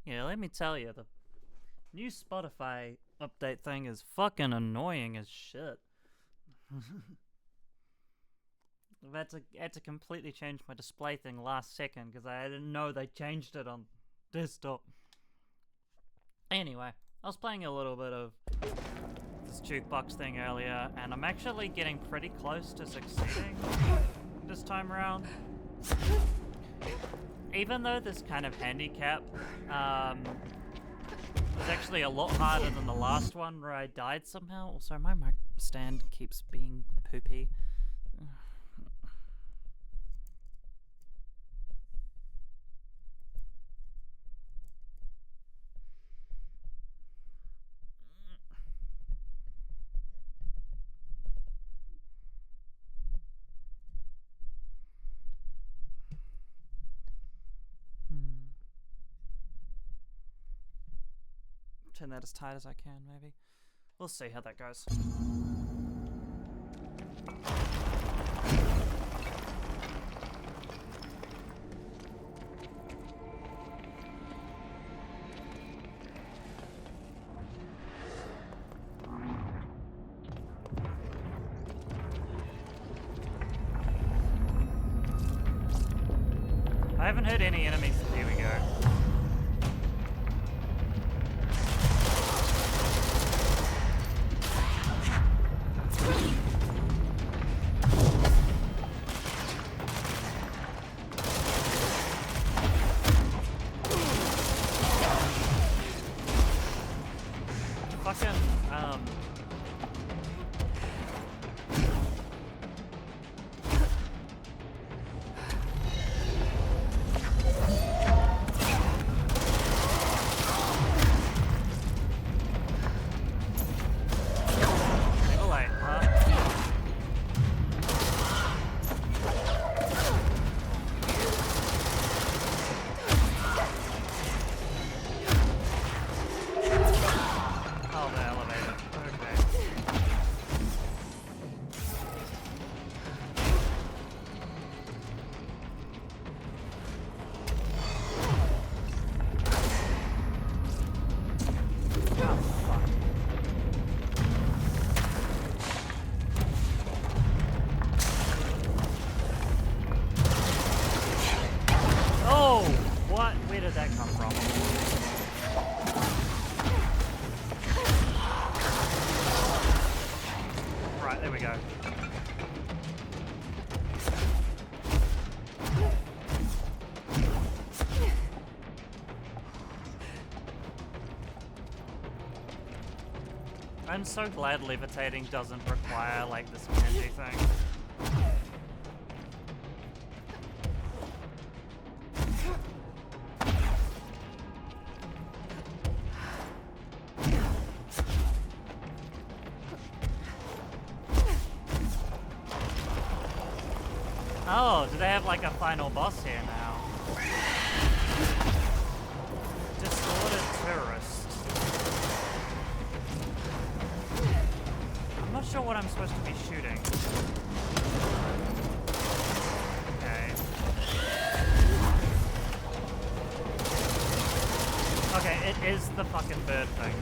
Yeah, let me tell you, the new Spotify update thing is fucking annoying as shit. I had to completely change my display thing last second because I didn't know they changed it on desktop. Anyway, I was playing a little bit of this jukebox thing earlier, and I'm actually getting pretty close to succeeding this time around. Even though this kind of handicap was actually a lot harder than the last one where I died somehow. Also, my mic stand keeps being poopy. Turn that as tight as I can, maybe. We'll see how that goes. I haven't heard any enemies. Here we go. I'm so glad levitating doesn't require, like, this kanji thing. Oh, do they have, like, a final boss here now? Disordered Terrorist. I'm not sure what I'm supposed to be shooting. Okay. Okay, it is the fucking bird thing.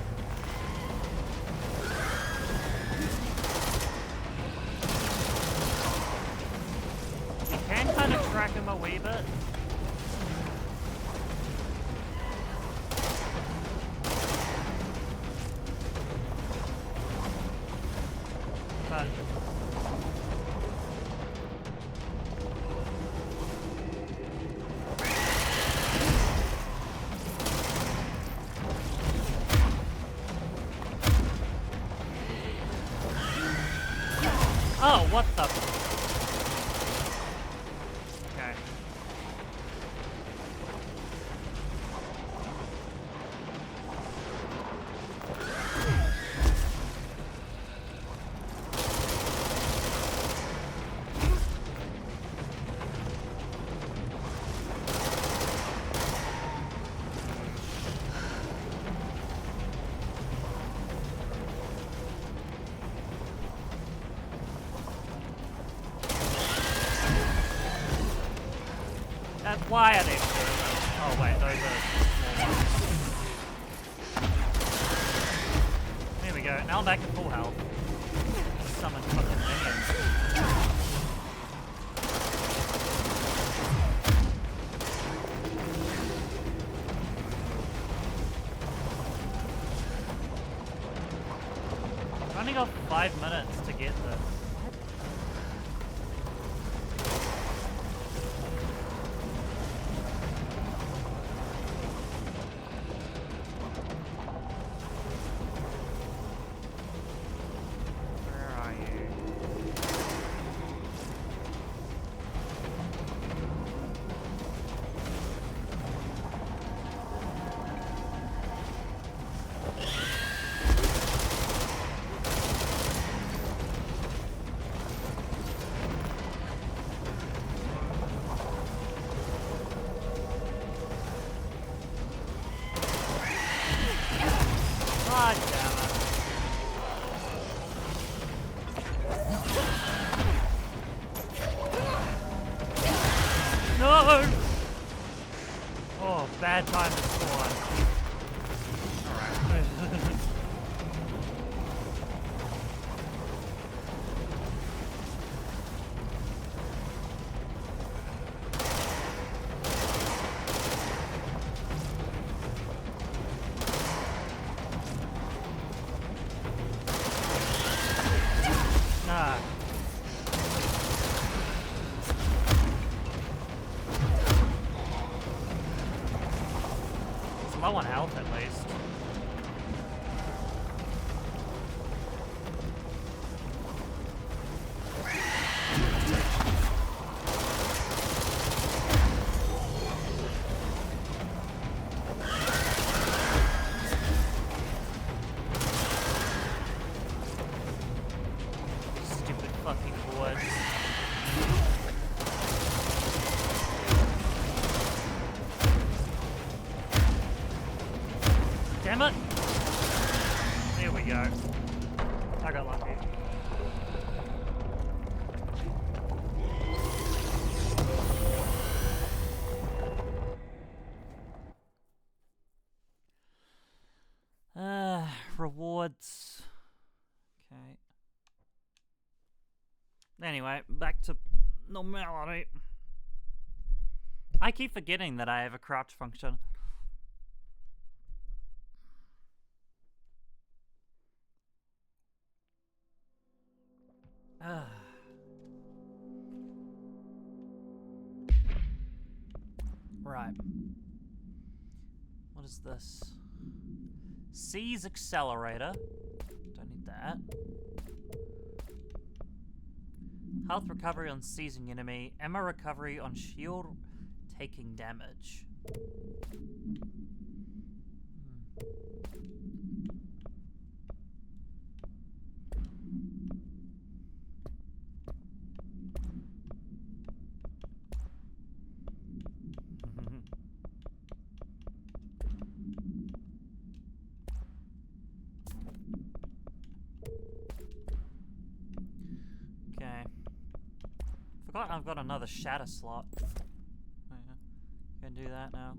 You can kind of track him a wee bit. But oh, what the? Okay. Why are they two of them? Oh wait, those are small ones. There we go. Now I'm back at full health. Summon fucking minions. I've only got 5 minutes to get this. God damn it. No! Oh, bad time to spawn. Alright. Nah. It's low on health at least. Stupid fucking boards. Damn it! There we go. I got lucky. Rewards. Okay. Anyway, back to normality. I keep forgetting that I have a crouch function. Right. What is this? Seize Accelerator. Don't need that. Health recovery on seizing enemy. Ammo recovery on shield taking damage. Okay. Forgot I've got another shatter slot. Oh, yeah. Can do that now.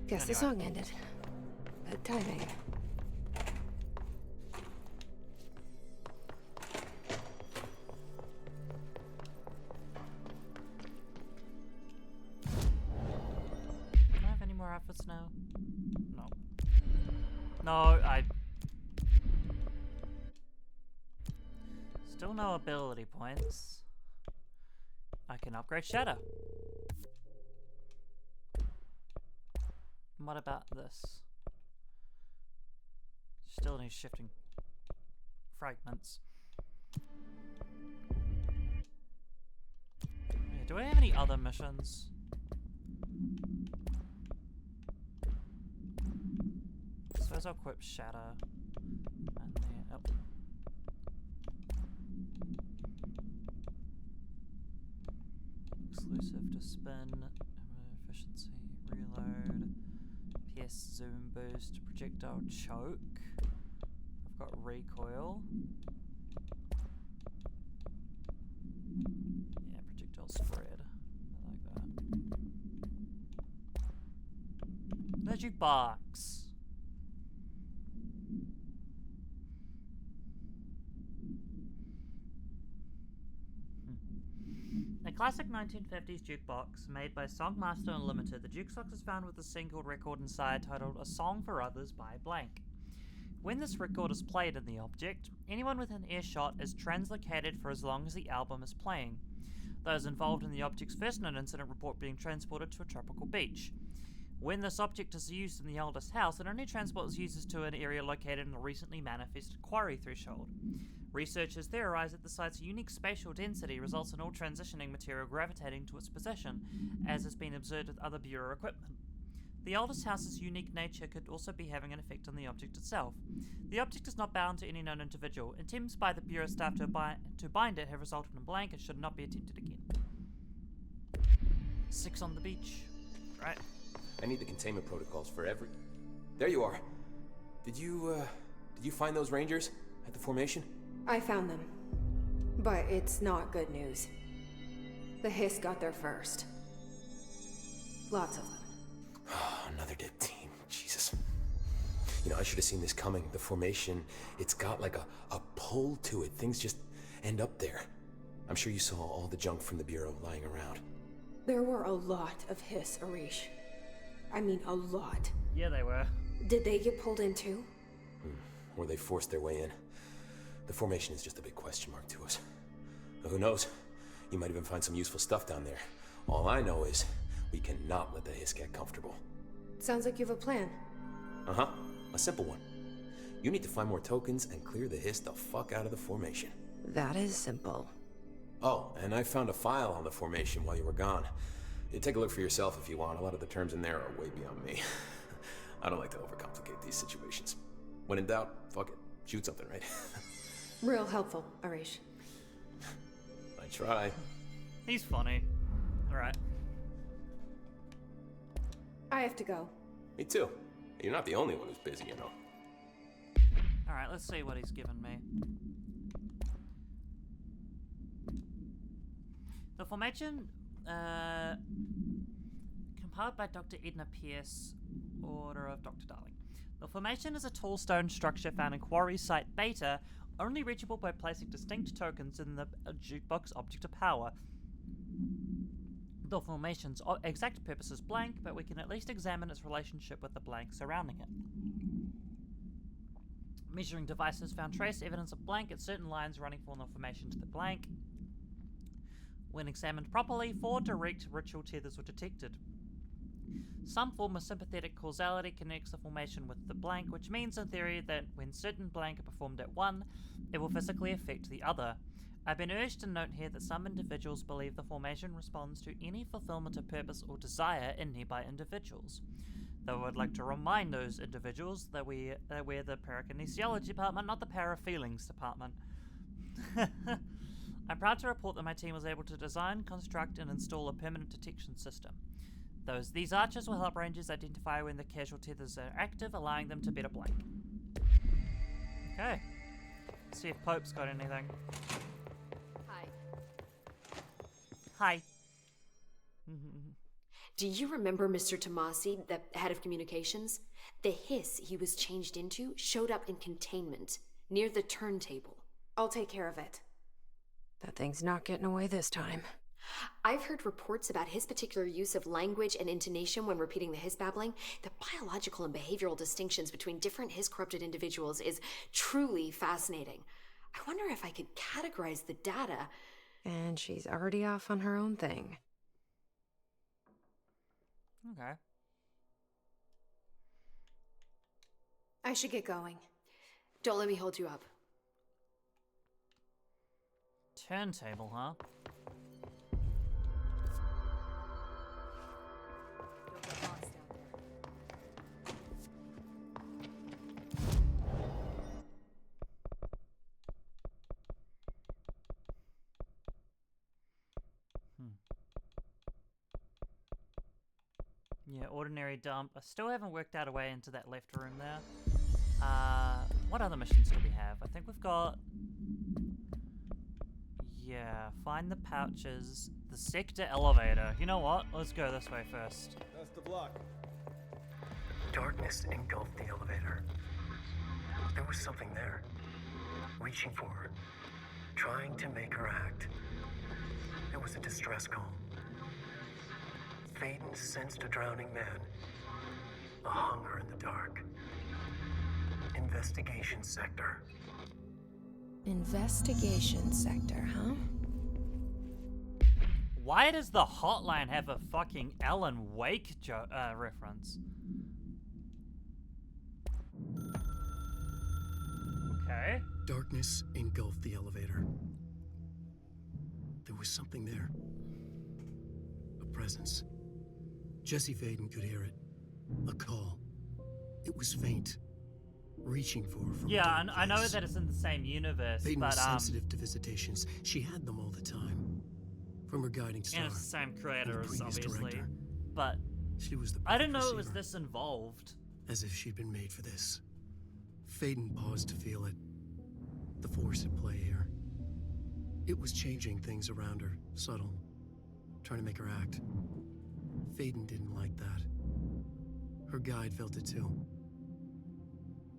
Guess the song ended. Bad timing. Do I have any more outfits now? No. No, I... Still no ability points. I can upgrade Shatter. What about this? Still need shifting fragments. Yeah, do I have any other missions? Suppose I'll equip Shatter. And then, oh. Exclusive to spin, efficiency, reload, PS zoom boost, projectile choke. I've got recoil. Yeah, jukebox. A classic 1950s jukebox made by Songmaster Unlimited, the jukebox is found with a single record inside titled A Song for Others by blank. When this record is played in the object, anyone within earshot is translocated for as long as the album is playing. Those involved in the object's first known incident report being transported to a tropical beach. When this object is used in the eldest house, it only transports users to an area located in a recently manifested quarry threshold. Researchers theorize that the site's unique spatial density results in all transitioning material gravitating to its position, as has been observed with other Bureau equipment. The oldest house's unique nature could also be having an effect on the object itself. The object is not bound to any known individual. Attempts by the Bureau staff to bind it have resulted in blank and should not be attempted again. 6 on the beach. Right. I need the containment protocols for every... There you are. Did you find those Rangers at the formation? I found them. But it's not good news. The Hiss got there first. Lots of them. Another dead team. Jesus. You know, I should have seen this coming. The formation, it's got like a pull to it. Things just end up there. I'm sure you saw all the junk from the Bureau lying around. There were a lot of Hiss, Arish. I mean, a lot. Yeah, they were. Did they get pulled in too? Or they forced their way in. The formation is just a big question mark to us. But who knows? You might even find some useful stuff down there. All I know is we cannot let the Hiss get comfortable. Sounds like you have a plan. Uh-huh. A simple one. You need to find more tokens and clear the Hiss the fuck out of the formation. That is simple. Oh, and I found a file on the formation while you were gone. You take a look for yourself if you want. A lot of the terms in there are way beyond me. I don't like to overcomplicate these situations. When in doubt, fuck it. Shoot something, right? Real helpful, Arish. I try. He's funny. Alright. I have to go. Me too. You're not the only one who's busy, you know. Alright, let's see what he's given me. The formation, compiled by Dr. Edna Pierce, order of Dr. Darling. The formation is a tall stone structure found in Quarry Site Beta, only reachable by placing distinct tokens in the jukebox object of power. The formation's exact purpose is blank, but we can at least examine its relationship with the blank surrounding it. Measuring devices found trace evidence of blank at certain lines running from the formation to the blank. When examined properly, 4 direct ritual tethers were detected. Some form of sympathetic causality connects the formation with the blank, which means in theory that when certain blank are performed at one, it will physically affect the other. I've been urged to note here that some individuals believe the formation responds to any fulfillment of purpose or desire in nearby individuals. Though I would like to remind those individuals that we're the parakinesiology department, not the parafeelings department. I'm proud to report that my team was able to design, construct, and install a permanent detection system. These archers will help rangers identify when the casual tethers are active, allowing them to better blank. Okay. Let's see if Pope's got anything. Hi. Hi. Do you remember Mr. Tomasi, the head of communications? The Hiss he was changed into showed up in containment, near the turntable. I'll take care of it. That thing's not getting away this time. I've heard reports about his particular use of language and intonation when repeating the Hiss babbling. The biological and behavioral distinctions between different Hiss-corrupted individuals is truly fascinating. I wonder if I could categorize the data. And she's already off on her own thing. Okay. I should get going. Don't let me hold you up. Turntable, huh? Yeah, ordinary dump. I still haven't worked out a way into that left room there. What other missions do we have? I think we've got... Yeah, find the pouches. The sector elevator. You know what? Let's go this way first. Best of luck. Darkness engulfed the elevator. There was something there, reaching for her, trying to make her act. It was a distress call. Faden sensed a drowning man, a hunger in the dark. Investigation sector. Investigation sector, huh? Why does the hotline have a fucking Alan Wake reference? Okay. Darkness engulfed the elevator. There was something there. A presence. Jesse Faden could hear it. A call. It was faint. Reaching for her from Yeah, a dark I know place. that it's in the same universe, Faden but was sensitive to visitations. She had them all the time. From her guiding star. and it's the same and creator, the previous obviously. director. But She was the I didn't perfect know it was receiver. this involved. As if she'd been made for this. Faden paused to feel it. The force at play here. It was changing things around her, subtle. Trying to make her act. Faden didn't like that. Her guide felt it too.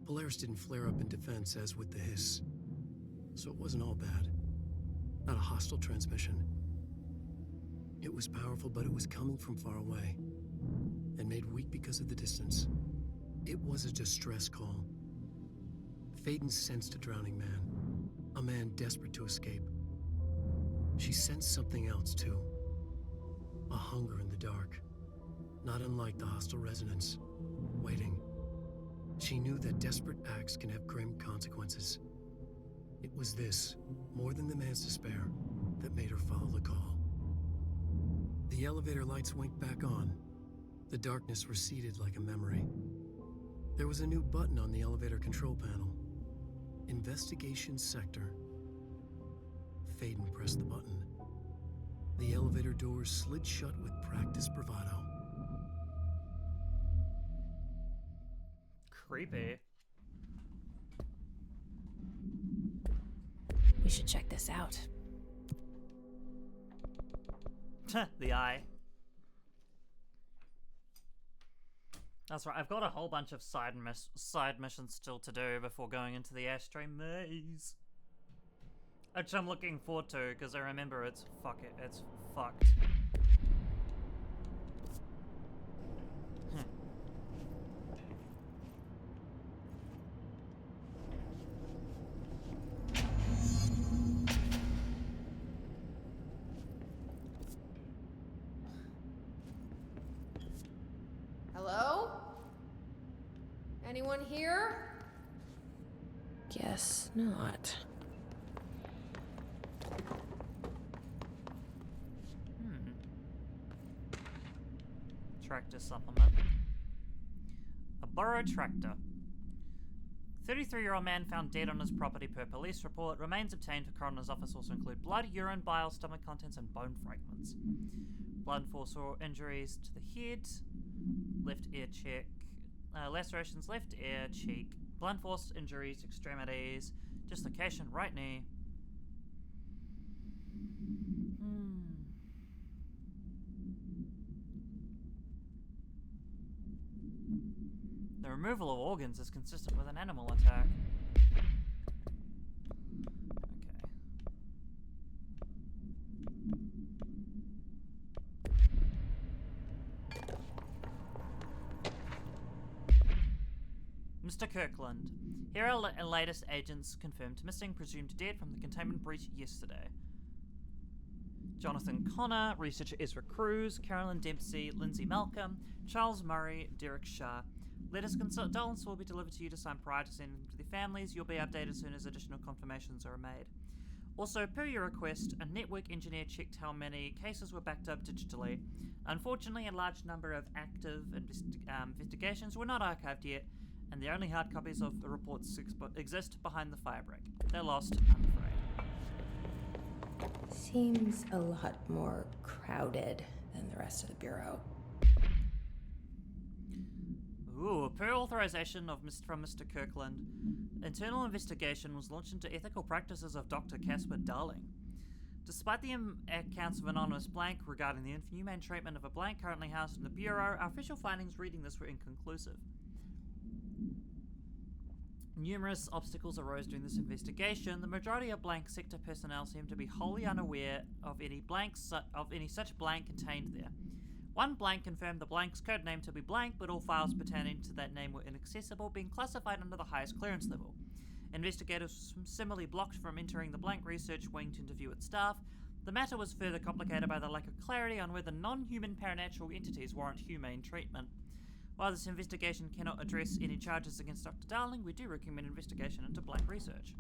Polaris didn't flare up in defense as with the hiss. So it wasn't all bad. Not a hostile transmission. It was powerful, but it was coming from far away. And made weak because of the distance. It was a distress call. Faden sensed a drowning man. A man desperate to escape. She sensed something else, too. A hunger in the dark. Not unlike the hostile resonance. Waiting. She knew that desperate acts can have grim consequences. It was this, more than the man's despair, that made her follow the call. The elevator lights winked back on. The darkness receded like a memory. There was a new button on the elevator control panel. Investigation sector. Faden pressed the button. The elevator doors slid shut with practiced bravado. Creepy. We should check this out. The eye. That's right, I've got a whole bunch of side missions still to do before going into the Ashtray Maze. Which I'm looking forward to, because I remember it's fucked. Hello? Anyone here? Guess not. Tractor supplement. A Burrow tractor. 33-year-old man found dead on his property per police report. Remains obtained for coroner's office also include blood, urine, bile, stomach contents, and bone fragments. Blood and force or injuries to the head, left ear cheek, lacerations, left ear, cheek, blunt force injuries, extremities, dislocation, right knee. The removal of organs is consistent with an animal attack. Mr. Kirkland. Here are latest agents confirmed missing, presumed dead from the containment breach yesterday. Jonathan Connor, researcher Ezra Cruz, Carolyn Dempsey, Lindsay Malcolm, Charles Murray, Derek Shah. Letters condolences will be delivered to you to sign prior to sending them to their families. You'll be updated as soon as additional confirmations are made. Also, per your request, a network engineer checked how many cases were backed up digitally. Unfortunately, a large number of active investigations were not archived yet, and the only hard copies of the reports exist behind the firebreak. They're lost, I'm afraid. Seems a lot more crowded than the rest of the Bureau. Ooh, per authorization from Mr. Kirkland, internal investigation was launched into ethical practices of Dr. Casper Darling. Despite the accounts of Anonymous Blank regarding the inhumane treatment of a blank currently housed in the Bureau, our official findings reading this were inconclusive. Numerous obstacles arose during this investigation. The majority of Blank sector personnel seemed to be wholly unaware of any such blank contained there. One blank confirmed the blank's code name to be blank, but all files pertaining to that name were inaccessible, being classified under the highest clearance level. Investigators were similarly blocked from entering the blank research wing to interview its staff. The matter was further complicated by the lack of clarity on whether non-human paranatural entities warrant humane treatment. While this investigation cannot address any charges against Dr. Darling, we do recommend investigation into blank research.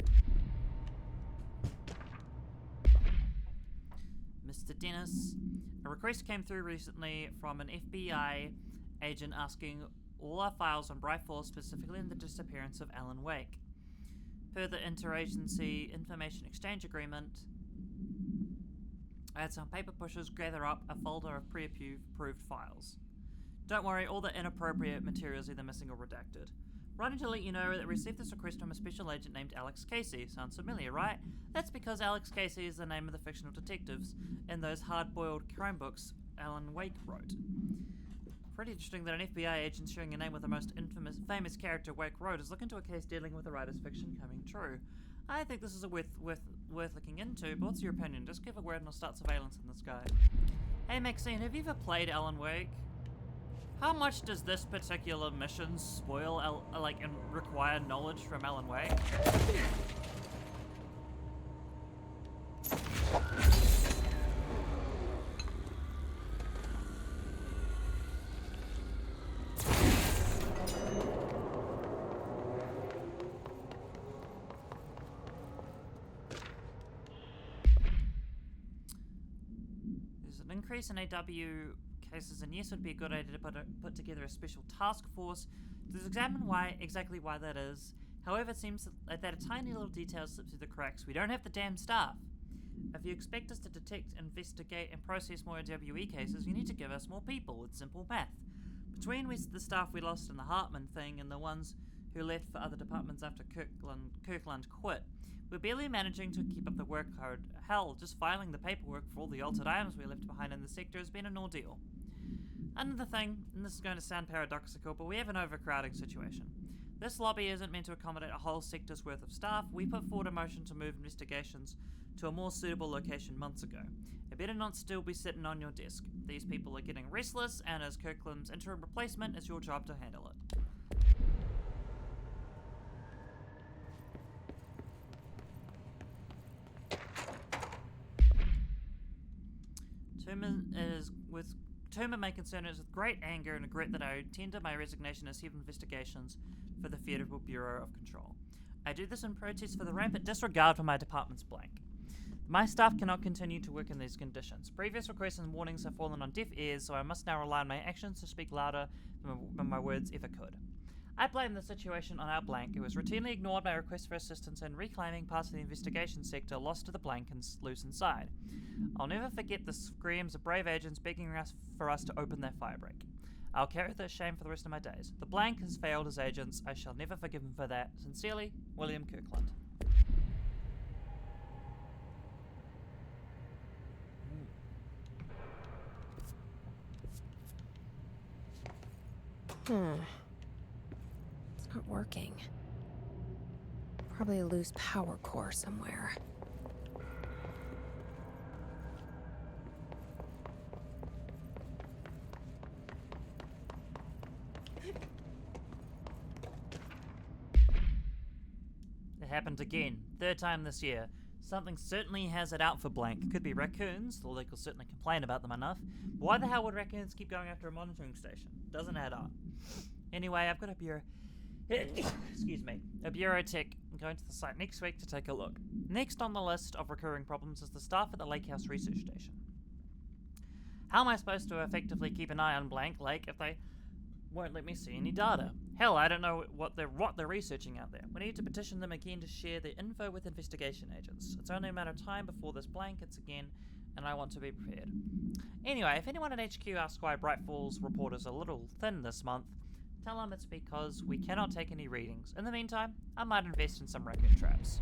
Mr. Dennis, a request came through recently from an FBI agent asking all our files on Bright Falls, specifically in the disappearance of Alan Wake. Per the interagency information exchange agreement, I had some paper pushers gather up a folder of pre-approved files. Don't worry, all the inappropriate material is either missing or redacted. Writing to let you know that I received this request from a special agent named Alex Casey. Sounds familiar, right? That's because Alex Casey is the name of the fictional detectives in those hard-boiled crime books Alan Wake wrote. Pretty interesting that an FBI agent sharing a name with the most famous character Wake wrote is looking into a case dealing with a writer's fiction coming true. I think this is worth looking into, but what's your opinion? Just give a word and I'll start surveillance in this guy. Hey Maxine, have you ever played Alan Wake? How much does this particular mission spoil, and require knowledge from Alan Wake? There's an increase in AW cases, and yes, it would be a good idea to put together a special task force to examine exactly why that is. However, it seems that a tiny little detail slips through the cracks. We don't have the damn staff. If you expect us to detect, investigate, and process more AWE cases, you need to give us more people. It's simple math. Between the staff we lost in the Hartman thing and the ones who left for other departments after Kirkland quit, we're barely managing to keep up the workload. Hell, just filing the paperwork for all the altered items we left behind in the sector has been an ordeal. Another thing, and this is going to sound paradoxical, but we have an overcrowding situation. This lobby isn't meant to accommodate a whole sector's worth of staff. We put forward a motion to move investigations to a more suitable location months ago. It better not still be sitting on your desk. These people are getting restless, and as Kirkland's interim replacement, it's your job to handle it. Turman may concern is with great anger and regret that I tender my resignation as Chief of Investigations for the Federal Bureau of Control. I do this in protest for the rampant disregard for my department's blank. My staff cannot continue to work in these conditions. Previous requests and warnings have fallen on deaf ears, so I must now rely on my actions to speak louder than my words ever could. I blame the situation on our blank, who has routinely ignored my request for assistance in reclaiming parts of the investigation sector lost to the blank and loose inside. I'll never forget the screams of brave agents begging for us to open that firebreak. I'll carry this shame for the rest of my days. The blank has failed as agents. I shall never forgive them for that. Sincerely, William Kirkland. It's not working. Probably a loose power core somewhere. It happened again. Third time this year. Something certainly has it out for blank. Could be raccoons, though they could certainly complain about them enough. But why the hell would raccoons keep going after a monitoring station? Doesn't add up. Anyway, I've got a bureau... Excuse me. A bureau tech. I'm going to the site next week to take a look. Next on the list of recurring problems is the staff at the Lake House Research Station. How am I supposed to effectively keep an eye on Blank Lake if they won't let me see any data? Hell, I don't know what they're researching out there. We need to petition them again to share their info with investigation agents. It's only a matter of time before this blankets again, and I want to be prepared. Anyway, if anyone at HQ asks why Bright Falls report is a little thin this month, tell them it's because we cannot take any readings. In the meantime, I might invest in some raccoon traps.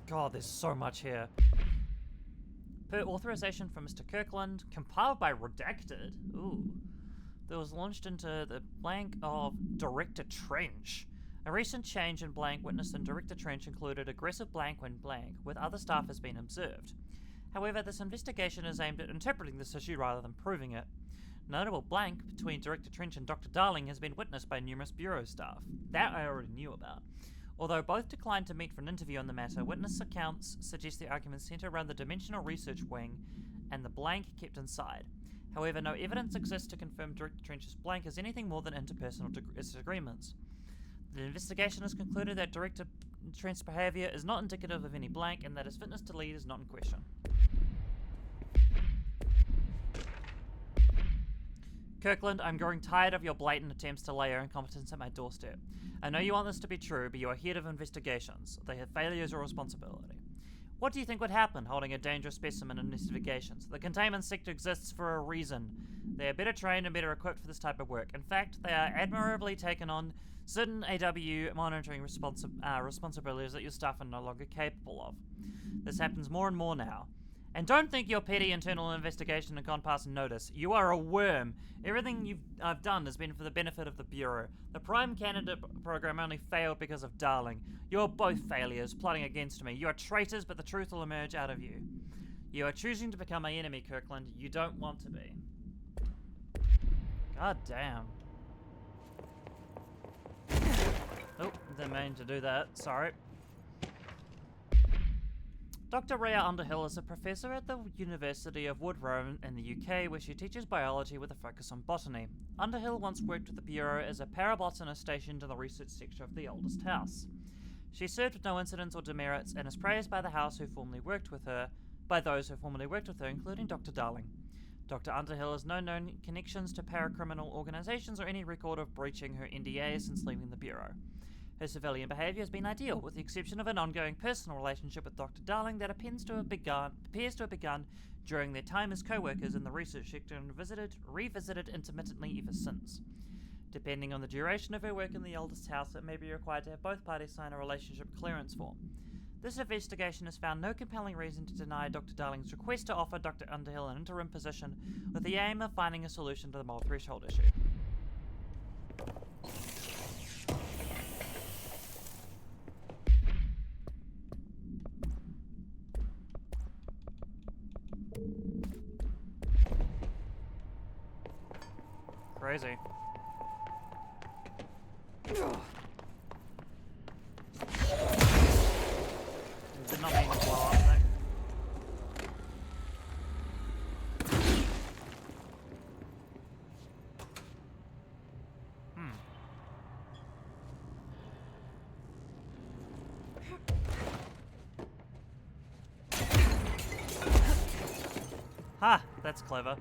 God, there's so much here. Per authorization from Mr. Kirkland, compiled by Redacted. Ooh. that was launched into the blank of Director Trench. A recent change in blank witnessed in Director Trench included aggressive blank when blank, with other staff has been observed. However, this investigation is aimed at interpreting this issue rather than proving it. Notable blank between Director Trench and Dr. Darling has been witnessed by numerous Bureau staff. That I already knew about. Although both declined to meet for an interview on the matter, witness accounts suggest the arguments centre around the Dimensional Research Wing and the blank kept inside. However, no evidence exists to confirm Director Trench's blank is anything more than interpersonal disagreements. The investigation has concluded that Director Trench's behaviour is not indicative of any blank and that his fitness to lead is not in question. Kirkland, I'm growing tired of your blatant attempts to lay your incompetence at my doorstep. I know you want this to be true, but you are head of investigations. They have failures or responsibility. What do you think would happen holding a dangerous specimen in investigations? The containment sector exists for a reason. They are better trained and better equipped for this type of work. In fact, they are admirably taken on certain AW monitoring responsibilities that your staff are no longer capable of. This happens more and more now. And don't think your petty internal investigation had gone past notice. You are a worm. Everything I've done has been for the benefit of the Bureau. The Prime Candidate program only failed because of Darling. You're both failures, plotting against me. You are traitors, but the truth will emerge out of you. You are choosing to become my enemy, Kirkland. You don't want to be. God damn. Oh, didn't mean to do that. Sorry. Dr. Rhea Underhill is a professor at the University of Woodrow in the UK, where she teaches biology with a focus on botany. Underhill once worked with the Bureau as a parabotanist stationed in the research sector of the oldest house. She served with no incidents or demerits and is praised by the house who formerly worked with her, including Dr. Darling. Dr. Underhill has no known connections to paracriminal organisations or any record of breaching her NDA since leaving the Bureau. Her civilian behaviour has been ideal, with the exception of an ongoing personal relationship with Dr. Darling that appears to have begun during their time as co-workers in the research sector and revisited intermittently ever since. Depending on the duration of her work in the eldest house, it may be required to have both parties sign a relationship clearance form. This investigation has found no compelling reason to deny Dr. Darling's request to offer Dr. Underhill an interim position with the aim of finding a solution to the moral threshold issue. Crazy. Did not mean to blow up there. Ha! That's clever.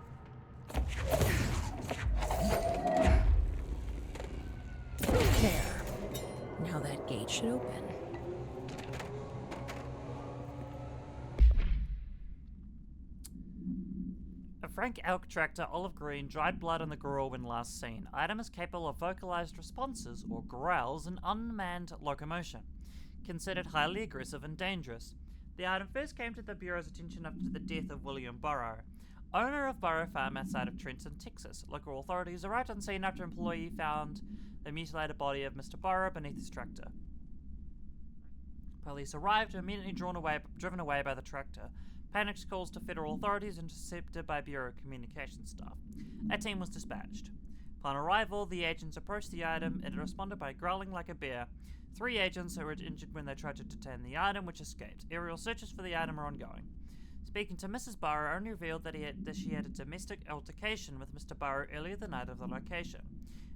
There. Now that gate should open. A Frank Elk tractor, olive green, dried blood on the grill when last seen. Item is capable of vocalized responses, or growls, and unmanned locomotion. Considered highly aggressive and dangerous. The item first came to the Bureau's attention after the death of William Burrow, owner of Burrow Farm outside of Trenton, Texas. Local authorities arrived on scene after an employee found the mutilated body of Mr. Burrow beneath his tractor. Police arrived and immediately driven away by the tractor. Panicked calls to federal authorities intercepted by Bureau communications staff. A team was dispatched. Upon arrival, the agents approached the item and it responded by growling like a bear. 3 agents were injured when they tried to detain the item, which escaped. Aerial searches for the item are ongoing. Speaking to Mrs. Burrow only revealed that she had a domestic altercation with Mr. Burrow earlier the night of the location.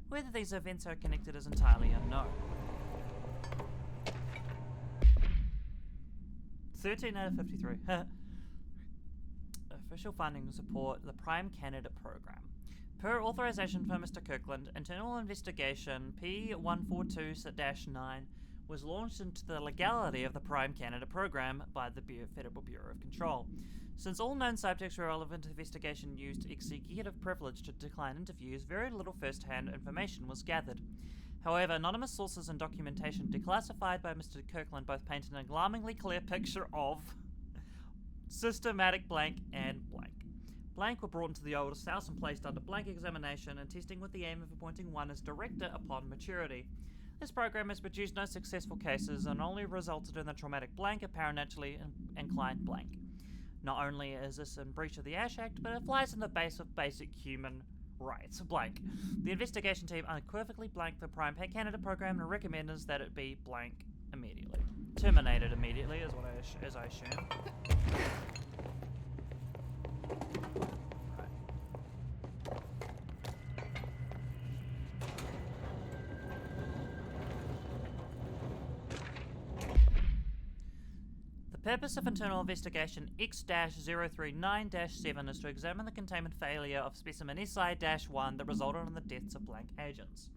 Whether these events are connected is entirely unknown. 13 out of 53. Official funding to support the Prime Candidate program. Per authorization for Mr. Kirkland, internal investigation P142-9 was launched into the legality of the Prime Candidate program by the Federal Bureau of Control. Since all known subjects were relevant to the investigation used executive privilege to decline interviews, very little first-hand information was gathered. However, anonymous sources and documentation declassified by Mr. Kirkland both paint an alarmingly clear picture of systematic blank and blank. Blank were brought into the oldest house and placed under Blank examination and testing with the aim of appointing one as director upon maturity. This program has produced no successful cases and only resulted in the traumatic Blank and paranormally inclined Blank. Not only is this in breach of the Ash Act, but it flies in the face of basic human rights. Blank. The investigation team unequivocally blanked the Prime Pay Canada program and recommended that it be blank immediately. Terminated immediately is what I assume. The purpose of internal investigation X-039-7 is to examine the containment failure of specimen SI-1 that resulted in the deaths of blank agents.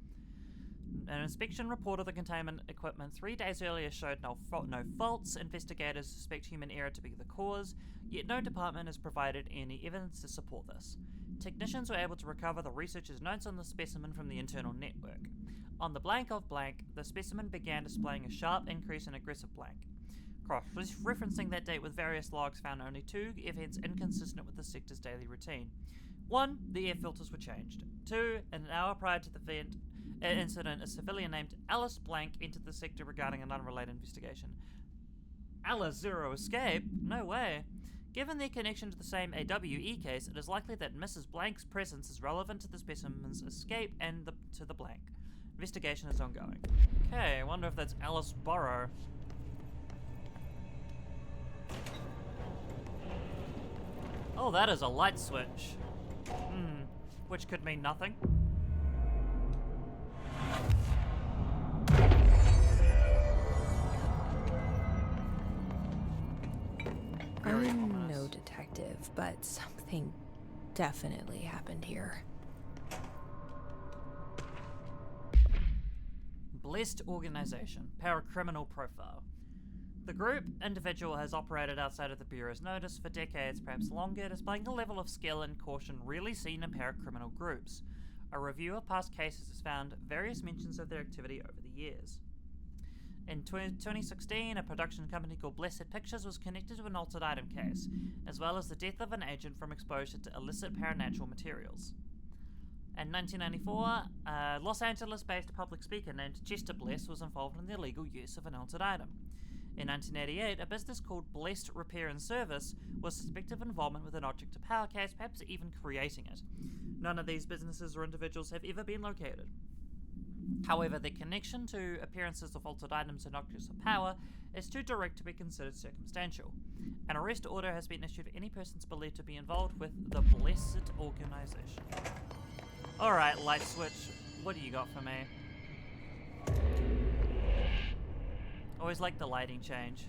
An inspection report of the containment equipment 3 days earlier showed no faults. Investigators suspect human error to be the cause, yet no department has provided any evidence to support this. Technicians were able to recover the researcher's notes on the specimen from the internal network. On the blank of blank, the specimen began displaying a sharp increase in aggressive blank. Cross-referencing that date with various logs found only 2 events inconsistent with the sector's daily routine. 1. The air filters were changed. 2. An hour prior to the incident, a civilian named Alice Blank entered the sector regarding an unrelated investigation. Alice Zero escape? No way. Given their connection to the same AWE case, it is likely that Mrs. Blank's presence is relevant to the specimen's escape and to the blank. Investigation is ongoing. Okay, I wonder if that's Alice Burrow. Oh, that is a light switch. Which could mean nothing. Very I'm ominous. no detective, but something definitely happened here. Blessed Organization, Paracriminal Profile. The group individual has operated outside of the Bureau's notice for decades, perhaps longer, displaying a level of skill and caution rarely seen in paracriminal groups. A review of past cases has found various mentions of their activity over the years. In 2016, a production company called Blessed Pictures was connected to an altered item case, as well as the death of an agent from exposure to illicit paranatural materials. In 1994, a Los Angeles-based public speaker named Chester Bless was involved in the illegal use of an altered item. In 1988, a business called Blessed Repair and Service was suspected of involvement with an object to power case, perhaps even creating it. None of these businesses or individuals have ever been located. However, their connection to appearances of altered items and objects of power is too direct to be considered circumstantial. An arrest order has been issued for any persons believed to be involved with the Blessed Organization. Alright, light switch, what do you got for me? Always like the lighting change.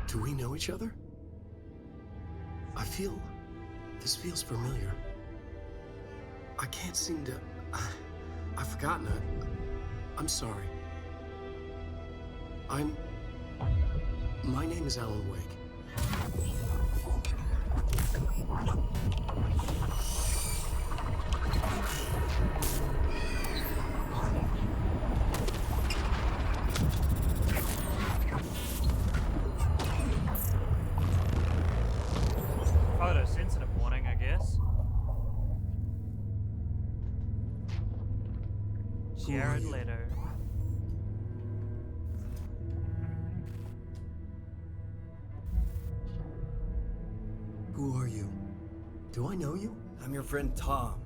Do we know each other? This feels familiar. I can't seem to... I've forgotten it. I'm sorry. My name is Alan Wake. Photosensitive warning, I guess. Jared Leto. Who are you? Do I know you? I'm your friend Tom.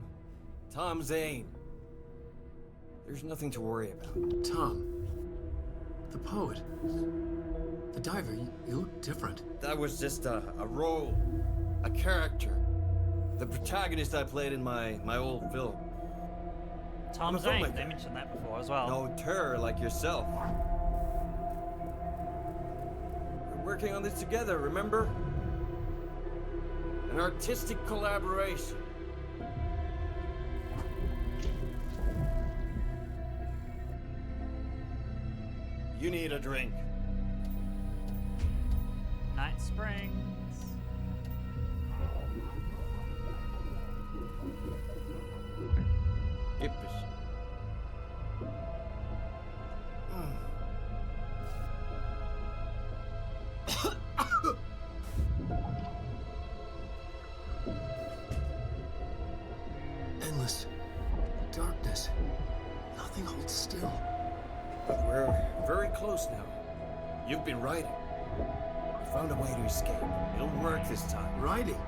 Tom Zane. There's nothing to worry about. Tom. The poet. The diver. You look different. That was just a role. A character. The protagonist I played in my old film. Tom I'm a Zane, filmmaker. they mentioned that before as well. No terror like yourself. We're working on this together, remember? An artistic collaboration. You need a drink. Night Springs. Gippish. But still. But we're very close now. You've been writing. I found a way to escape. It'll work this time. Riding?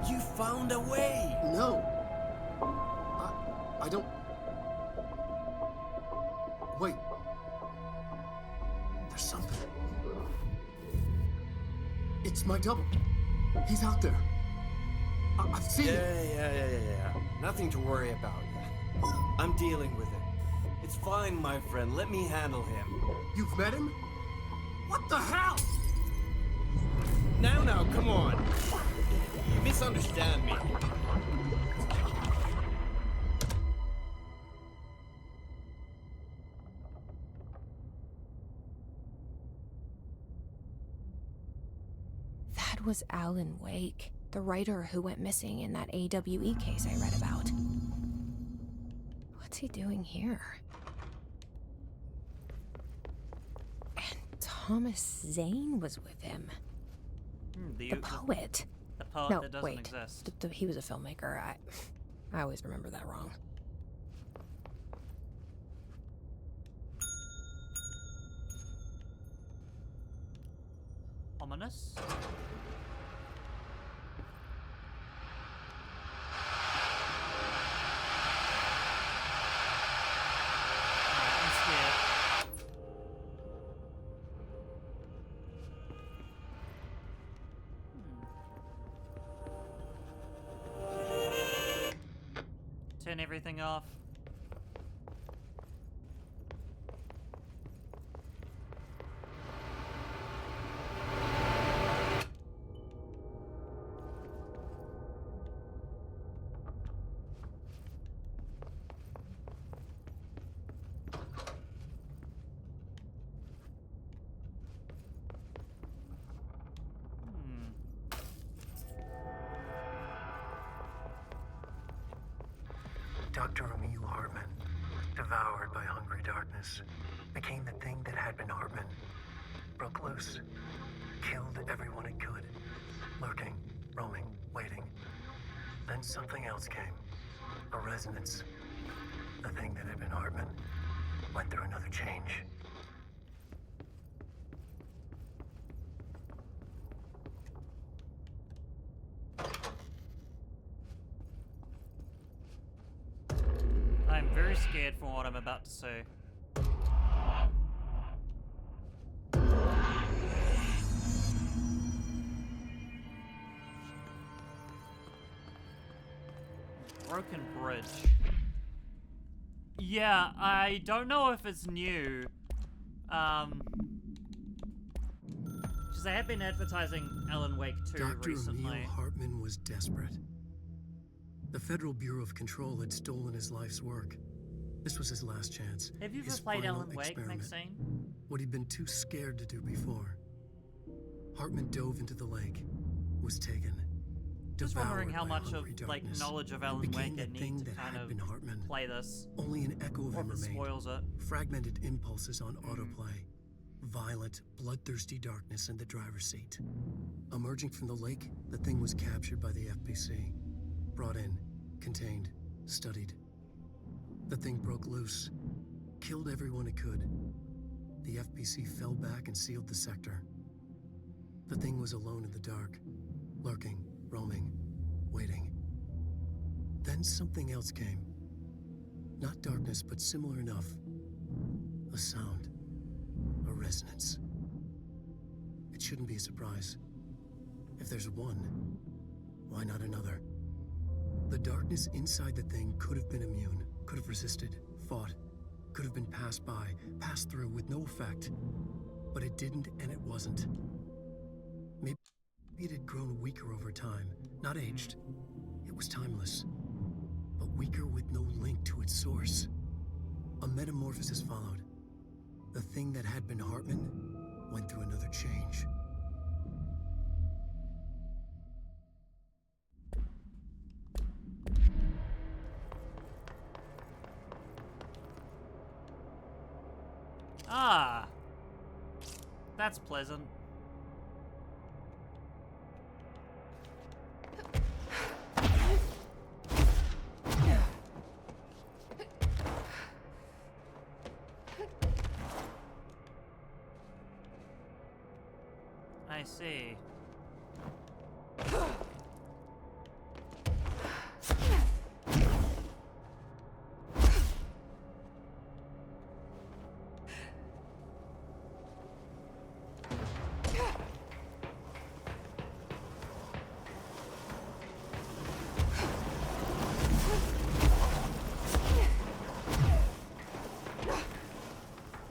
You found a way! No. I don't... Wait. There's something. It's my double. He's out there. I've seen it. Yeah. Nothing to worry about. I'm dealing with it. It's fine, my friend. Let me handle him. You've met him? What the hell? Now, come on. You misunderstand me. That was Alan Wake, the writer who went missing in that AWE case I read about. What's he doing here? And Thomas Zane was with him. The The poet. The poet No, that doesn't wait. exist. He was a filmmaker. I always remember that wrong. Ominous. I'm scared. Turn everything off. Dr. Emil Hartman, devoured by hungry darkness, became the thing that had been Hartman. Broke loose, killed everyone it could, lurking, roaming, waiting. Then something else came, a resonance. The thing that had been Hartman went through another change. I'm very scared for what I'm about to see. Broken bridge. Yeah, I don't know if it's new. Because they have been advertising Alan Wake 2 Dr. recently. Emil Hartman was desperate. The Federal Bureau of Control had stolen his life's work. This was his last chance. Have you ever his played final Alan Wake, experiment. Maxine? What he'd been too scared to do before. Hartman dove into the lake, was taken. Just wondering devoured how by much of hungry like darkness, knowledge of and Alan became Wake I the thing need to that kind had of been Hartman. play this, Only an echo of or him if it remained. spoils it. Fragmented impulses on autoplay. Violent, bloodthirsty darkness in the driver's seat. Emerging from the lake, the thing was captured by the FBC. Brought in, contained, studied. The thing broke loose, killed everyone it could. The FBC fell back and sealed the sector. The thing was alone in the dark, lurking, roaming, waiting. Then something else came. Not darkness, but similar enough. A sound. A resonance. It shouldn't be a surprise. If there's one, why not another? The darkness inside the thing could have been immune, could have resisted, fought, could have been passed by, passed through with no effect. But it didn't, and it wasn't. Maybe it had grown weaker over time, not aged. It was timeless, but weaker with no link to its source. A metamorphosis followed. The thing that had been Hartman went through another change. Ah, that's pleasant. I see.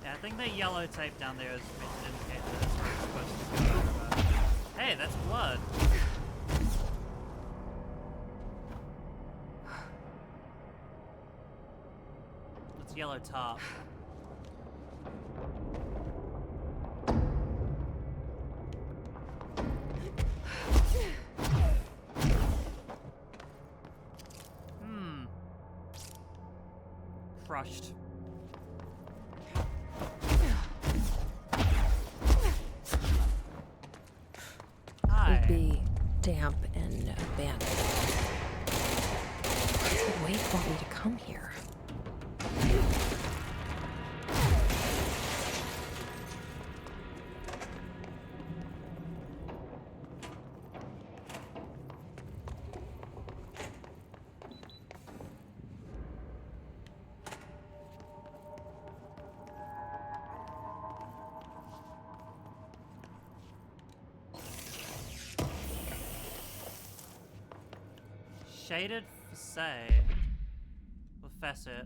Yeah, I think the yellow tape down there is meant to indicate that it's where it's supposed to go. But... Hey, that's blood. It's yellow top. Crushed. Would be damp and abandoned. Why did Wade want me to come here? Shaded Facet. Or Facet.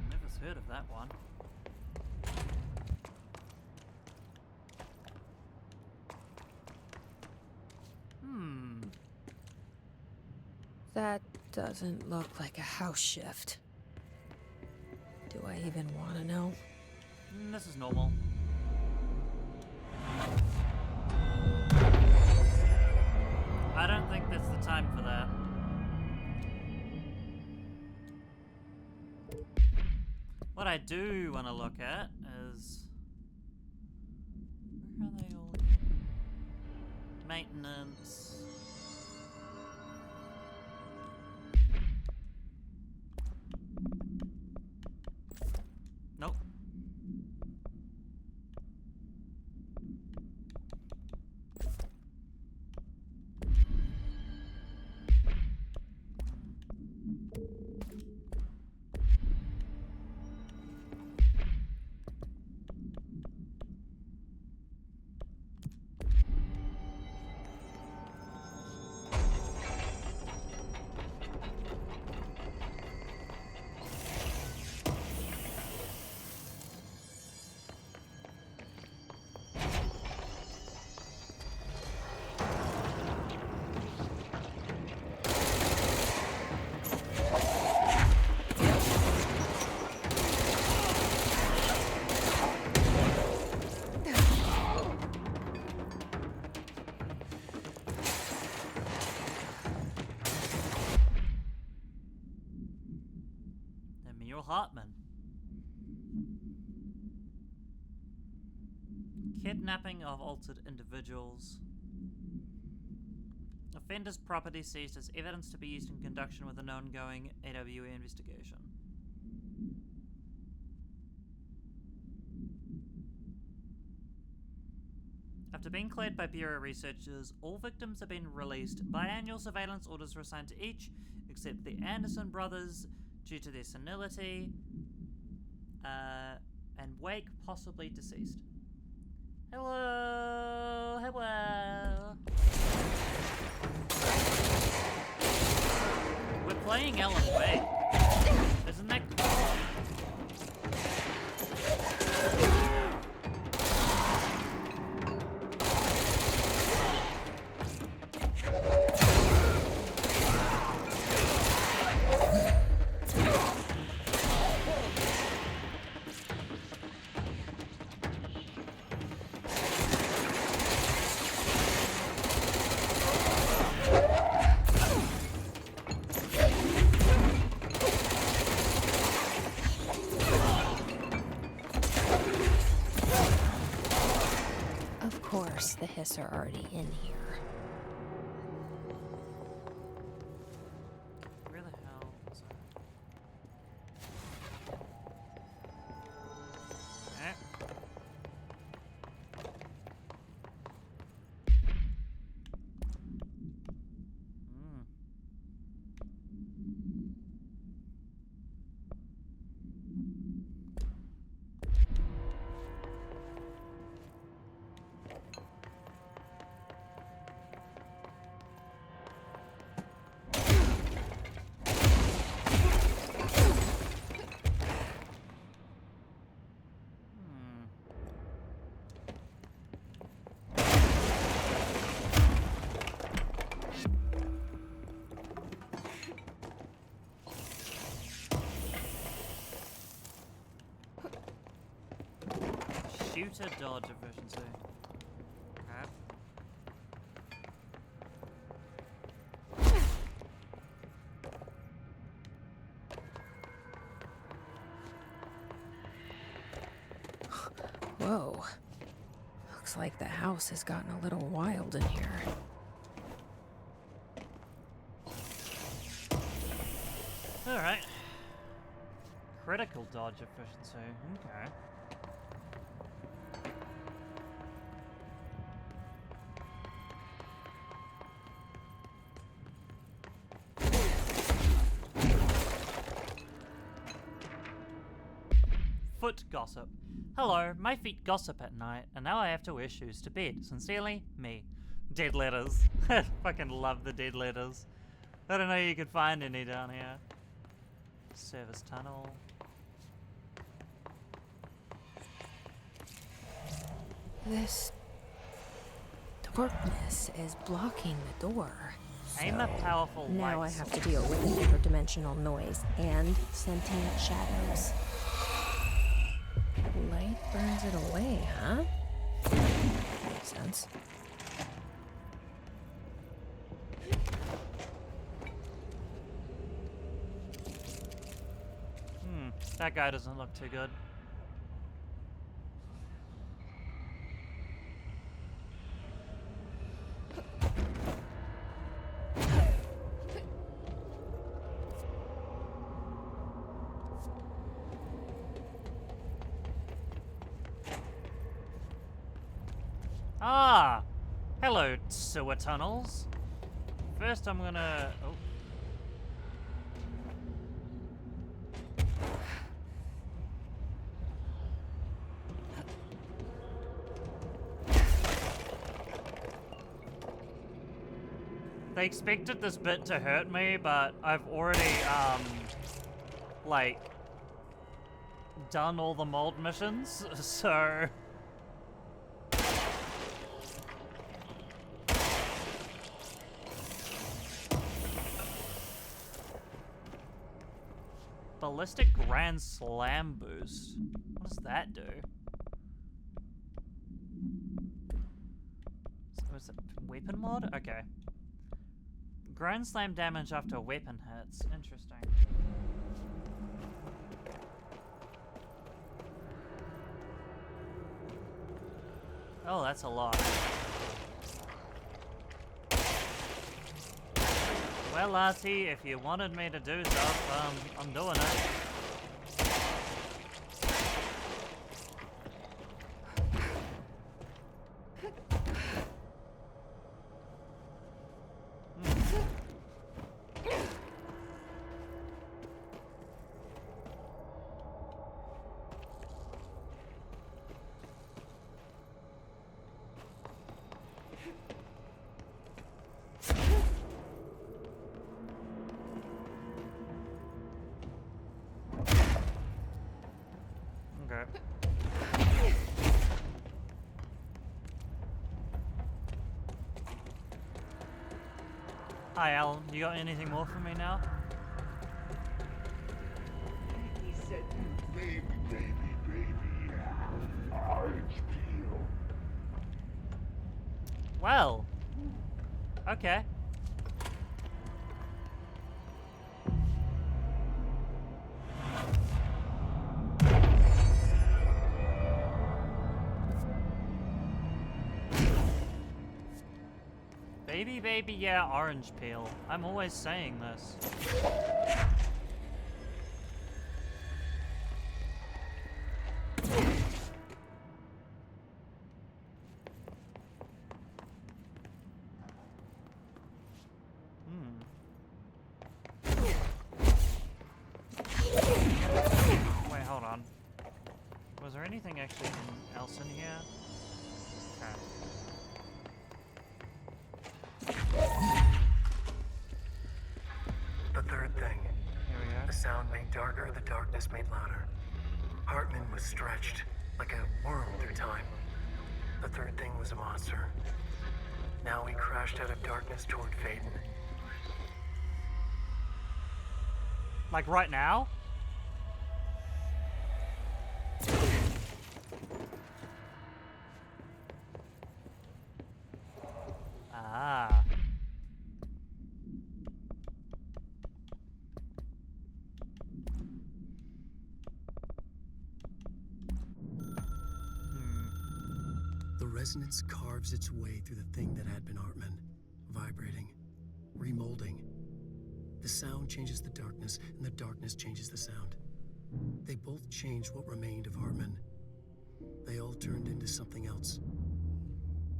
Never heard of that one. That doesn't look like a house shift. Do I even want to know? This is normal. I don't think that's the time for that. What I do want to look at is... Where are they all? Maintenance... Nope. Hartman. Kidnapping of altered individuals. Offender's property seized as evidence to be used in conjunction with an ongoing AWE investigation. After being cleared by Bureau researchers, all victims have been released. Biannual surveillance orders were assigned to each, except the Anderson brothers, due to their senility, and Wake possibly deceased. Hello, hello. We're playing Alan Wake. Isn't that cool? The Hiss are already in here. Where the hell was I? Computer dodge efficiency. Okay. Whoa. Looks like the house has gotten a little wild in here. Alright. Critical dodge efficiency. Okay. Foot gossip. Hello, my feet gossip at night, and now I have to wear shoes to bed. Sincerely, me. Dead letters. Fucking love the dead letters. I don't know you could find any down here. Service tunnel. This darkness is blocking the door. Aim a powerful Now I light have to source. deal with interdimensional noise and sentient shadows. Light burns it away, huh? Makes sense. That guy doesn't look too good. Ah! Hello, sewer tunnels. First I'm gonna... Oh. They expected this bit to hurt me, but I've already, like, done all the mold missions, so... Ballistic Grand Slam boost. What does that do? Was it weapon mod? Okay. Grand Slam damage after weapon hits. Interesting. Oh, that's a lot. Well, Artie, if you wanted me to do stuff, I'm doing it. Okay. Hi, Alan. You got anything more for me now? He said, baby, baby, baby. Orange peel. Well. Okay. Baby, baby, yeah, orange peel. I'm always saying this. Wait, hold on. Was there anything actually else in here? Okay. The third thing. Here we go. The sound made darker, the darkness made louder. Hartman was stretched, like a worm through time. The third thing was a monster. Now he crashed out of darkness toward Phaeton. Like right now? resonance carves its way through the thing that had been Artman, vibrating, remolding. The sound changes the darkness, and the darkness changes the sound. They both changed what remained of Hartman. They all turned into something else.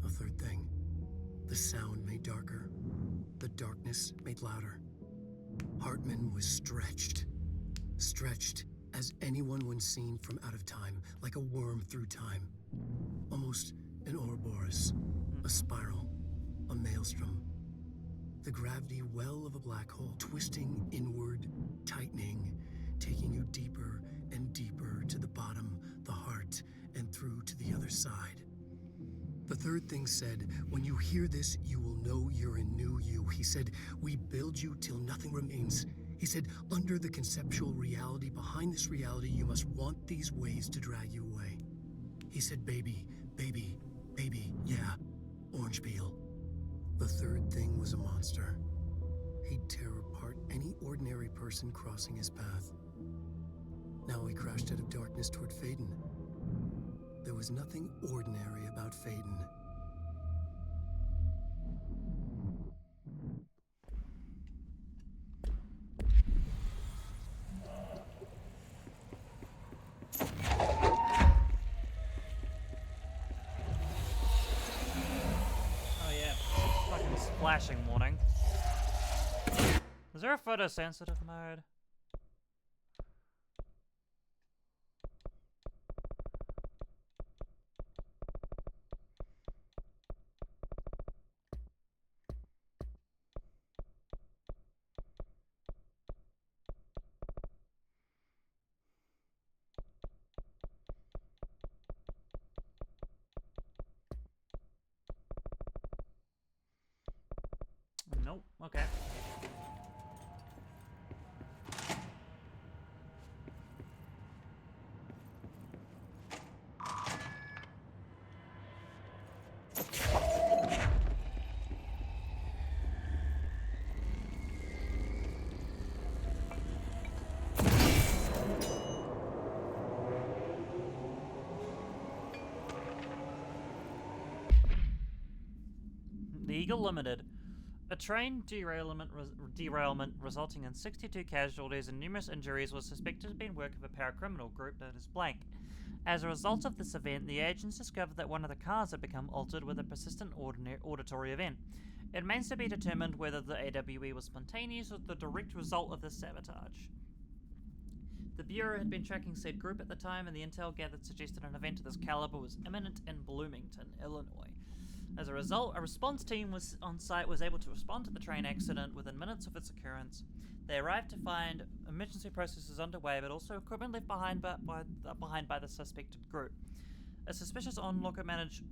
A third thing. The sound made darker. The darkness made louder. Hartman was stretched. Stretched as anyone when seen from out of time, like a worm through time. Almost an Ouroboros, a spiral, a maelstrom. The gravity well of a black hole, twisting inward, tightening, taking you deeper and deeper to the bottom, the heart, and through to the other side. The third thing said, when you hear this, you will know you're in new you. He said, we build you till nothing remains. He said, under the conceptual reality, behind this reality, you must want these waves to drag you away. He said, baby, baby, baby, yeah, orange peel. The third thing was a monster. He'd tear apart any ordinary person crossing his path. Now he crashed out of darkness toward Faden. There was nothing ordinary about Faden. Oh yeah, fucking splashing warning. Is there a photosensitive mode? Nope, okay. The Eagle Limited. A train derailment resulting in 62 casualties and numerous injuries was suspected to have been work of a paracriminal group known as Blank. As a result of this event, the agents discovered that one of the cars had become altered with a persistent auditory event. It remains to be determined whether the AWE was spontaneous or the direct result of this sabotage. The Bureau had been tracking said group at the time, and the intel gathered suggested an event of this caliber was imminent in Bloomington, Illinois. As a result, a response team on site was able to respond to the train accident within minutes of its occurrence. They arrived to find emergency processes underway, but also equipment left behind by the suspected group. A suspicious onlooker managed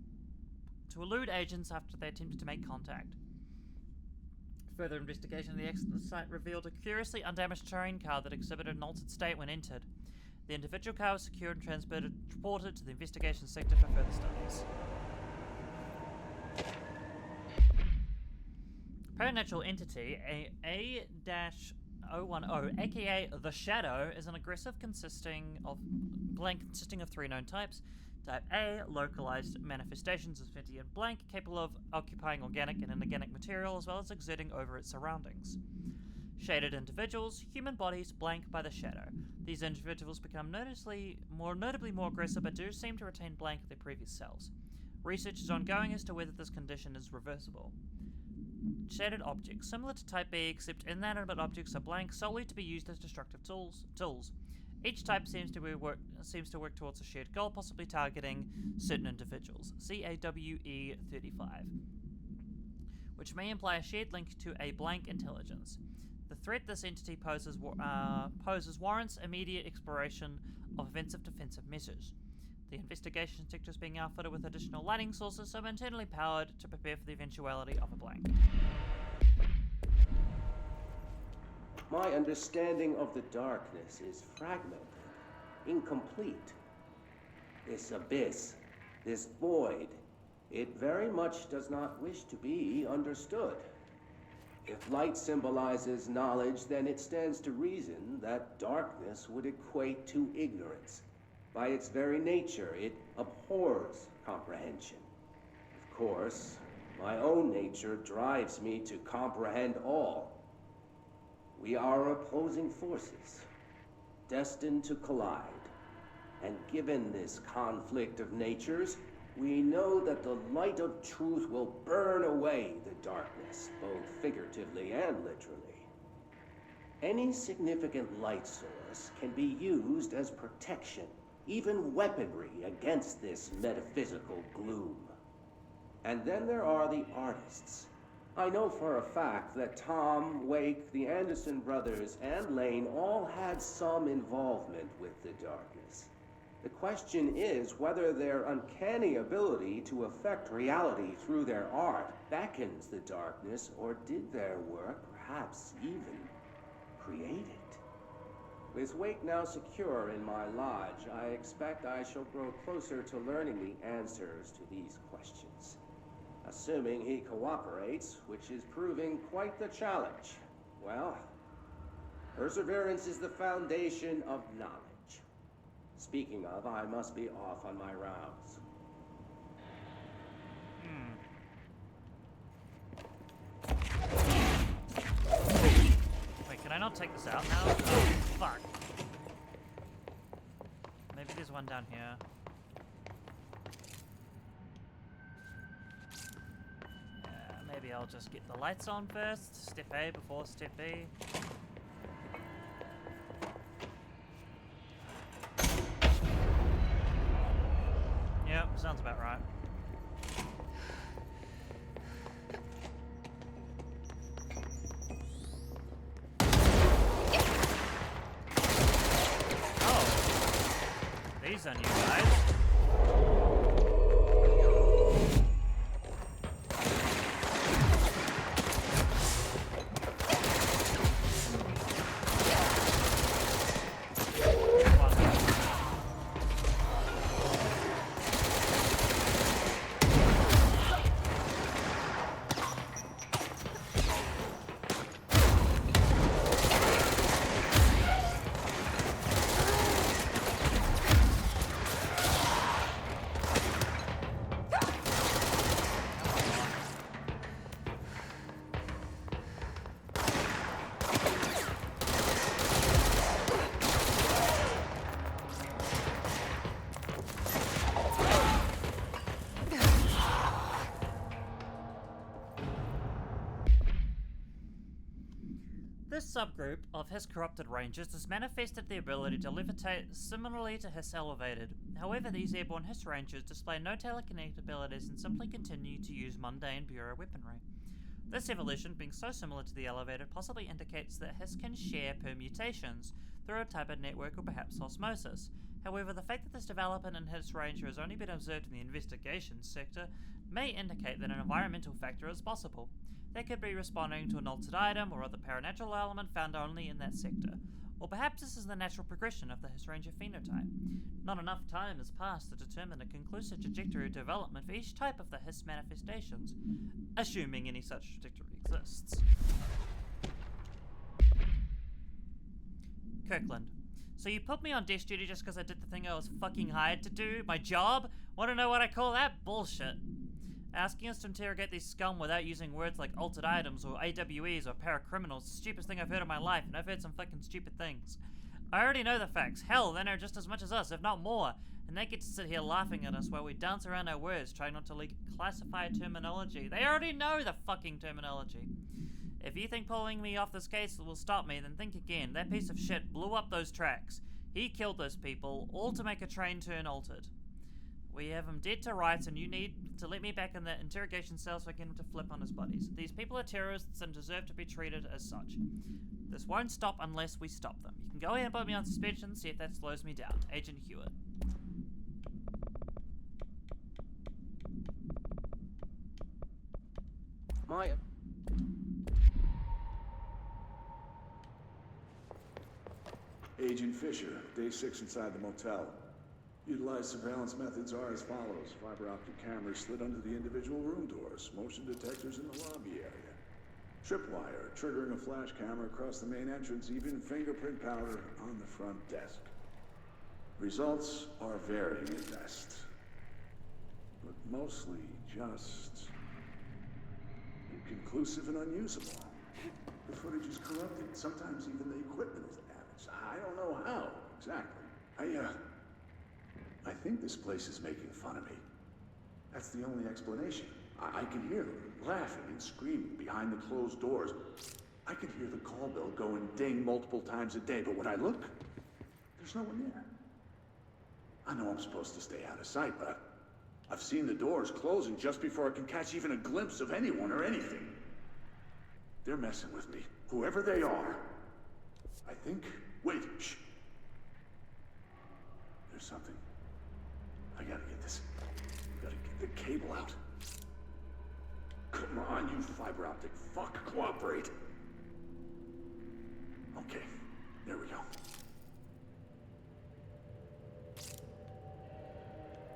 to elude agents after they attempted to make contact. Further investigation of the accident site revealed a curiously undamaged train car that exhibited an altered state when entered. The individual car was secured and transported to the investigation sector for further studies. Paranatural entity, A-010, aka The Shadow, is an aggressive consisting of 3 known types. Type A, localized manifestations of sentient blank, capable of occupying organic and inorganic material as well as exerting over its surroundings. Shaded individuals, human bodies blank by the shadow. These individuals become notably more aggressive but do seem to retain blank of their previous selves. Research is ongoing as to whether this condition is reversible. Shaded objects, similar to Type B, except inanimate objects are blank solely to be used as destructive tools. Each type seems to work towards a shared goal, possibly targeting certain individuals. CAWE 35, which may imply a shared link to a blank intelligence. The threat this entity poses warrants immediate exploration of offensive defensive measures. The investigation sector is being outfitted with additional lighting sources, so internally powered to prepare for the eventuality of a blank. My understanding of the darkness is fragmented, incomplete. This abyss, this void, it very much does not wish to be understood. If light symbolizes knowledge, then it stands to reason that darkness would equate to ignorance. By its very nature, it abhors comprehension. course, my own nature drives me to comprehend all. We are opposing forces, destined to collide. And given this conflict of natures, we know that the light of truth will burn away the darkness, both figuratively and literally. Any significant light source can be used as protection, even weaponry against this metaphysical gloom. And then there are the artists. I know for a fact that Tom, Wake, the Anderson brothers, and Lane all had some involvement with the darkness. The question is whether their uncanny ability to affect reality through their art beckons the darkness, or did their work perhaps even create it? With Wake now secure in my lodge, I expect I shall grow closer to learning the answers to these questions. Assuming he cooperates, which is proving quite the challenge. Well, perseverance is the foundation of knowledge. Speaking of, I must be off on my rounds. Wait, can I not take this out now? Oh, fuck. Maybe there's one down here. Maybe I'll just get the lights on first. Step A before step B. Yep, sounds about right. Oh. These are new guys. This subgroup of Hiss corrupted rangers has manifested the ability to levitate similarly to Hiss elevated. However, these airborne Hiss rangers display no telekinetic abilities and simply continue to use mundane bureau weaponry. This evolution, being so similar to the elevated, possibly indicates that Hiss can share permutations through a type of network or perhaps osmosis. However, the fact that this development in Hiss ranger has only been observed in the investigation sector may indicate that an environmental factor is possible. They could be responding to an altered item or other paranatural element found only in that sector. Or perhaps this is the natural progression of the Hiss Ranger phenotype. Not enough time has passed to determine a conclusive trajectory of development for each type of the Hiss manifestations, assuming any such trajectory exists. Kirkland. So you put me on desk duty just because I did the thing I was fucking hired to do? My job? Want to know what I call that? Bullshit. Asking us to interrogate these scum without using words like altered items or AWEs or paracriminals is the stupidest thing I've heard in my life, and I've heard some fucking stupid things. I already know the facts. Hell, they know just as much as us, if not more, and they get to sit here laughing at us while we dance around our words, trying not to leak classified terminology. They already know the fucking terminology. If you think pulling me off this case will stop me, then think again. That piece of shit blew up those tracks. He killed those people, all to make a train turn altered. We have him dead to rights, and you need to let me back in the interrogation cell so I can get him to flip on his buddies. These people are terrorists and deserve to be treated as such. This won't stop unless we stop them. You can go ahead and put me on suspension, see if that slows me down. Agent Hewitt. My... Agent Fisher, day 6 inside the motel. Utilized surveillance methods are as follows. Fiber optic cameras slid under the individual room doors. Motion detectors in the lobby area. Tripwire, triggering a flash camera across the main entrance. Even fingerprint powder on the front desk. Results are varying at best. But mostly just inconclusive and unusable. The footage is corrupted. Sometimes even the equipment is damaged. I don't know how exactly. I think this place is making fun of me. That's the only explanation. I can hear them laughing and screaming behind the closed doors. I can hear the call bell go and ding multiple times a day, but when I look, there's no one there. I know I'm supposed to stay out of sight, but I've seen the doors closing just before I can catch even a glimpse of anyone or anything. They're messing with me, whoever they are. I think... Wait, shh. There's something. I gotta get this. Gotta get the cable out. Come on, you fiber optic fuck, cooperate. Okay, there we go.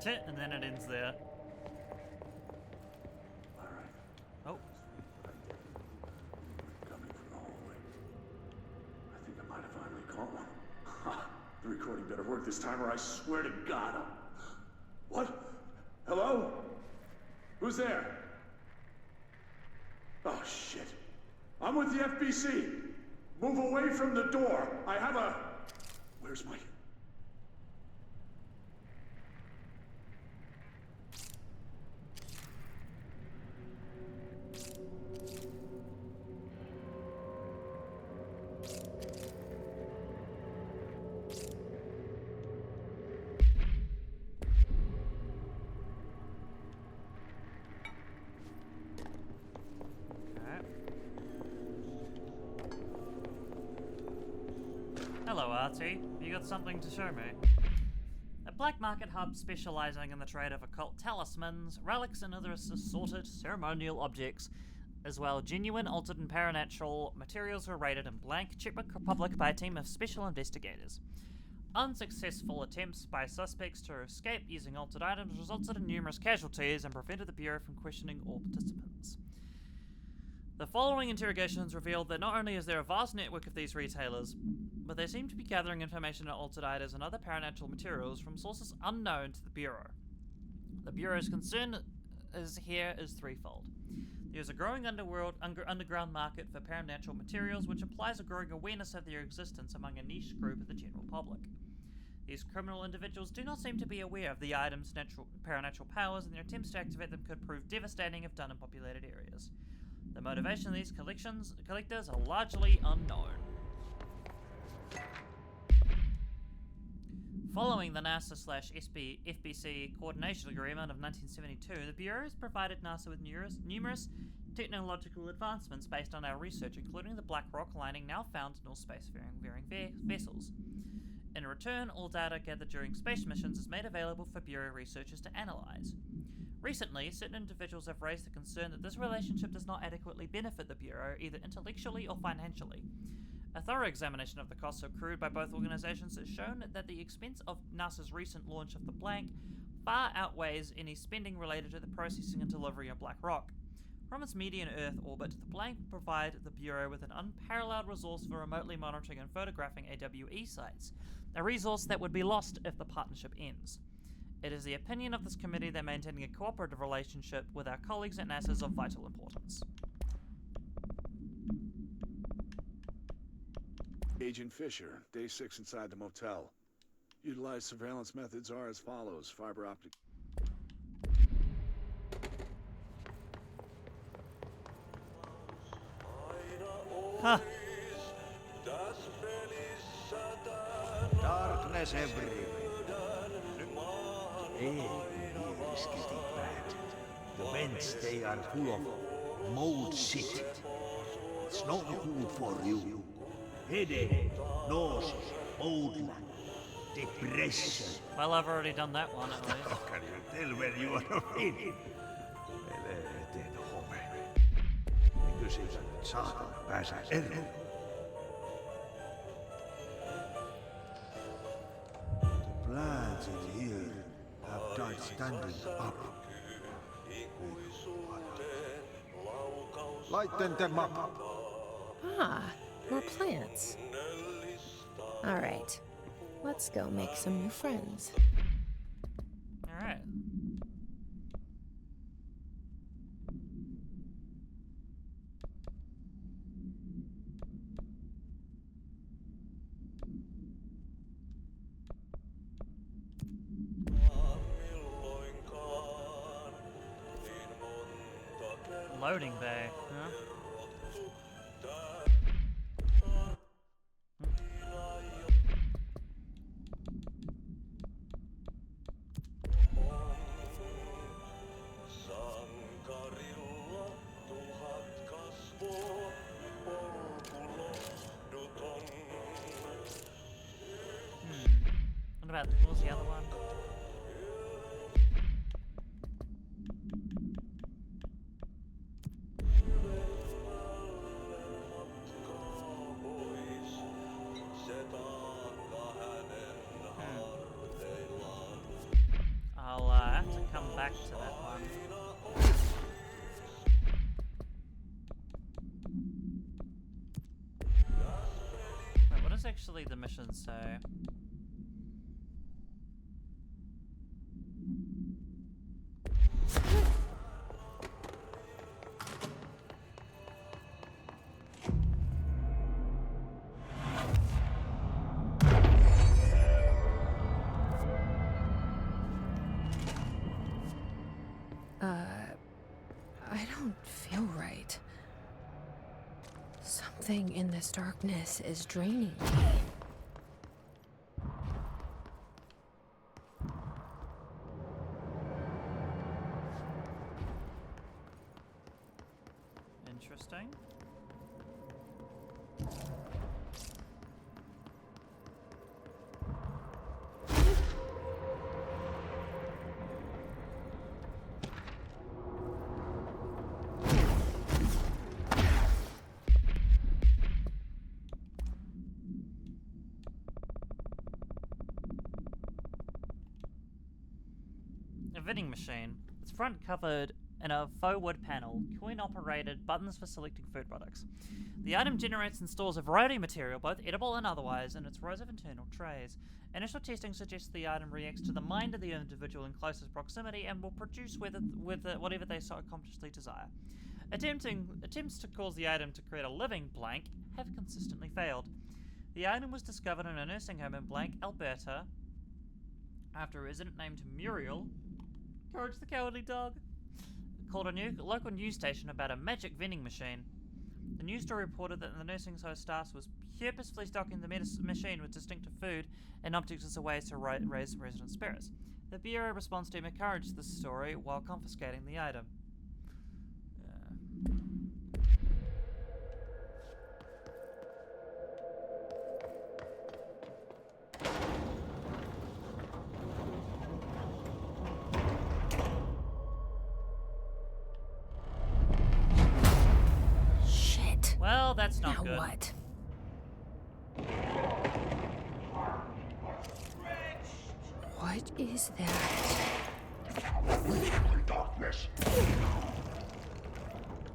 And then it ends there. All right. Oh. Coming from the hallway. I think I might have finally caught one. Ha! The recording better work this time, or I swear to God, I'll... What? Hello? Who's there? Oh, shit. I'm with the FBC. Move away from the door. I have a... Where's my... Hello, Artie. You got something to show me? A black market hub specializing in the trade of occult talismans, relics, and other assorted ceremonial objects, as well genuine, altered, and paranatural materials were raided in blank Czech Republic by a team of special investigators. Unsuccessful attempts by suspects to escape using altered items resulted in numerous casualties and prevented the Bureau from questioning all participants. The following interrogations revealed that not only is there a vast network of these retailers, but they seem to be gathering information on altered items and other paranatural materials from sources unknown to the Bureau. The Bureau's concern is threefold. There's a growing underground market for paranatural materials, which implies a growing awareness of their existence among a niche group of the general public. These criminal individuals do not seem to be aware of the items' paranatural powers, and their attempts to activate them could prove devastating if done in populated areas. The motivation of these collectors are largely unknown. Following the NASA/FBC Coordination Agreement of 1972, the Bureau has provided NASA with numerous technological advancements based on our research, including the black rock lining now found in all spacefaring vessels. In return, all data gathered during space missions is made available for Bureau researchers to analyze. Recently, certain individuals have raised the concern that this relationship does not adequately benefit the Bureau, either intellectually or financially. A thorough examination of the costs accrued by both organizations has shown that the expense of NASA's recent launch of the Blank far outweighs any spending related to the processing and delivery of black rock. From its median Earth orbit, the Blank will provide the Bureau with an unparalleled resource for remotely monitoring and photographing AWE sites, a resource that would be lost if the partnership ends. It is the opinion of this committee that maintaining a cooperative relationship with our colleagues at NASA is of vital importance. Agent Fisher, day 6 inside the motel. Utilized surveillance methods are as follows. Fiber optic... Huh. Darkness everywhere. Hey, here is getting bad. The vents, they are full of mold shit. It's not good for you. Headache, nose, old man, depression. Well, I've already done that one, at least. How can you tell when you are offended? Then homme. Nykyisin saatana pääsee eroon. The plants in here have died standing up. Lighten them up. Ah, more plants. All right, let's go make some new friends. Alright. Loading bay, huh? What was the other one? I'll have to come back to that one. Wait, what does actually the mission say? I don't feel right. Something in this darkness is draining me. Interesting. A vending machine. Its front covered in a faux wood panel, coin-operated buttons for selecting food products. The item generates and stores a variety of material, both edible and otherwise, in its rows of internal trays. Initial testing suggests the item reacts to the mind of the individual in closest proximity and will produce whatever they so consciously desire. Attempts to cause the item to create a living blank have consistently failed. The item was discovered in a nursing home in Blank, Alberta, after a resident named Muriel, Courage the Cowardly Dog, called a local news station about a magic vending machine. The news story reported that the nursing home staff was purposefully stocking the machine with distinctive food and objects as a way to raise resident spirits. The Bureau response team encouraged this story while confiscating the item. Well, that's not now good. What? What is that? Darkness.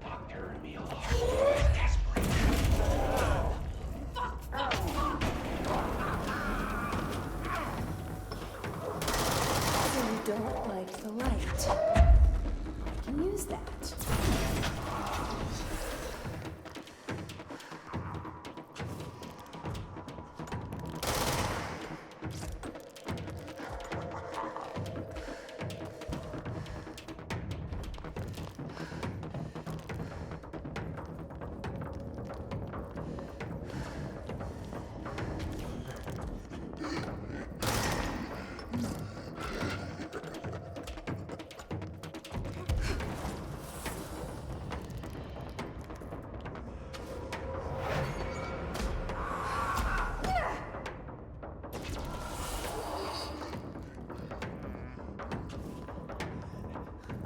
Doctor Mila. So you don't like the light. I can use that.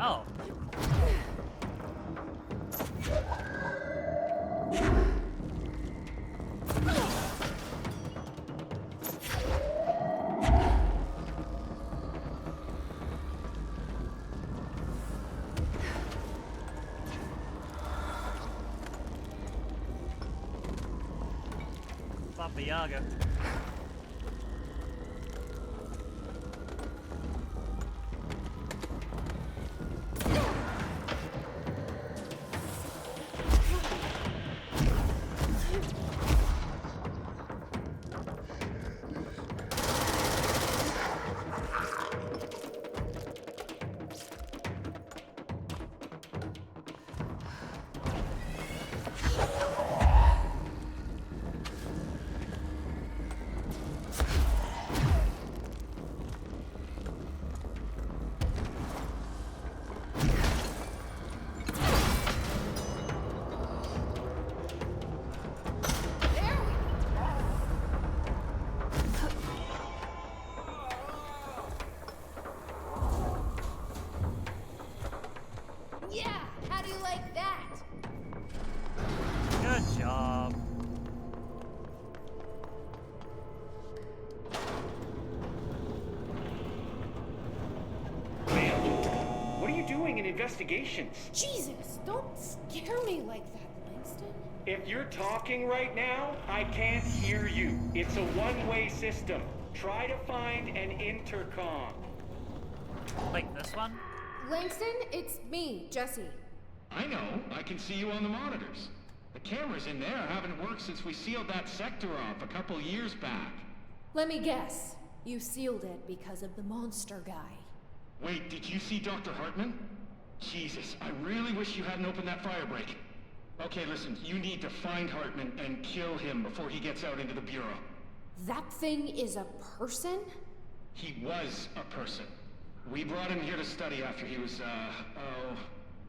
Oh. Baba Yaga. that? Good job. What are you doing in investigations? Jesus, don't scare me like that, Langston. If you're talking right now, I can't hear you. It's a one-way system. Try to find an intercom. Like this one? Langston, it's me, Jesse. I know. I can see you on the monitors. The cameras in there haven't worked since we sealed that sector off a couple years back. Let me guess. You sealed it because of the monster guy. Wait, did you see Dr. Hartman? Jesus, I really wish you hadn't opened that fire break. Okay, listen, you need to find Hartman and kill him before he gets out into the Bureau. That thing is a person? He was a person. We brought him here to study after he was,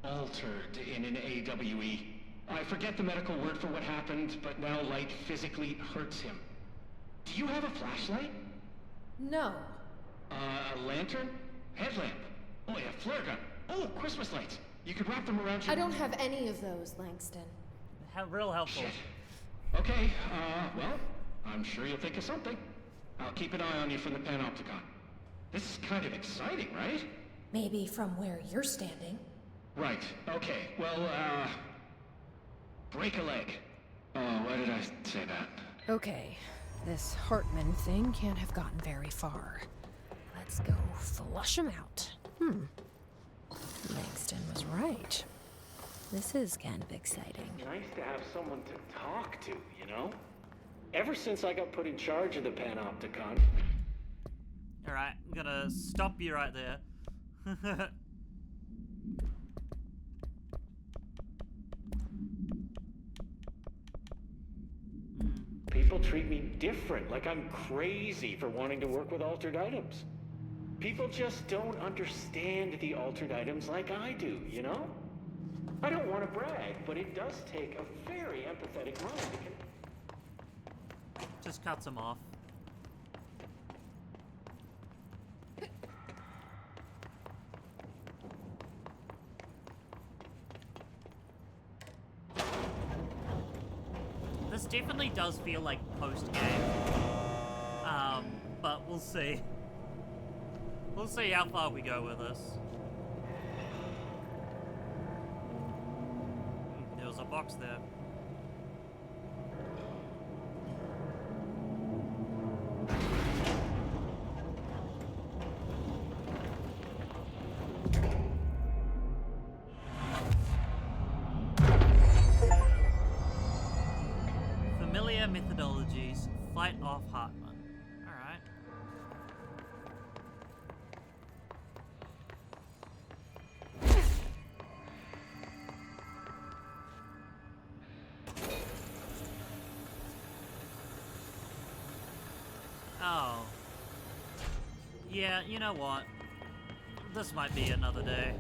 altered in an AWE. I forget the medical word for what happened, but now light physically hurts him. Do you have a flashlight? No. A lantern? Headlamp? Oh yeah, flare gun. Oh, Christmas lights. You could wrap them around your... I don't have any of those, Langston. Real helpful. Shit. Okay, well, I'm sure you'll think of something. I'll keep an eye on you from the Panopticon. This is kind of exciting, right? Maybe from where you're standing. Right, okay. Well, break a leg. Oh, why did I say that? Okay, this Hartman thing can't have gotten very far. Let's go flush him out. Langston was right. This is kind of exciting. Nice to have someone to talk to, you know? Ever since I got put in charge of the Panopticon. Alright, I'm gonna stop you right there. People treat me different, like I'm crazy for wanting to work with altered items. People just don't understand the altered items like I do, you know? I don't want to brag, but it does take a very empathetic mind to Just cuts him off. This definitely does feel like post-game. But we'll see. We'll see how far we go with this. There was a box there. Familiar methodologies. Fight off Hartman. Alright. Oh. Yeah, you know what? This might be another day.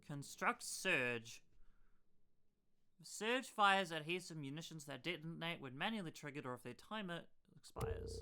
Construct Surge. Surge fires adhesive munitions that detonate when manually triggered or if their timer expires.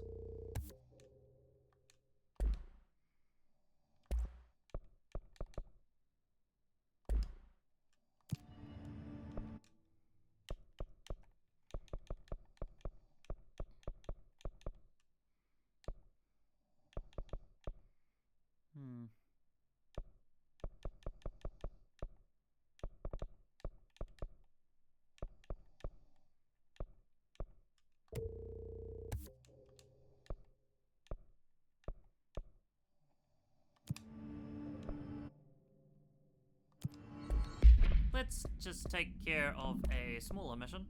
Let's just take care of a smaller mission.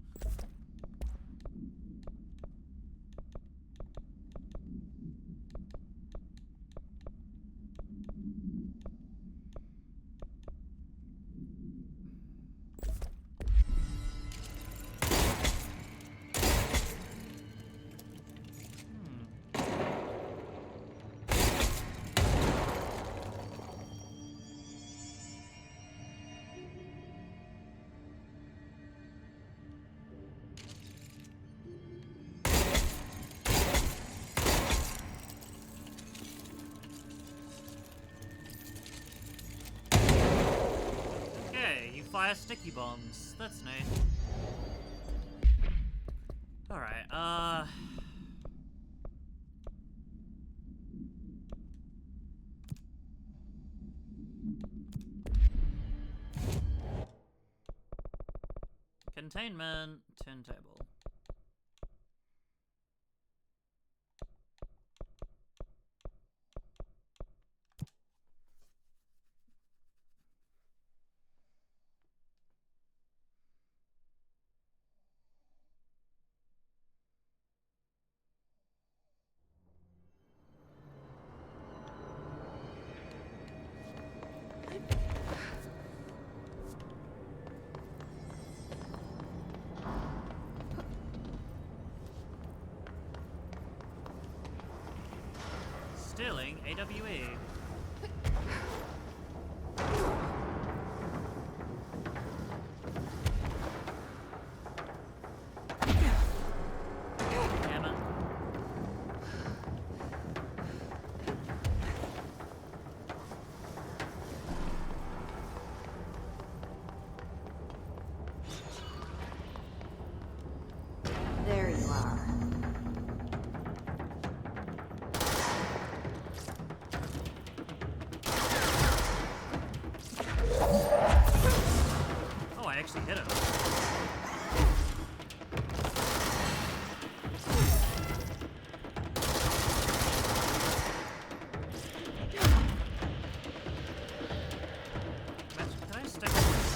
fire sticky bombs. That's neat. Alright, containment, turntable. Stealing AWE. Damn it. There you are. Oh, I actually hit him. Can I stick with this?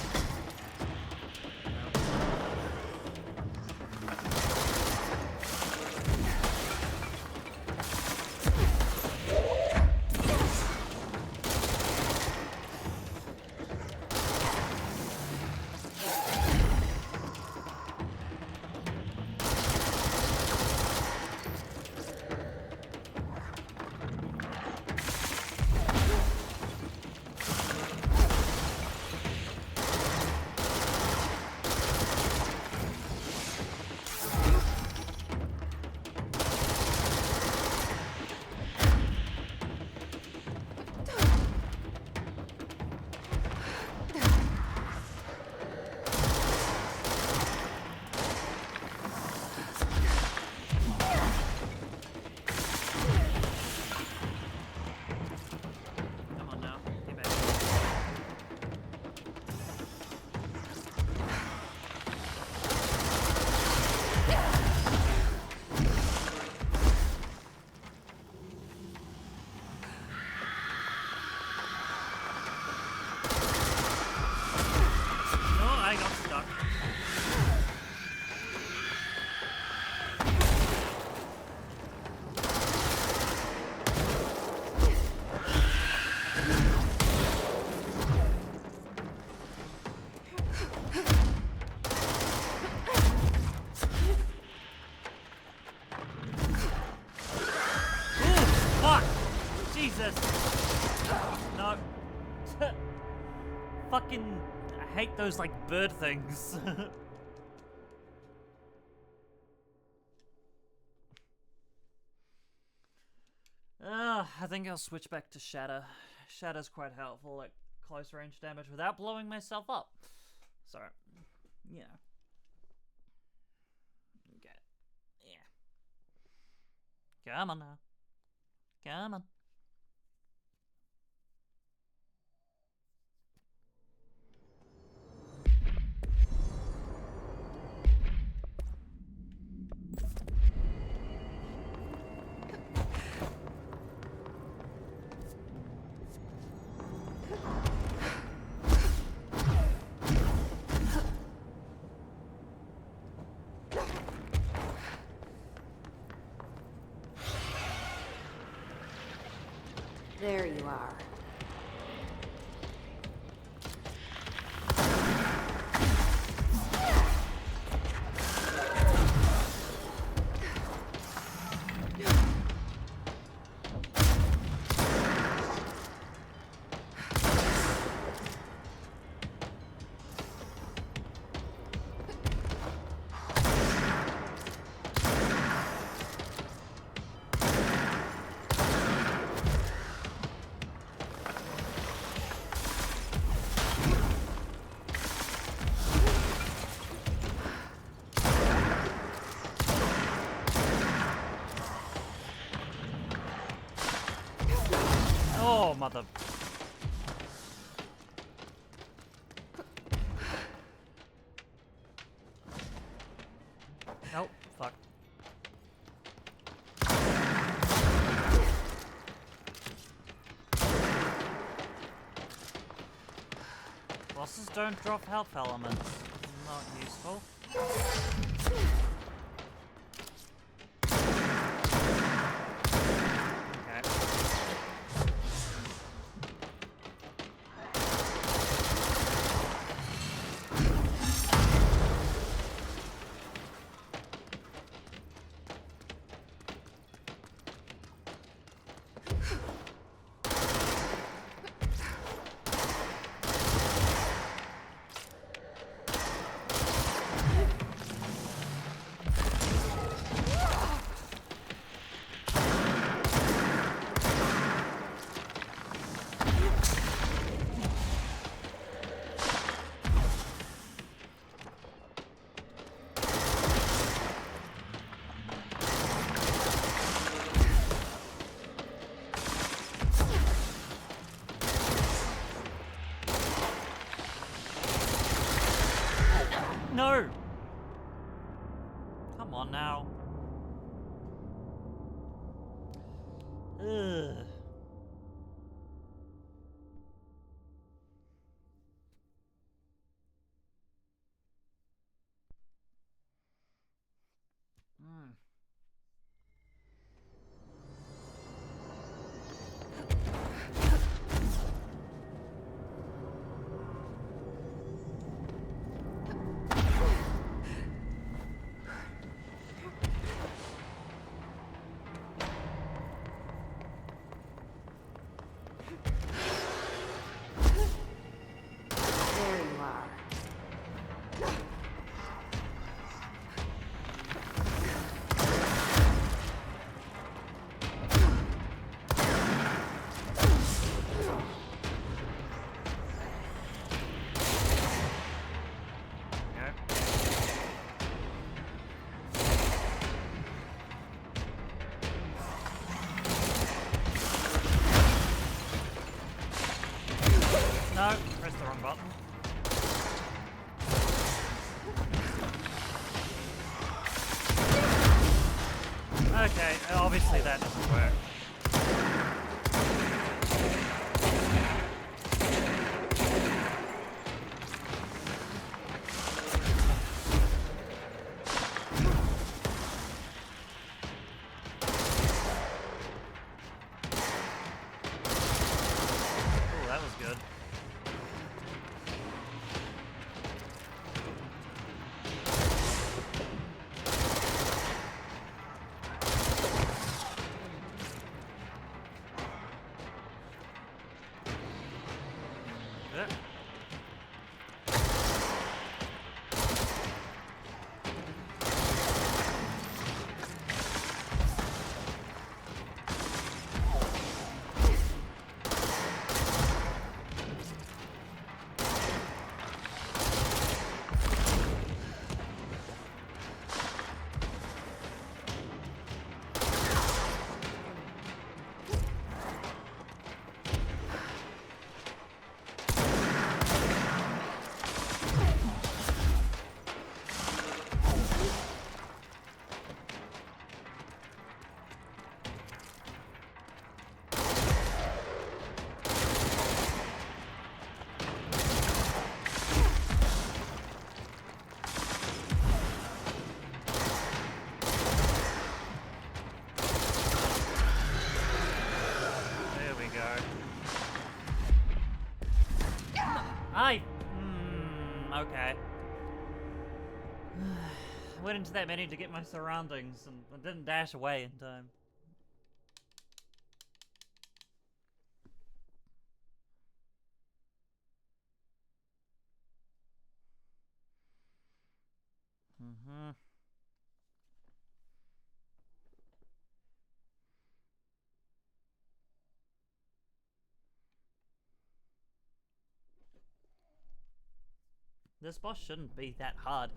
Come on now, get back. No, I got stuck. Ooh, fuck! Jesus! No. Fucking, I hate those, like, bird things. I think I'll switch back to Shatter. Shatter's quite helpful at close range damage without blowing myself up. So, yeah. Okay. Yeah. Come on now. Come on. There you are. mother. Oh, fuck. Bosses don't drop health elements. Not useful. Okay. No! Come on now. Ugh. There you are. No, pressed the wrong button. Okay, obviously that doesn't work. Oh, that was good. Yeah. There we go. Okay. Went into that menu to get my surroundings and I didn't dash away in time. Mm-hmm. This boss shouldn't be that hard.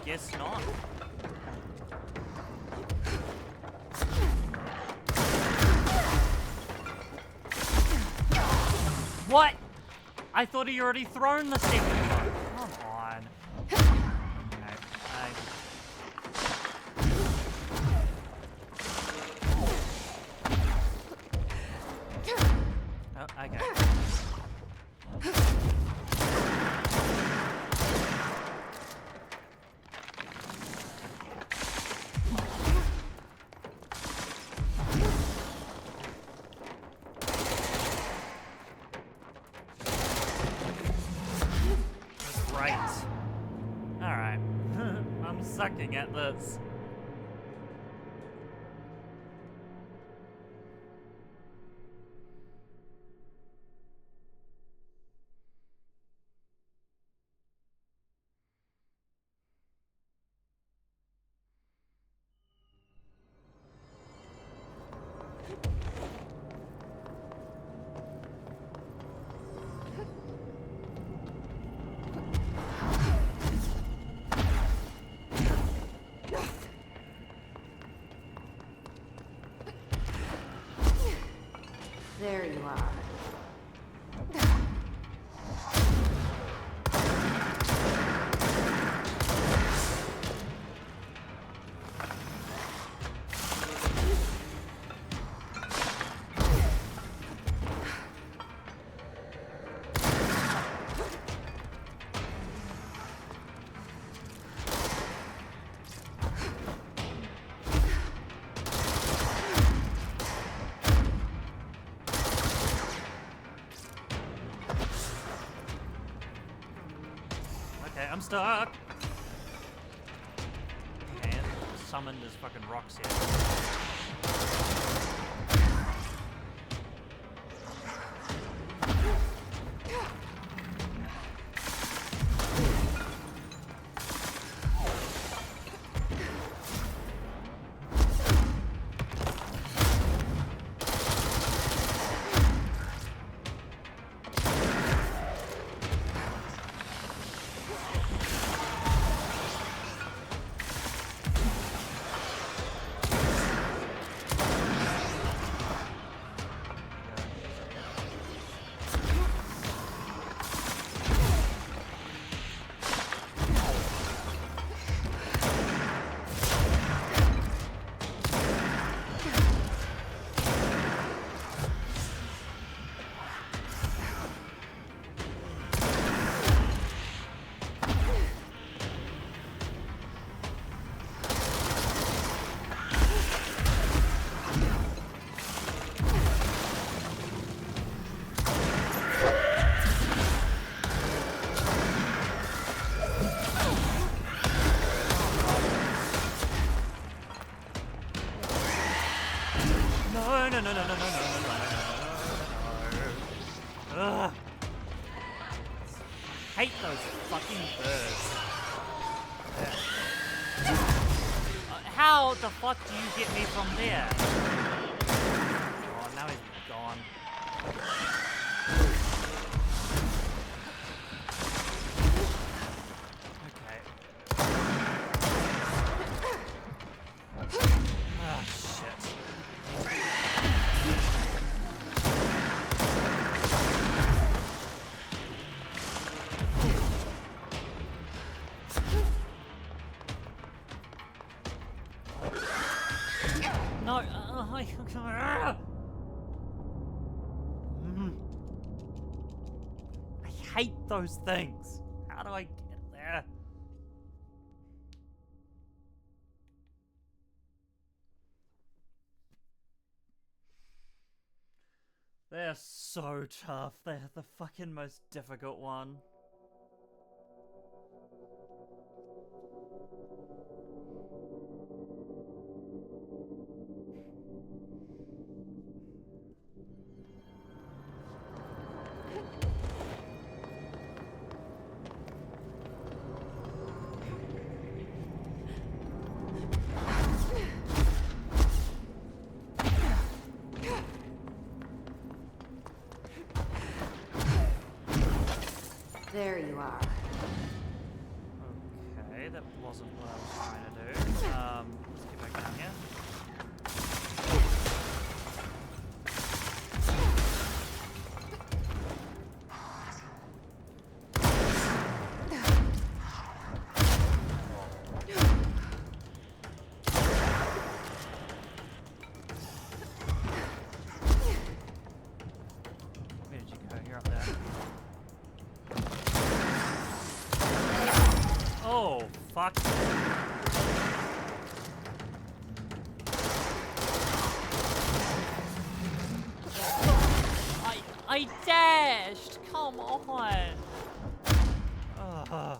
guess not. What? I thought he already thrown the second one. Come on. Okay. Oh, okay. Alright. I'm sucking at this. There you are. Okay, I'm stuck. And summoned his fucking rocks here. Ugh. Hate those fucking birds. How the fuck do you get me from there? Oh, now he's gone. Okay. Ah, shit. No, I hate those things. How do I get there? They're so tough. They're the fucking most difficult one. There you are. Okay, that wasn't what I was trying to do. Let's get back down here. Where did you go? You're up there. Oh, fuck. I dashed! Come on! Ugh.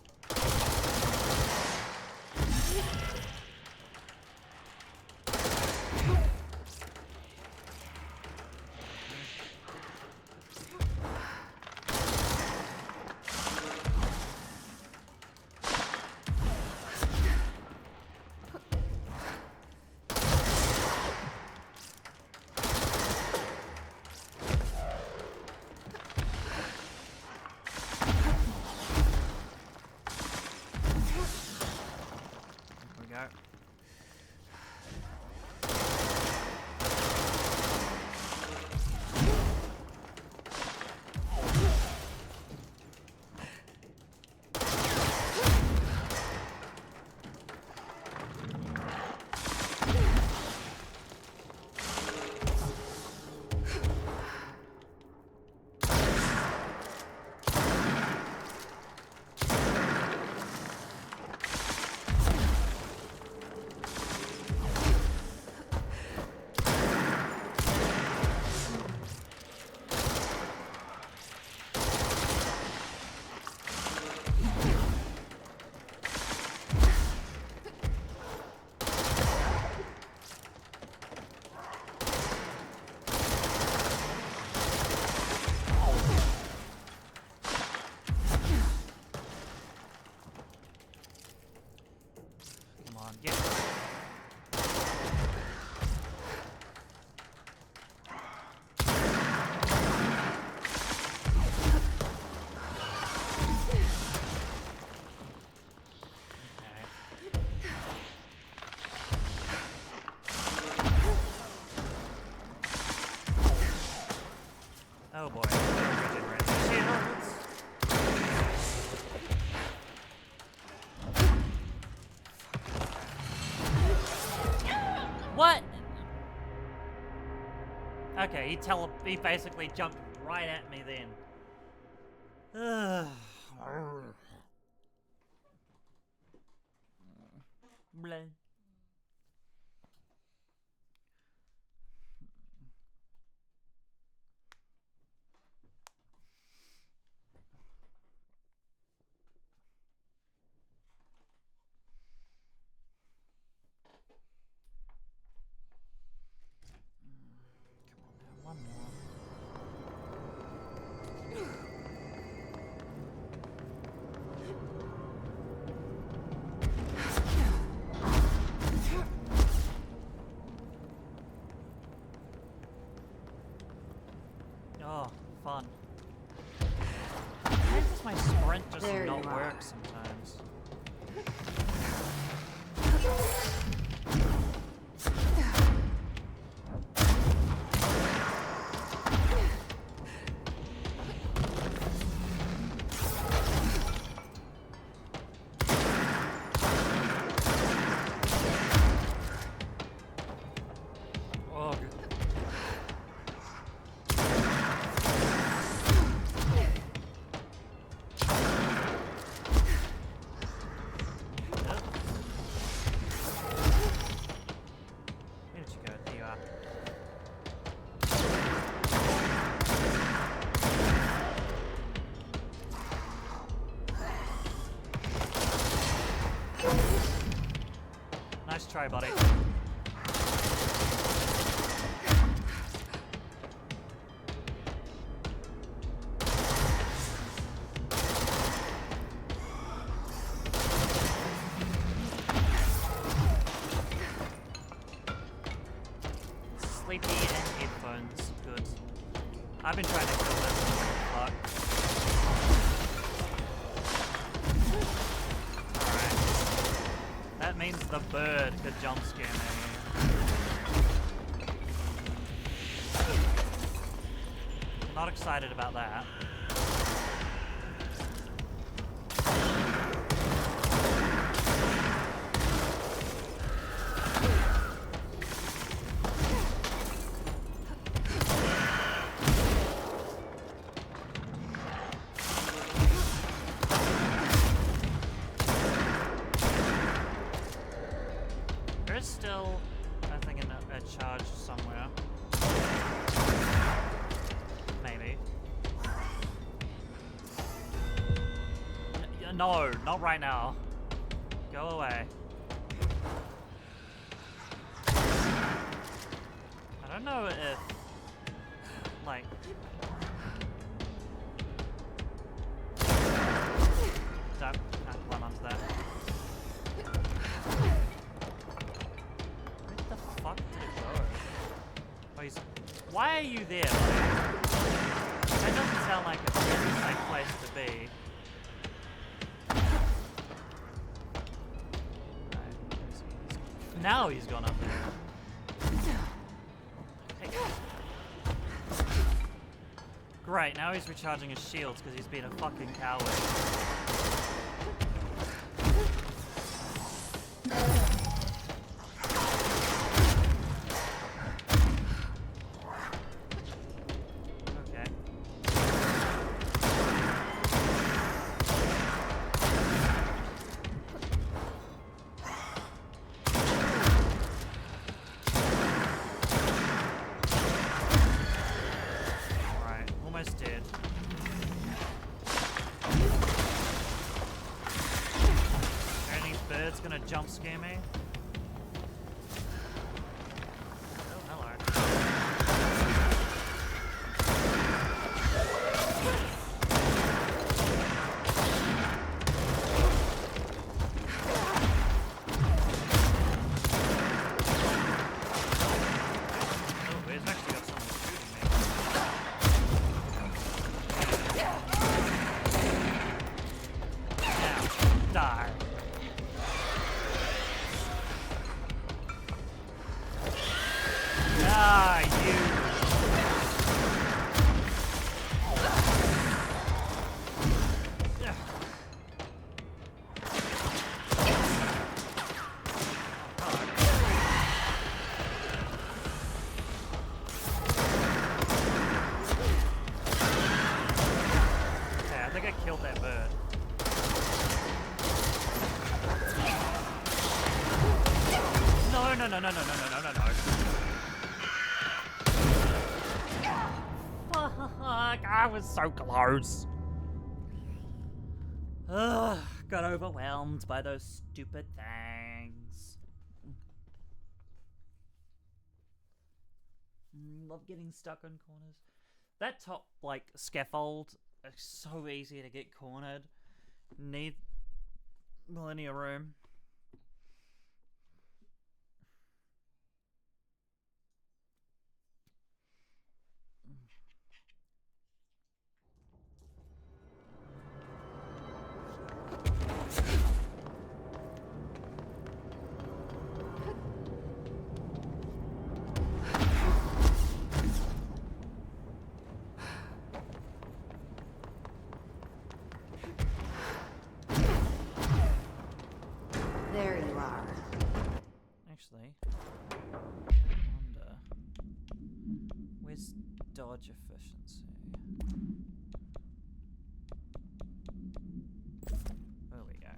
Go. Oh boy. What? Okay, he basically jumped right at me then. Blah. One more. Oh, fun. Why does my sprint just not work sometimes? Nice try, buddy. Sleepy and headphones. Good. I've been trying to kill this. Fuck. Alright. means the bird could jump scare me. Not excited about that. There's still, I think, a charge somewhere. Maybe. No, not right now. Go away. I don't know if, like... Don't climb onto that. Where the fuck did it go? Oh, he's... Why are you there? That doesn't sound like a safe place to be. Now he's gone up there. Hey. Great, now he's recharging his shields because he's been a fucking coward. Okay. Alright, almost dead. Apparently bird's gonna jump scare me. Oh, hello. Oh, he's actually got someone shooting me. Now, die. Ah, you. Okay, I think I killed that bird. No, no, no, no, no, no, no, no, no. Fuck, I was so close. Ugh, got overwhelmed by those stupid things. Love getting stuck on corners. That top, like, scaffold is so easy to get cornered. Need Millennia Room. There you are. Actually, I wonder, where's dodge efficiency? There we go.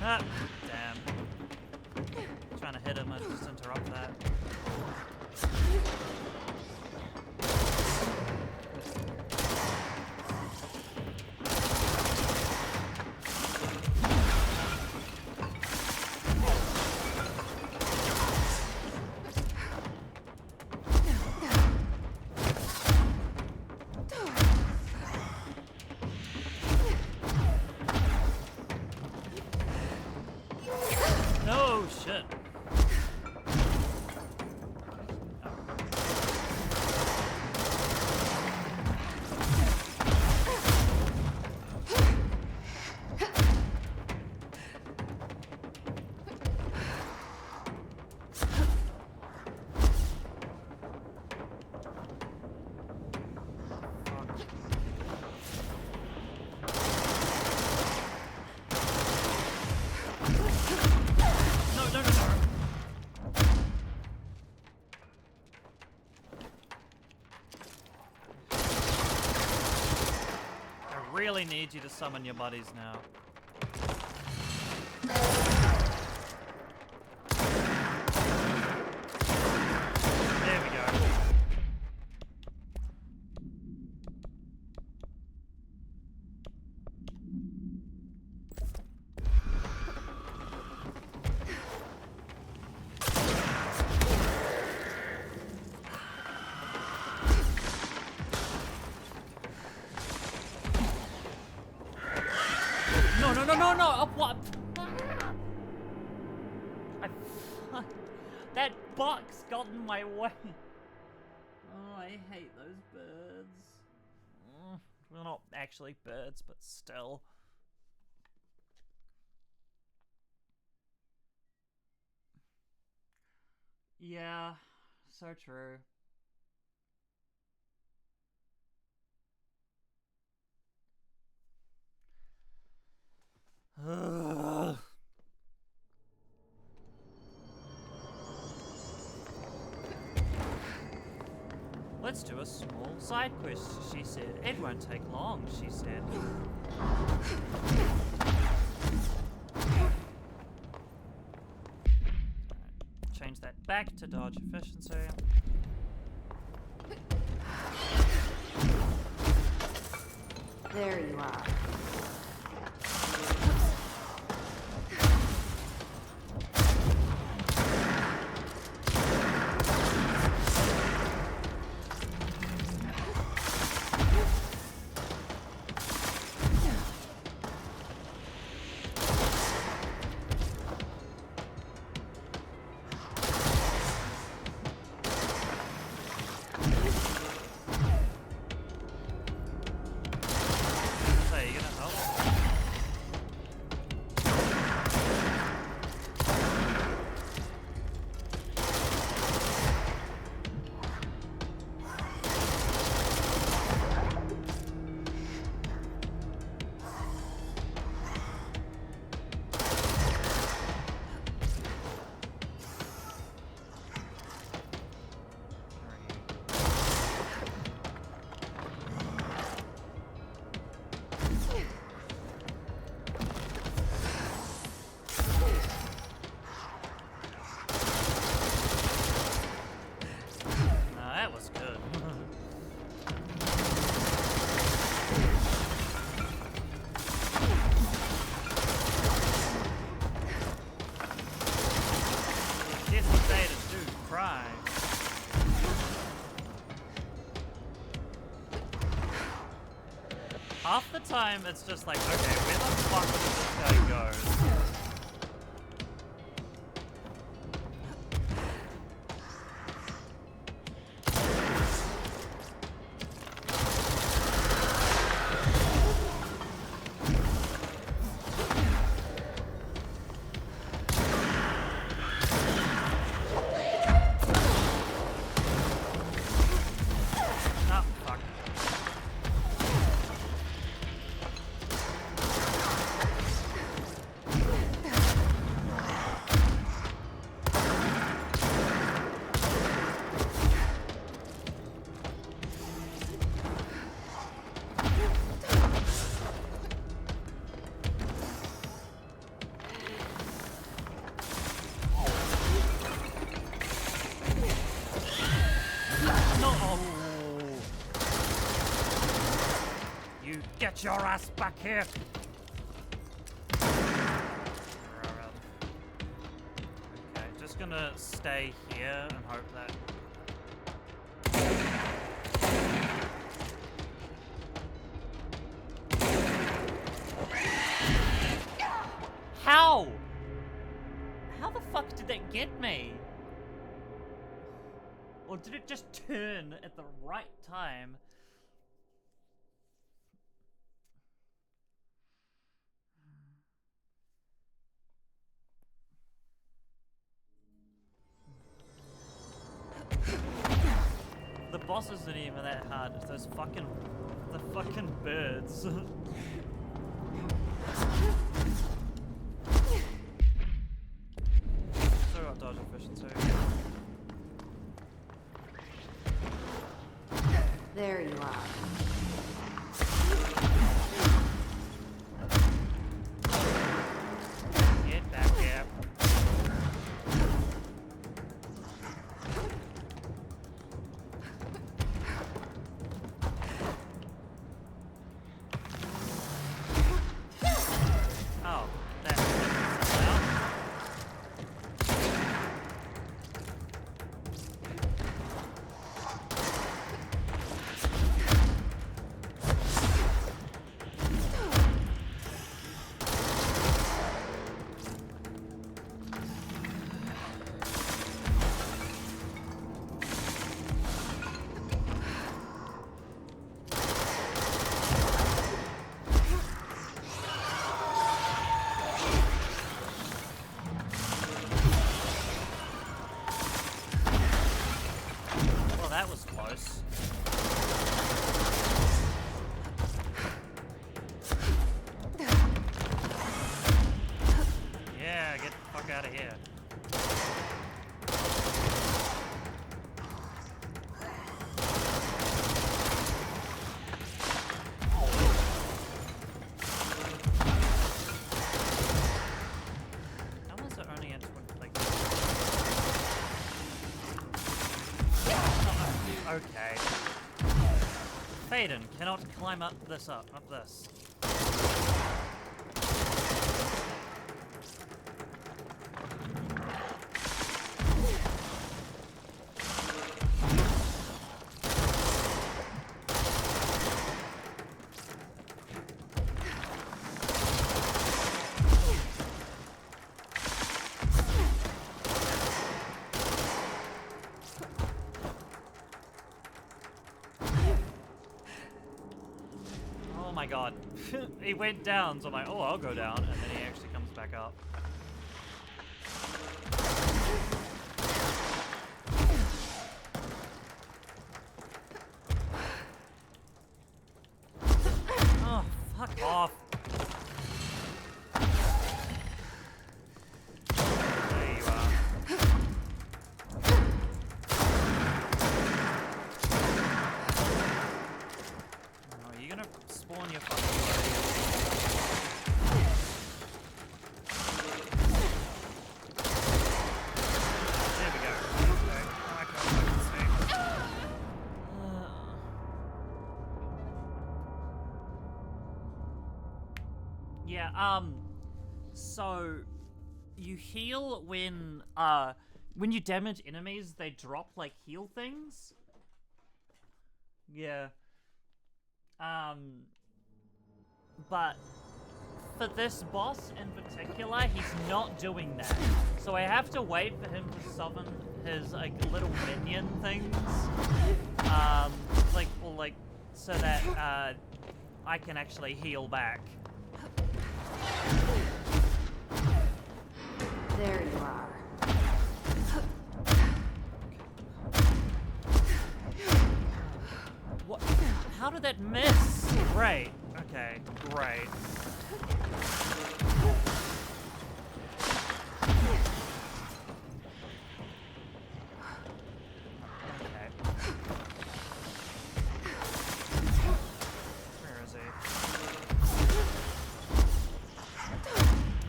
Ah, damn. Trying to hit him, I just interrupt that. shit. Really need you to summon your buddies now. There we go. No, what? That box got in my way. Oh, I hate those birds. Well, not actually birds, but still. Yeah, so true. Let's do a small side quest, she said. It won't take long, she said. Change that back to dodge efficiency. There you are. Half the time, it's just like, okay, where the fuck did this guy go? Get your ass back here! Okay, just gonna stay here and hope that... How? How the fuck did that get me? Or did it just turn at the right time? The boss isn't even that hard. It's those fucking, the fucking birds. So got dodge efficiency. There you are. Get back here. Oh, that's out. Well, that was close. Yeah, get the fuck out of here. How was it only at 20, like... Okay. Faden cannot climb up this. Oh my god. He went down, so I'm like, oh, I'll go down, and then he actually comes back up. Oh, fuck off. There you are. Oh, are you gonna spawn your fucking There we go. Okay. I can't fucking see. Yeah, so you heal when you damage enemies, they drop like heal things. Yeah. But for this boss in particular, he's not doing that. So I have to wait for him to summon his like little minion things. So that I can actually heal back. There you are. What? How did that miss? Great. Okay, great. Okay. Where is he?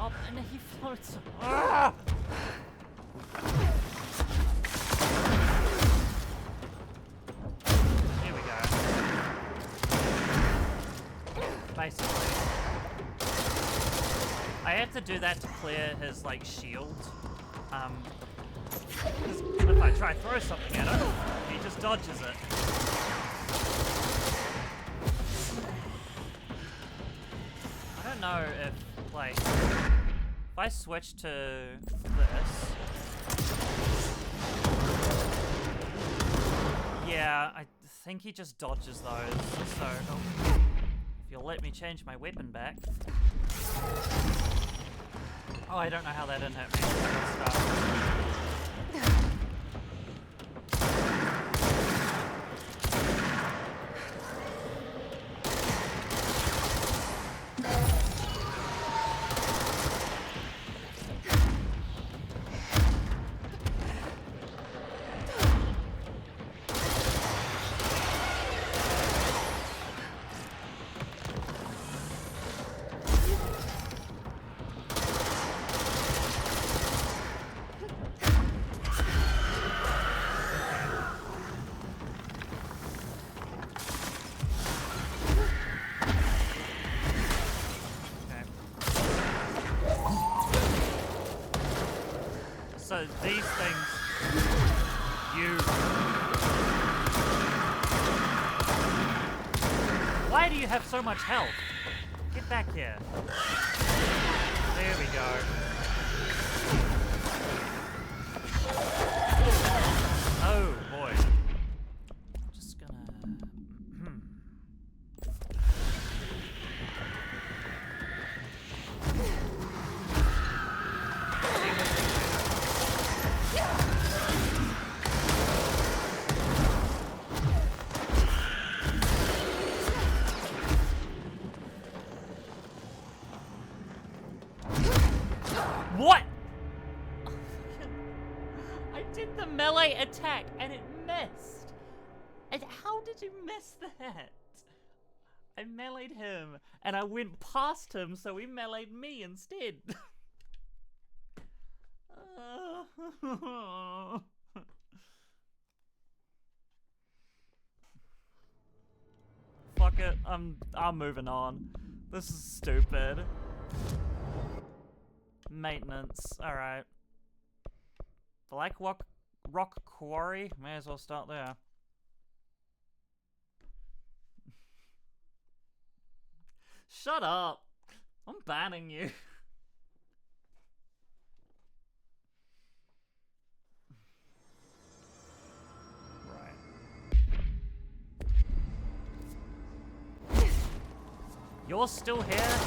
Oh, and he floats. Ah! Here we go. Basically. I had to do that to clear his, like, shield. 'Cause if I try to throw something at him, he just dodges it. I don't know if, like, if I switch to this... Yeah, I think he just dodges those, so... Oh, if you'll let me change my weapon back... Oh, I don't know how that didn't hit me. So these things, Why do you have so much health? Get back here. There we go. Oh boy. Just gonna... What? I did the melee attack and it missed. And how did you miss that? I meleeed him and I went past him, so he meleeed me instead. Fuck it, I'm moving on. This is stupid. Maintenance, alright. Black Rock Quarry, may as well start there. Shut up! I'm banning you. Right. You're still here?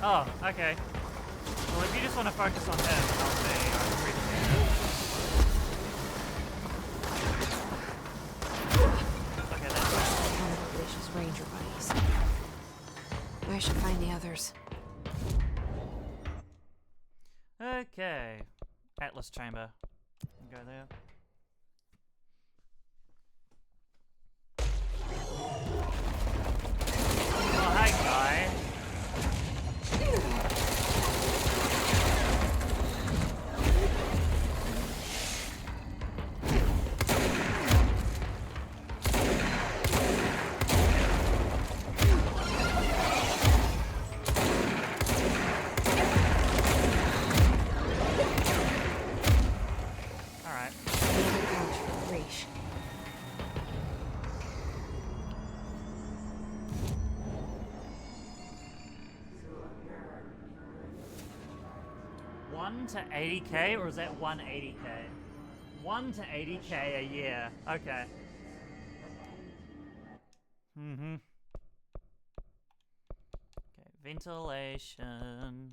Oh, okay. Well, if you just want to focus on him, I'll say I'm okay, that's One of Alicia's ranger buddies. I should find the others. Okay. Atlas Chamber. Go there. Oh, hi, guy. To 80k, or is that 180k? 1 to 80k a year. Okay. Mm-hmm. Okay, ventilation.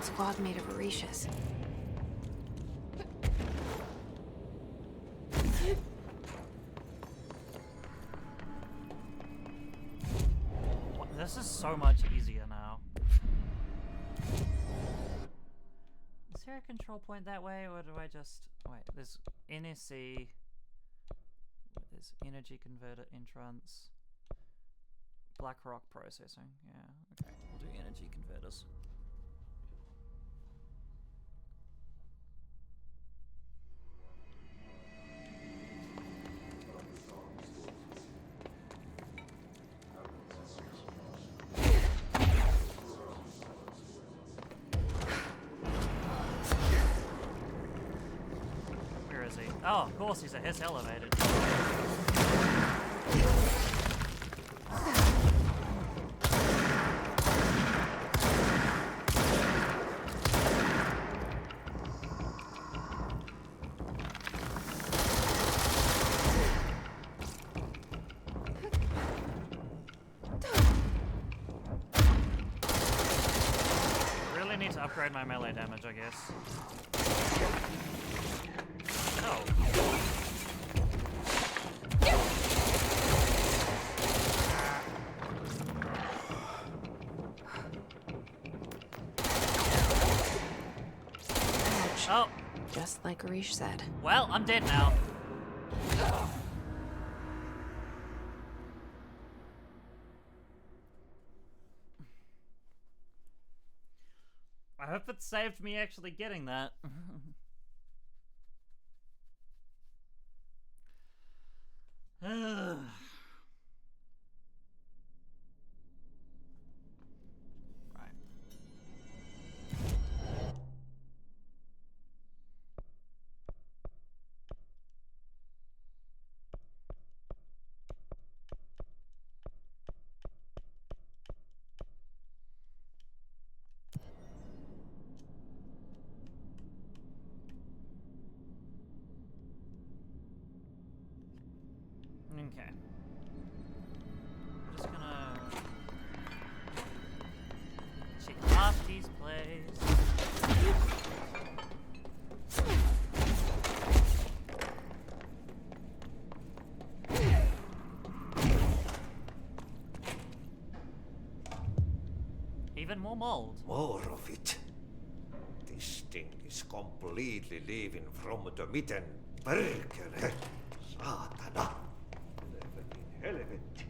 Squad made of Orishas. This is so much easier now. Is there a control point that way, or do I just... Wait, there's NSC... There's energy converter entrance. Black rock processing. Yeah, okay. We'll do energy converters. Where is he? Oh, of course he's at his elevated. Really need to upgrade my melee damage, I guess. Oh. Oh. Just like Arish said. Well, I'm dead now. I hope it saved me actually getting that. Right. Okay. I'm just gonna check Lofty's place. Even more mold. More of it. This thing is completely leaving from the mitten. Perkele. Saatana. Levetin helvetti.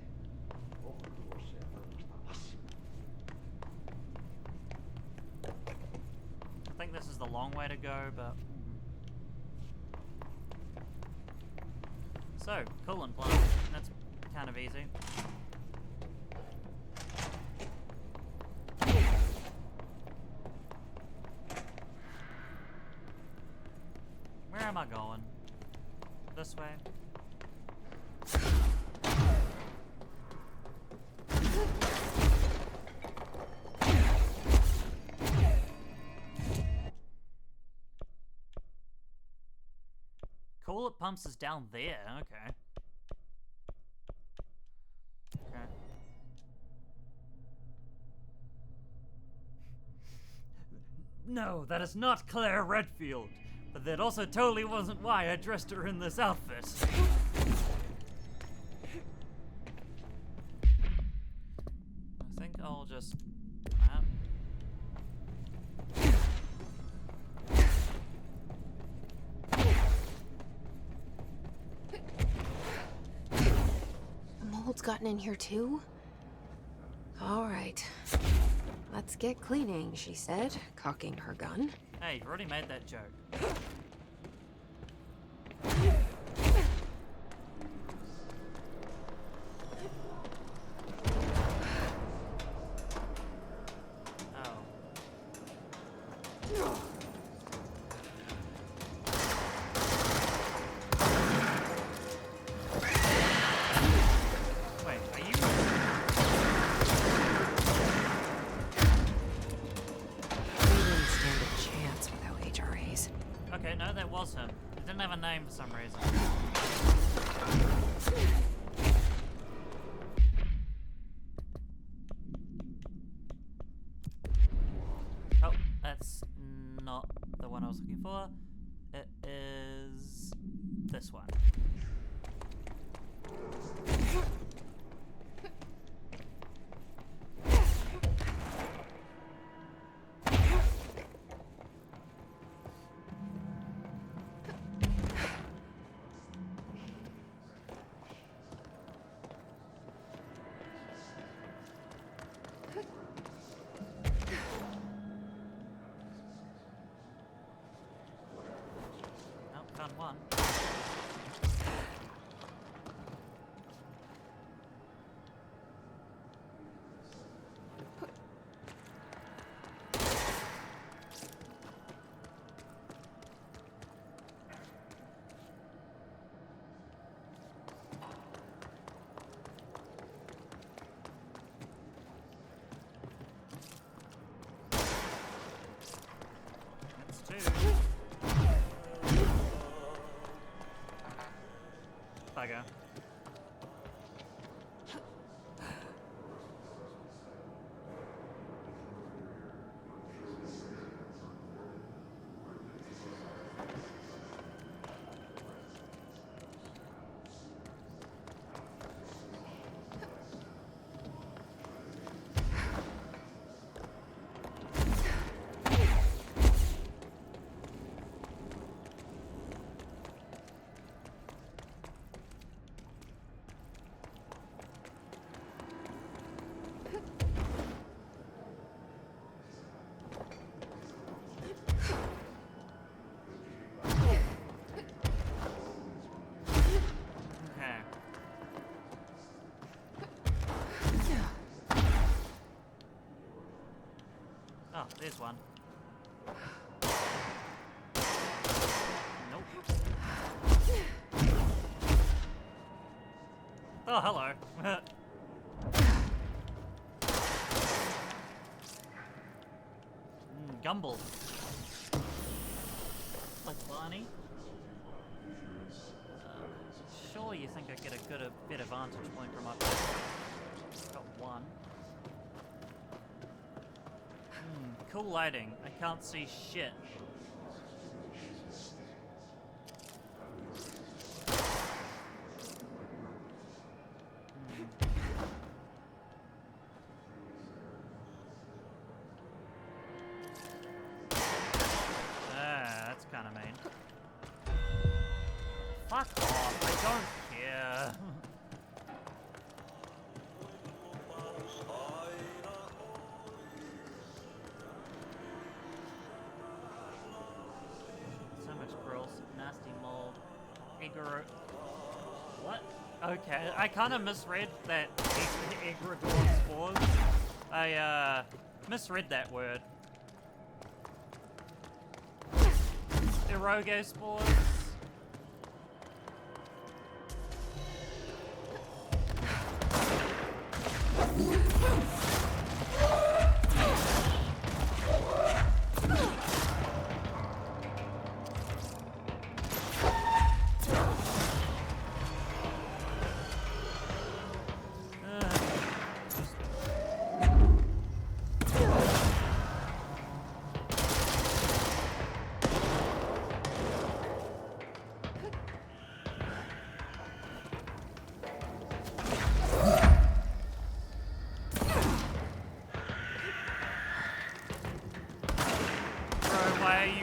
On tuossa ja tällaista passia. I think this is the long way to go, but... So, coolant plant. That's kind of easy. Where am I going? This way? Coolant pumps is down there, okay. Okay. No, that is not Claire Redfield. But that also totally wasn't why I dressed her in this outfit. I think I'll just... The mold's gotten in here too? All right. Let's get cleaning, she said, cocking her gun. Hey, you've already made that joke. Okay, no, that was him. He didn't have a name for some reason. Oh, that's not the one I was looking for. It is this one. there's one. Nope. Oh, hello. Gumball. Like Barney. Sure, you think I'd get a bit of vantage point from up there. Got one. Cool lighting. I can't see shit. That's kind of mean. Fuck off, I don't care. So much grills, nasty mold, Egro. What? Okay, I kind of misread that Egrodor spores. I misread that word. Erogo spores.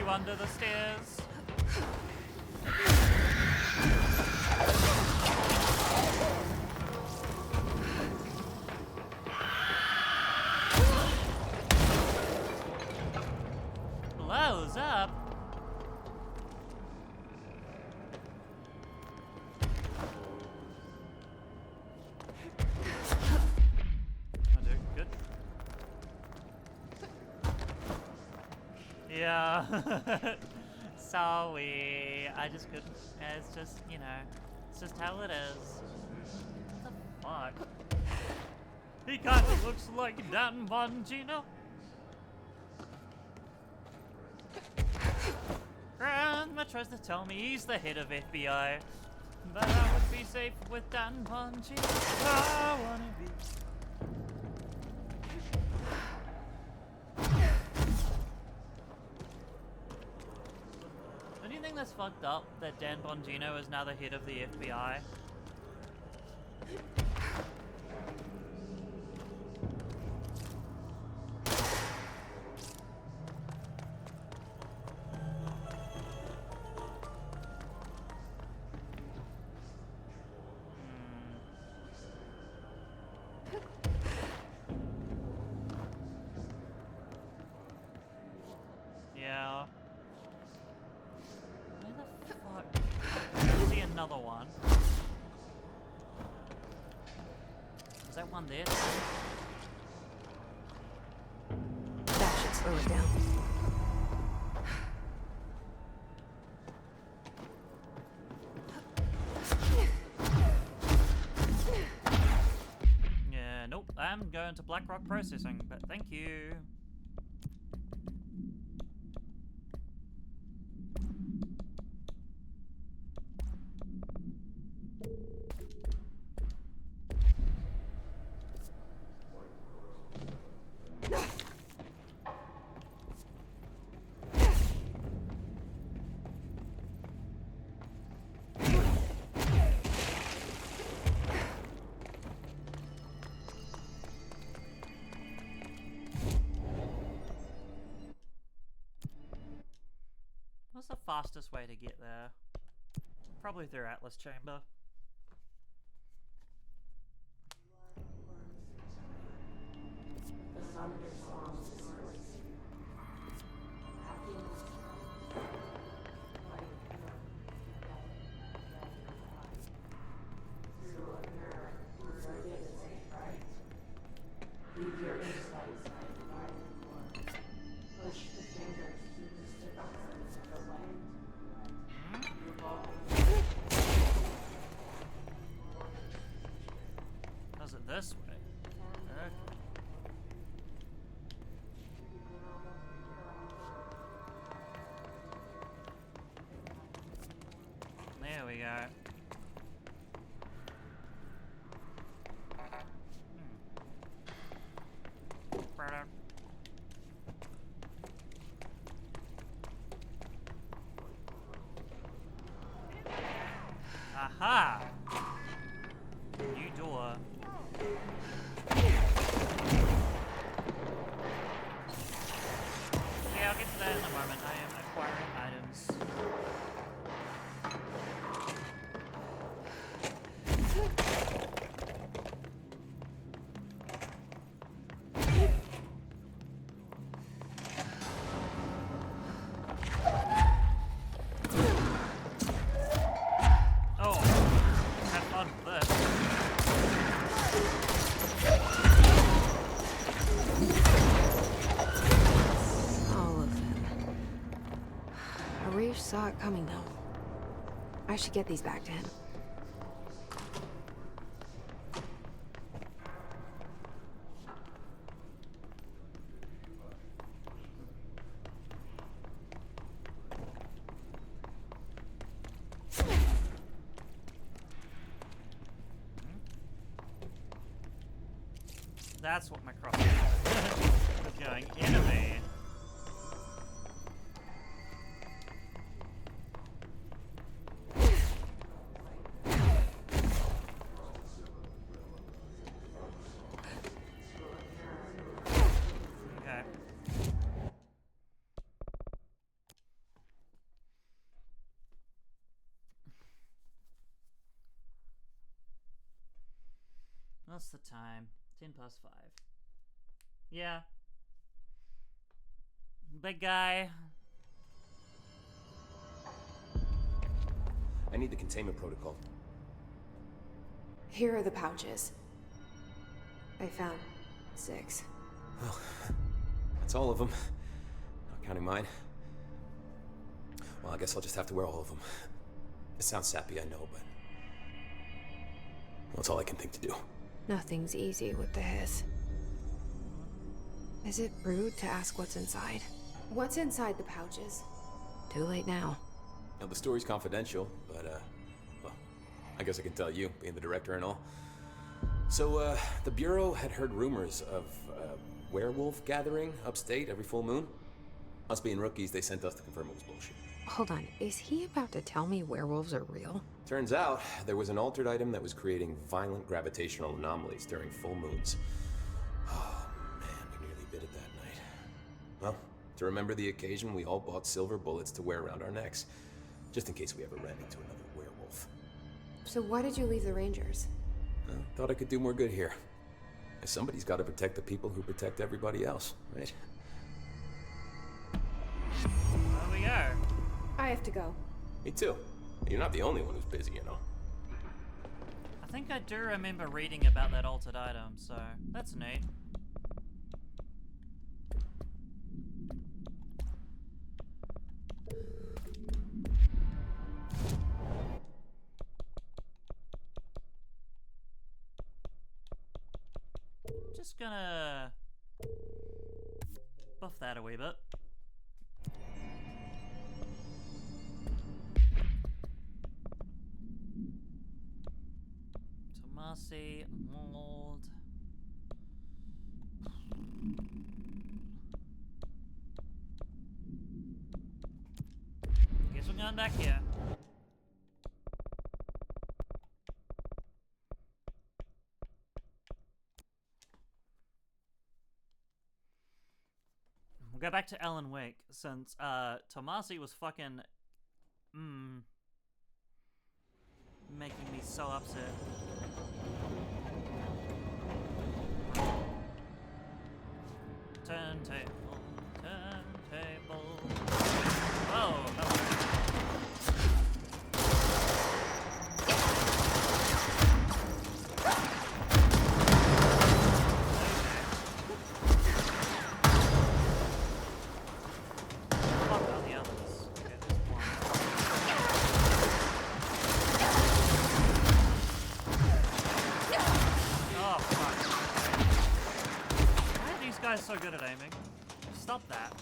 Under the stairs. Blows up. Good. Yeah. Sorry. I just couldn't. It's just, you know, it's just how it is. What the fuck? He kind of looks like Dan Bongino. Grandma tries to tell me he's the head of FBI, but I would be safe with Dan Bongino. I wanna be. Don't you think that's fucked up that Dan Bongino is now the head of the FBI? Yeah. Where the fuck? I see another one. Is that one there? That should slow it down. Yeah, nope. I'm going to Blackrock Processing, but thank you. What's the fastest way to get there? Probably through Atlas Chamber. Was it this way? Okay. There we go. Aha! New door. Yeah, I'll get to that in a moment. I am acquiring items. Oh, have fun with this. All of them. Arish saw it coming, though. I should get these back to him. That's what my cross is going into me. Okay. What's the time? 10 past 5. Yeah. Big guy. I need the containment protocol. Here are the pouches. I found 6. Well, that's all of them. Not counting mine. Well, I guess I'll just have to wear all of them. It sounds sappy, I know, but... well, it's all I can think to do. Nothing's easy with the hiss. Is it rude to ask what's inside? What's inside the pouches? Too late now. Now, the story's confidential, but, well, I guess I can tell you, being the director and all. So, the Bureau had heard rumors of a werewolf gathering upstate every full moon. Us being rookies, they sent us to confirm it was bullshit. Hold on, is he about to tell me werewolves are real? Turns out, there was an altered item that was creating violent gravitational anomalies during full moons. Oh, man, we nearly bit it that night. Well, to remember the occasion, we all bought silver bullets to wear around our necks, just in case we ever ran into another werewolf. So why did you leave the Rangers? Thought I could do more good here. Somebody's got to protect the people who protect everybody else, right? There we go. I have to go. Me too. You're not the only one who's busy, you know. I think I do remember reading about that altered item, so that's neat. Just gonna buff that a wee bit. Tomasi, mold. Guess we're going back here. We'll go back to Alan Wake, since Tomasi was fucking making me so upset. Turntable, turntable. Oh, hello. guys so good at aiming? Stop that.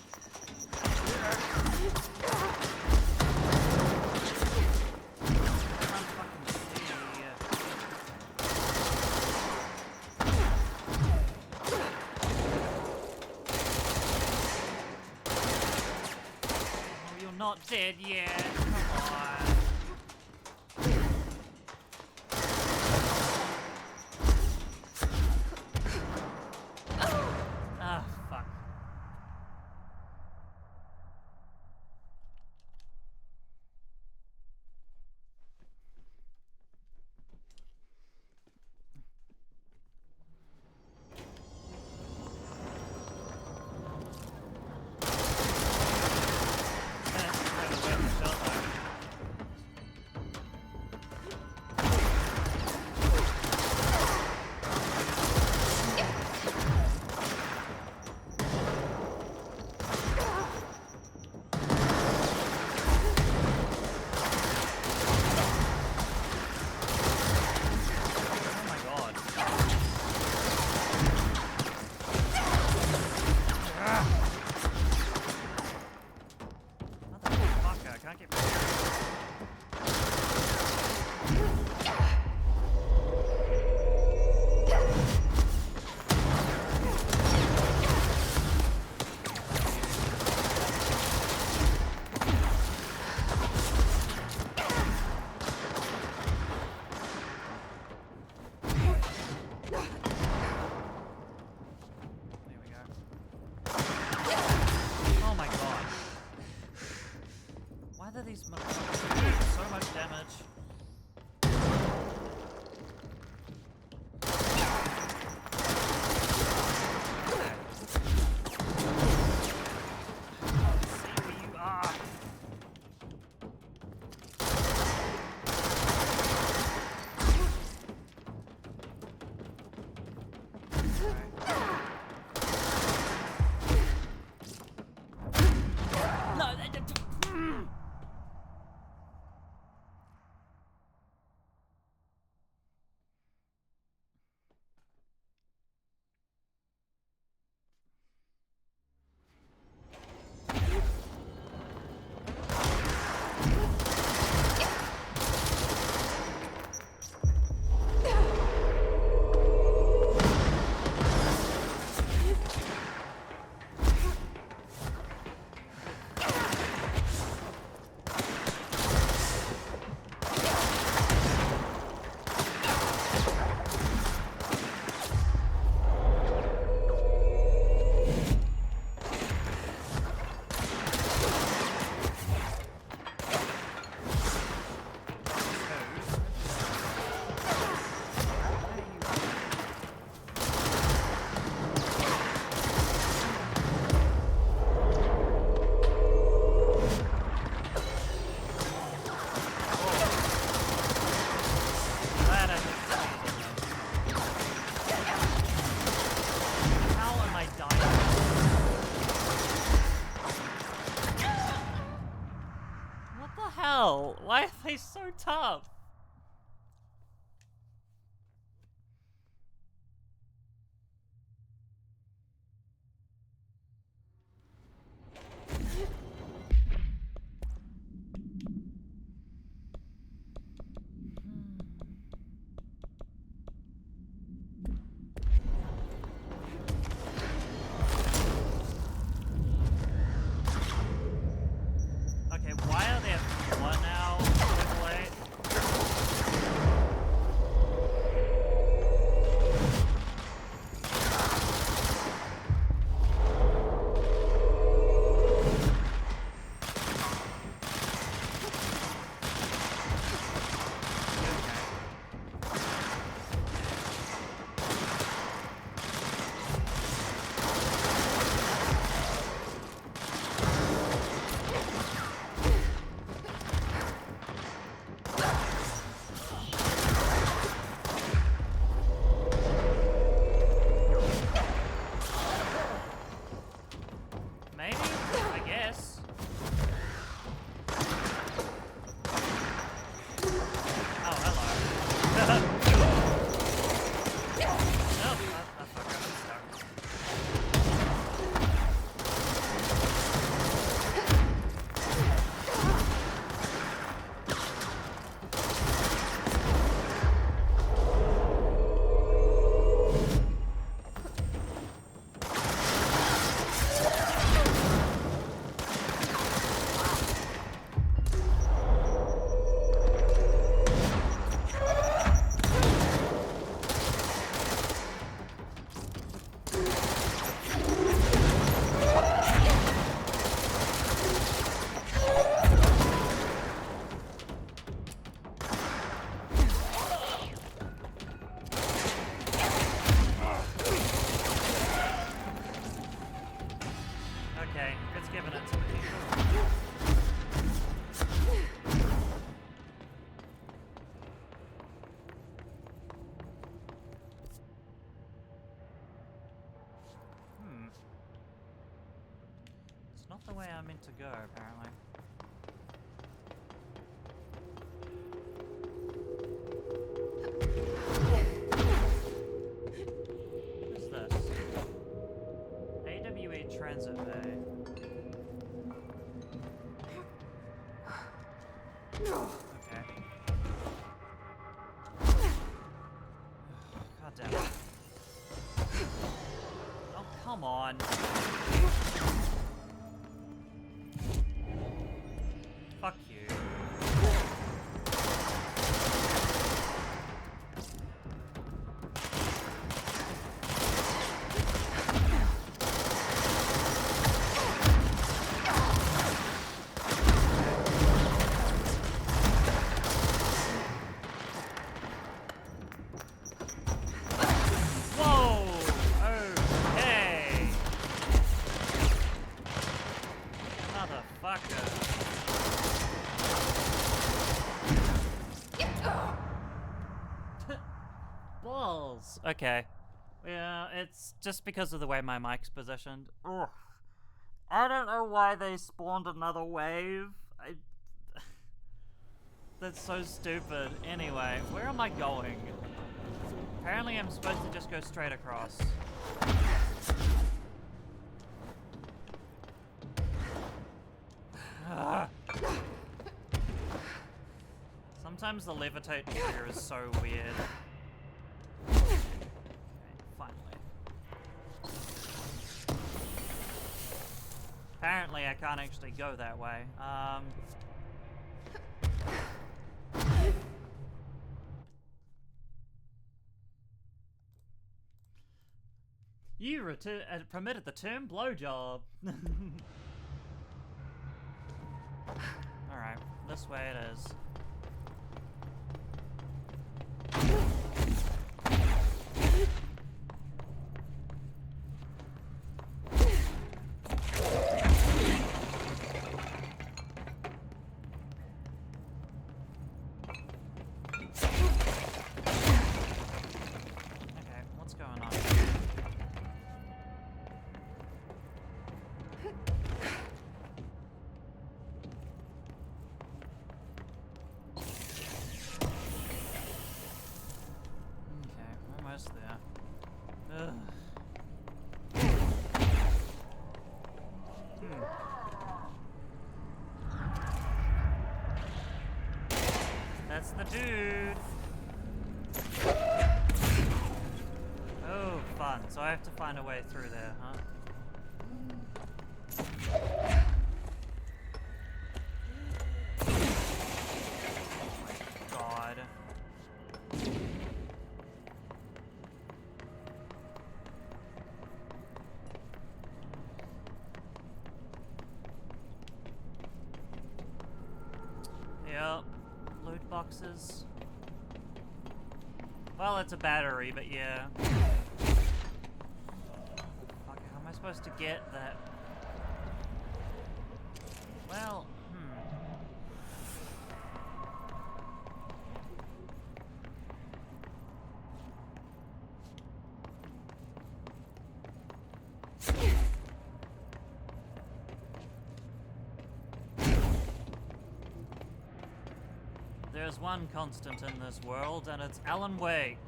Oh, you're not dead yet. Come on. Ah, fuck. These motherfuckers do so much damage. See where you are. No, why are they so tough? Okay, why are there 4 now? Triple 8? Not the way I'm meant to go, apparently. What's this? AWE Transit Bay. Okay. God damn it. Oh, come on. Fuck you. Whoa! Okay. Motherfucker. Balls. Okay. Yeah, it's just because of the way my mic's positioned. Ugh. I don't know why they spawned another wave. That's so stupid. Anyway, where am I going? Apparently I'm supposed to just go straight across. Sometimes the levitate trigger is so weird. Okay, finally. Apparently I can't actually go that way. You permitted the term blowjob. Alright, this way it is. Okay, what's going on here? Okay, almost there. Ugh. That's the dude. Oh, fun. So I have to find a way through there, huh? God. Yep. Loot boxes. Well, it's a battery, but yeah. Fuck, how am I supposed to get that? Well, There's one constant in this world, and it's Alan Wake.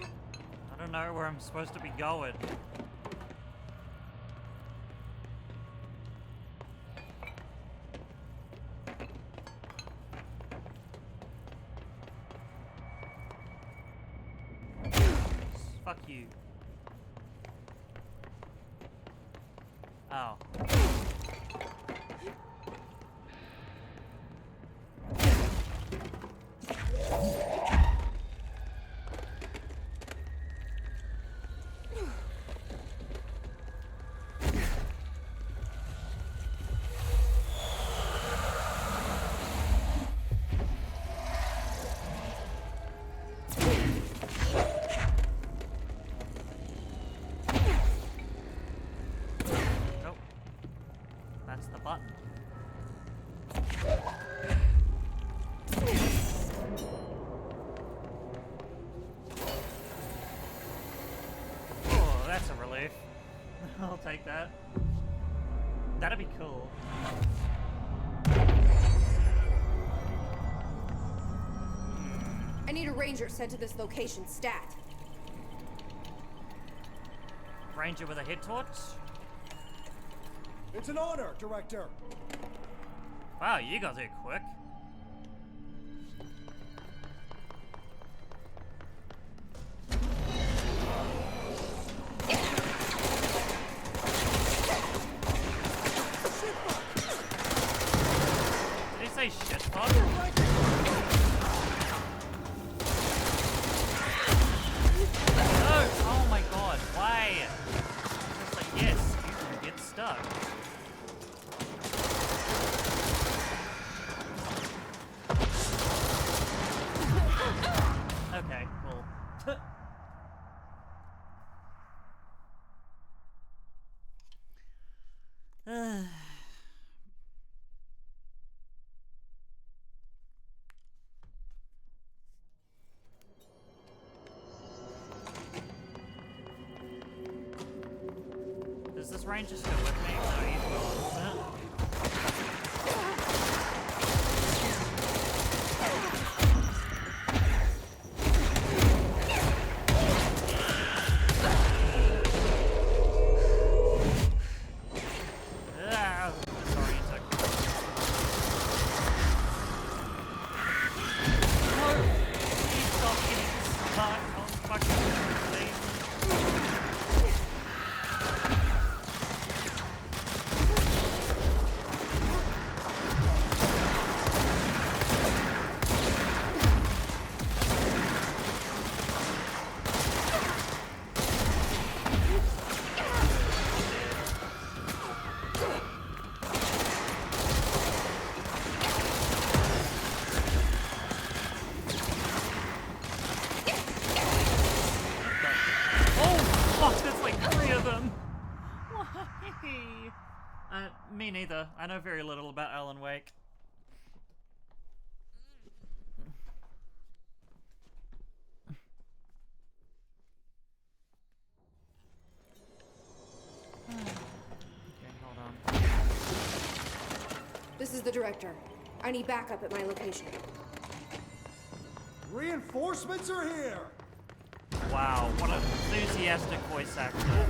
I don't know where I'm supposed to be going. Fuck you. Oh. That's the button. Oh, that's a relief. I'll take that. That'd be cool. I need a ranger sent to this location stat. Ranger with a head torch? It's an honor, Director. Wow, you got there quick. Did he say shit bug? No! Oh my god, why? Just like, yes, you can get stuck. Okay, cool. Is this ranger still with me? No, he's gone. Ah, disorienting. No! Please stop getting stuck on fucking thing. Me neither. I know very little about Alan Wake. Okay, hold on. This is the director. I need backup at my location. Reinforcements are here! Wow, what an enthusiastic voice actor.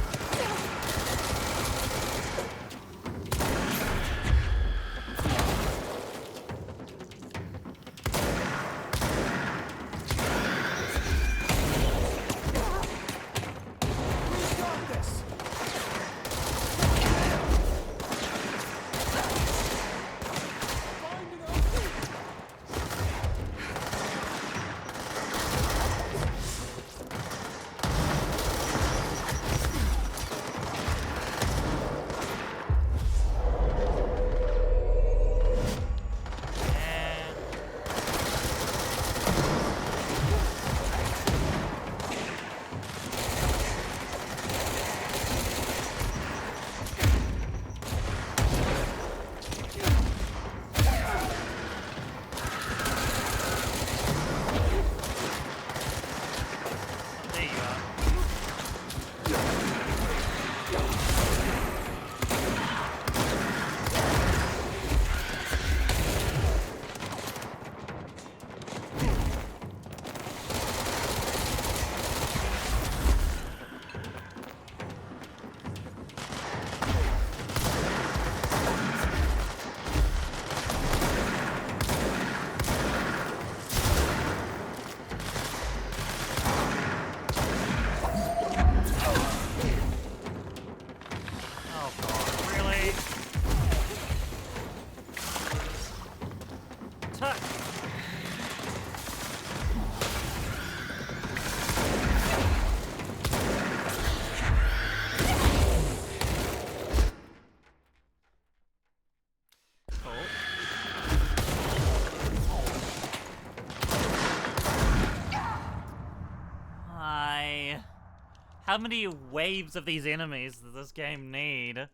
How many waves of these enemies does this game need?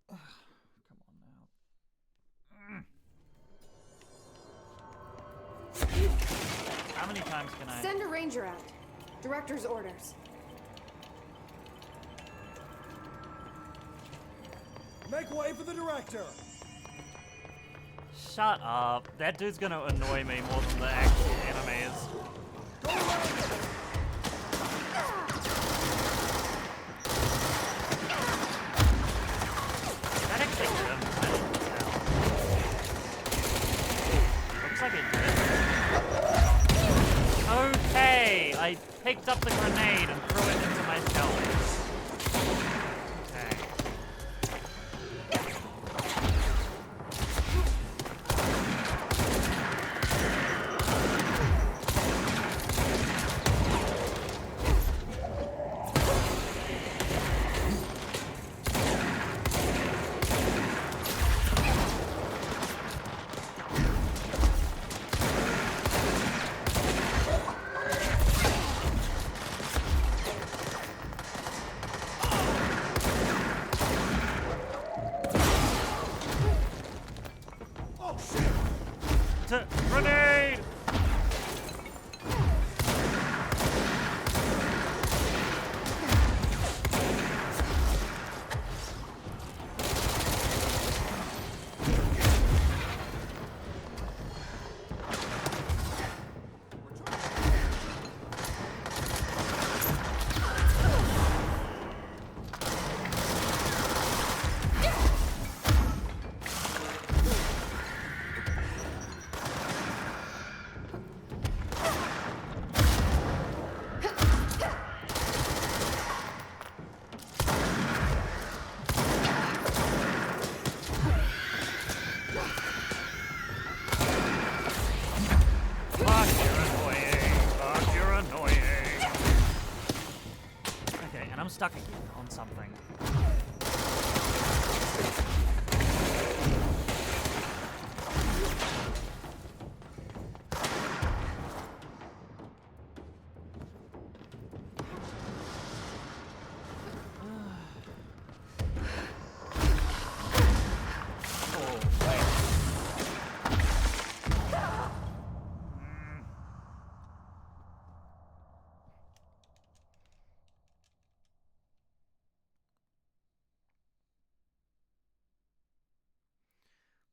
Come on now. How many times can I... Send a ranger out. Director's orders. Make way for the director! Shut up. That dude's gonna annoy me more than the actual enemies. That actually hit him. I didn't tell. Looks like it did. Okay, I picked up the grenade and threw it into my shells. Okay. Grenade! Stuck again on something.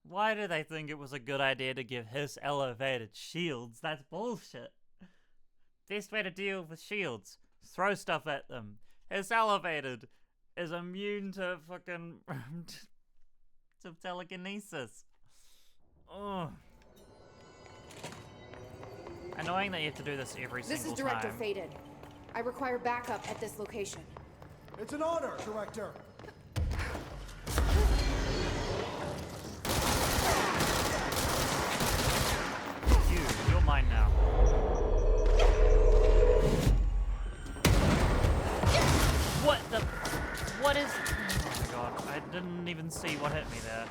Why do they think it was a good idea to give Hiss elevated shields? That's bullshit. Best way to deal with shields, throw stuff at them. Hiss elevated is immune to fucking to telekinesis. Ugh. Annoying that you have to do this every single time. This is Director Faded. I require backup at this location. It's an honor, Director. You're mine now. What the? What is? Oh my god! I didn't even see what hit me there.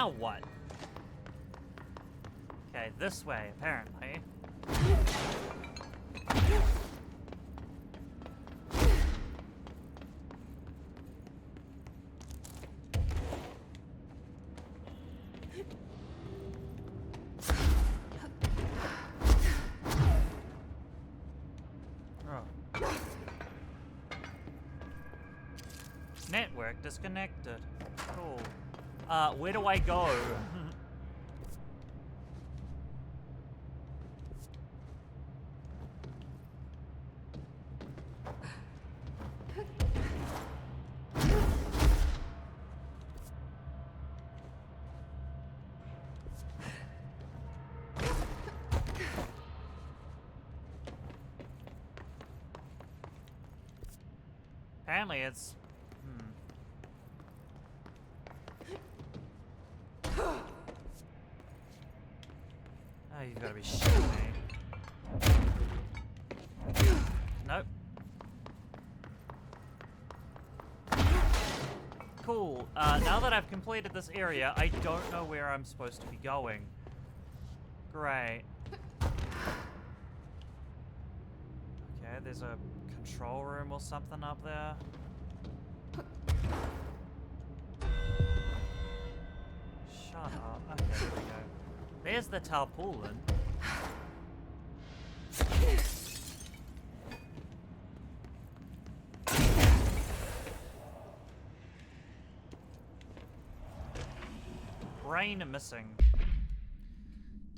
Now what? Okay, this way, apparently. Network disconnected. Cool. Where do I go? Apparently it's... Oh, you've got to be shitting me. Nope. Cool. Now that I've completed this area, I don't know where I'm supposed to be going. Great. Okay, there's a control room or something up there. Shut up. Okay, here we go. There's the tarpaulin. Brain missing.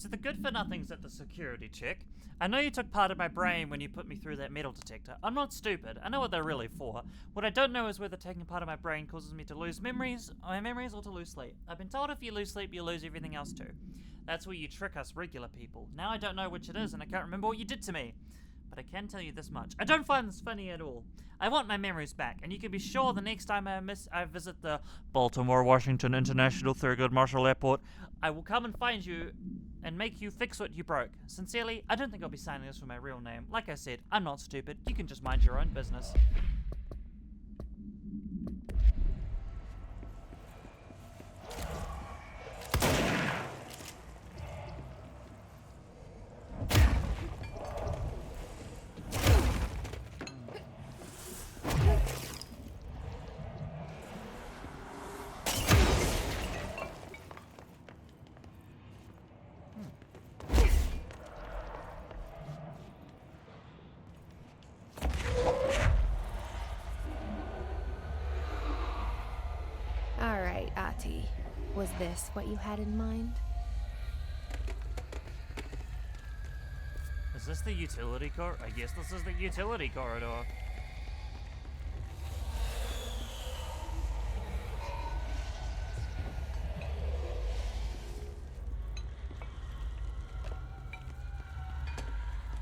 To the good-for-nothings at the security check. I know you took part of my brain when you put me through that metal detector. I'm not stupid. I know what they're really for. What I don't know is whether taking part of my brain causes me to lose my memories or to lose sleep. I've been told if you lose sleep, you lose everything else too. That's where you trick us regular people. Now I don't know which it is, and I can't remember what you did to me. But I can tell you this much. I don't find this funny at all. I want my memories back, and you can be sure the next time I visit the Baltimore-Washington International Thurgood Marshall Airport, I will come and find you and make you fix what you broke. Sincerely, I don't think I'll be signing this with my real name. Like I said, I'm not stupid. You can just mind your own business. Was this what you had in mind? Is this the utility corridor? I guess this is the utility corridor.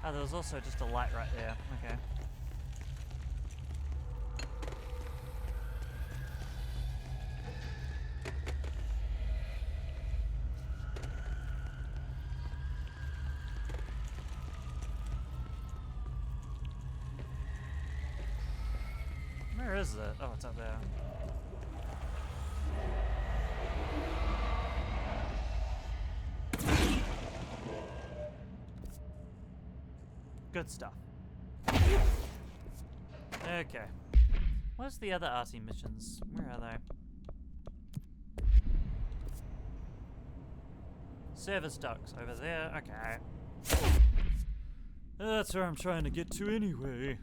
Oh, there was also just a light right there. Okay. Where is it? Oh, it's up there. Good stuff. Okay. Where's the other arty missions? Where are they? Service ducts over there. Okay. That's where I'm trying to get to anyway.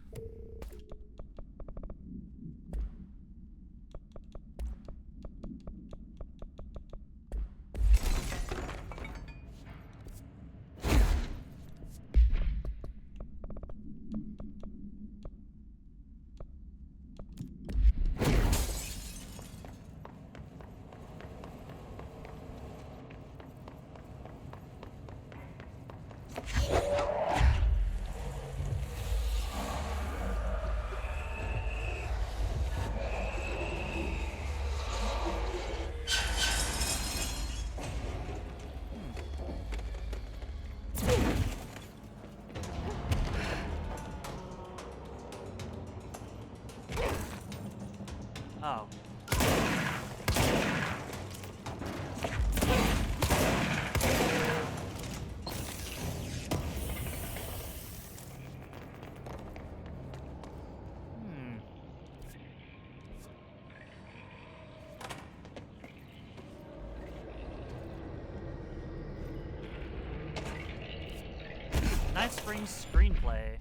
Oh. Nice screenplay.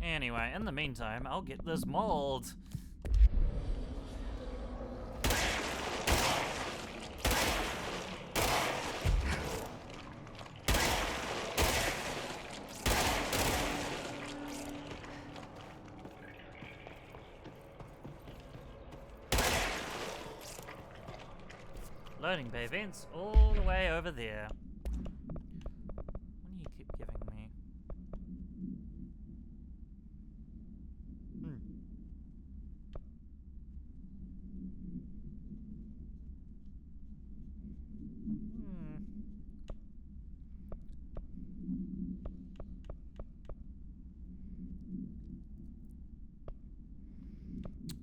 Anyway, in the meantime, I'll get this mold. Loading bay vents all the way over there. What do you keep giving me?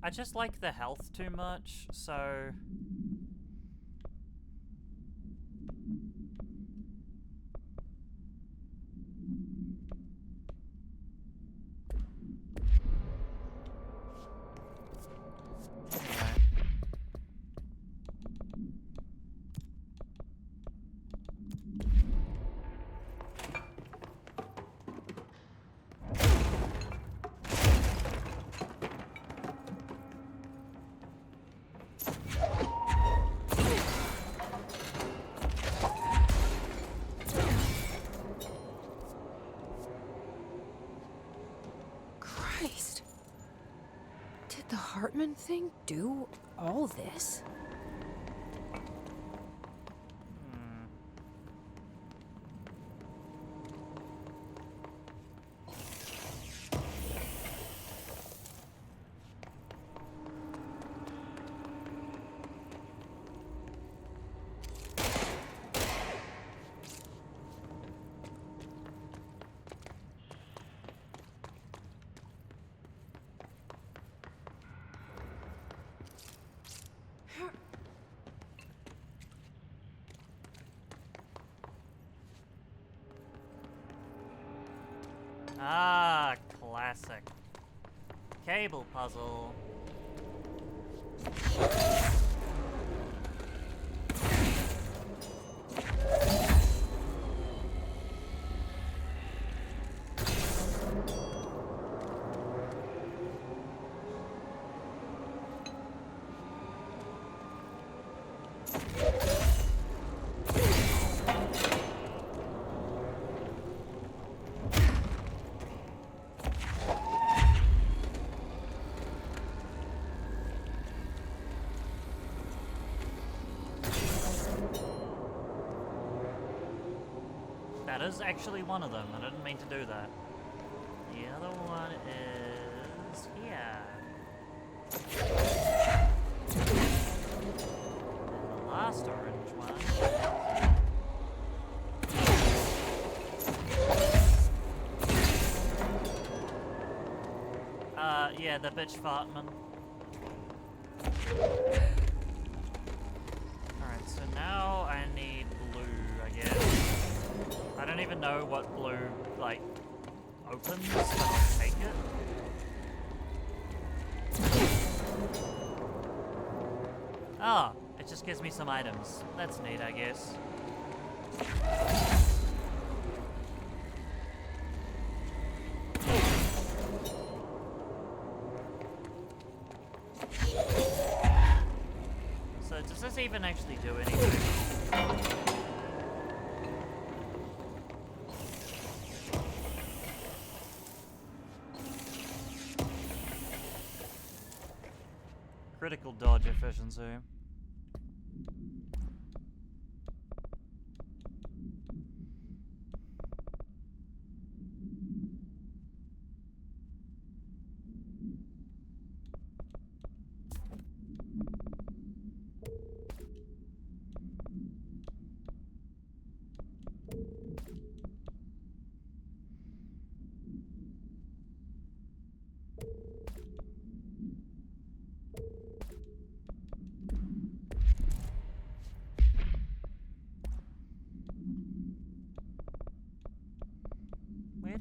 I just like the health too much, so... Christ. Did the Hartman thing do all this? Ah, classic. Cable puzzle. That is actually one of them. I didn't mean to do that. The other one is here. And the last orange one. Yeah, the bitch Fartman. Alright, so now I need blue, I guess. I don't even know what blue, like, opens, but I'll take it. Ah, it just gives me some items. That's neat, I guess. So does this even actually do anything? Critical dodge efficiency.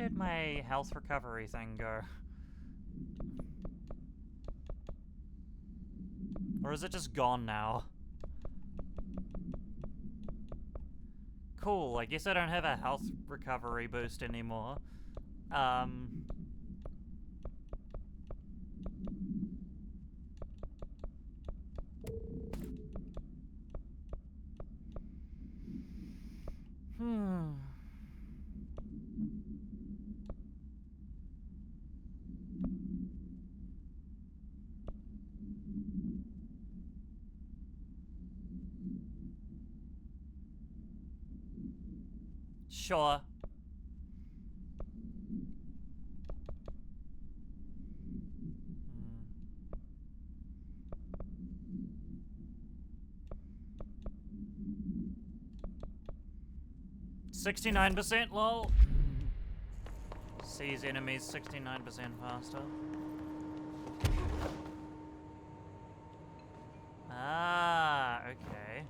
did my health recovery thing go? Or is it just gone now? Cool, I guess I don't have a health recovery boost anymore. Sure. 69%, lol. Sees enemies 69% faster. Ah, okay.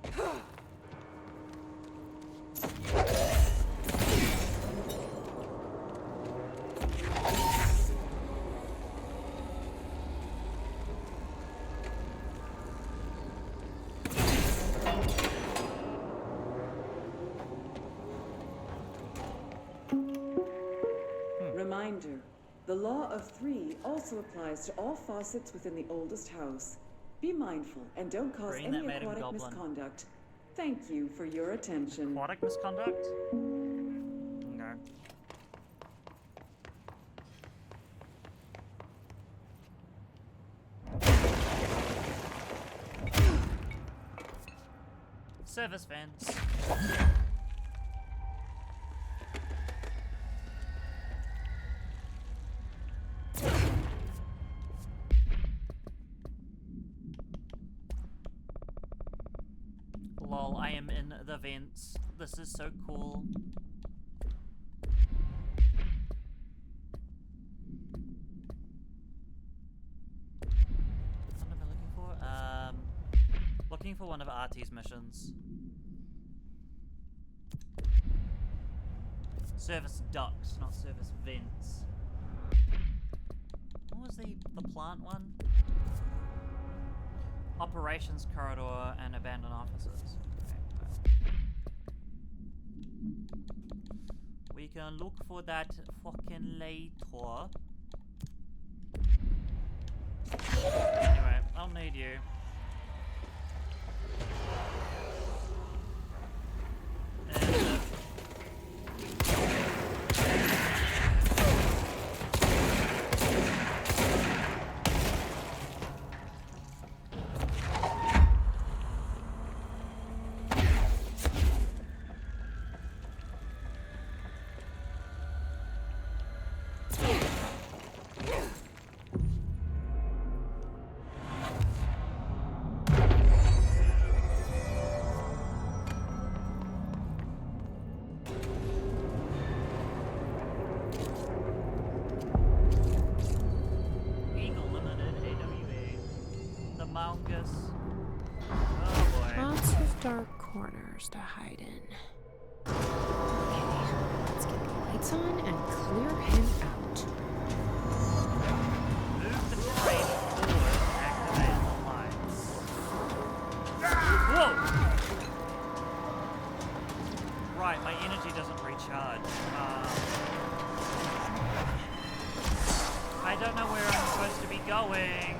Reminder, the law of three also applies to all faucets within the oldest house. Be mindful and don't cause Green any that made him aquatic goblin. misconduct. Thank you for your attention. Aquatic misconduct? No. Service vents. Lol, I am in the vents. This is so cool. What am I looking for? Looking for one of Artie's missions. Service ducts, not service vents. What was the plant one? Operations corridor and abandoned offices. Okay. We can look for that fucking later. Anyway, I'll need you. And, Eagle Limited, AWB. The Mongus. Oh boy. Lots of dark corners to hide in. Okay, let's get the lights on and clear him out. Move the train forward, activate the lights. Whoa! Right, my energy doesn't recharge. I don't know where I'm supposed to be going.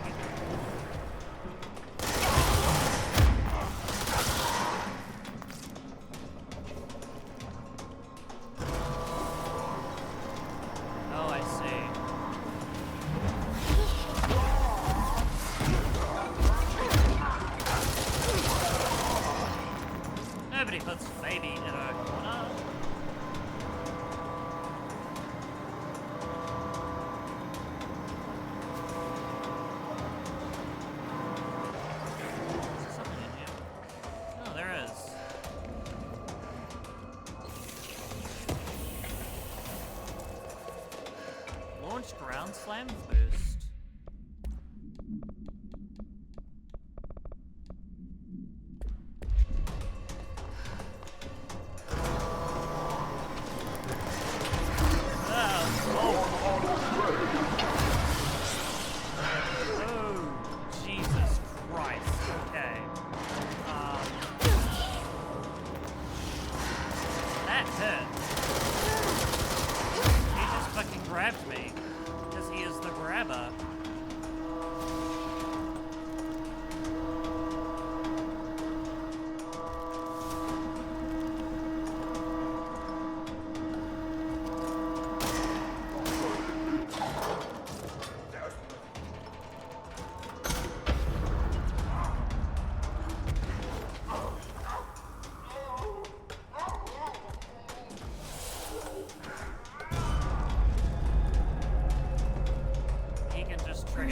Oh, I see. Nobody puts baby in a corner. Is there something in here? Oh, there is. Launched ground slam boost. Oh.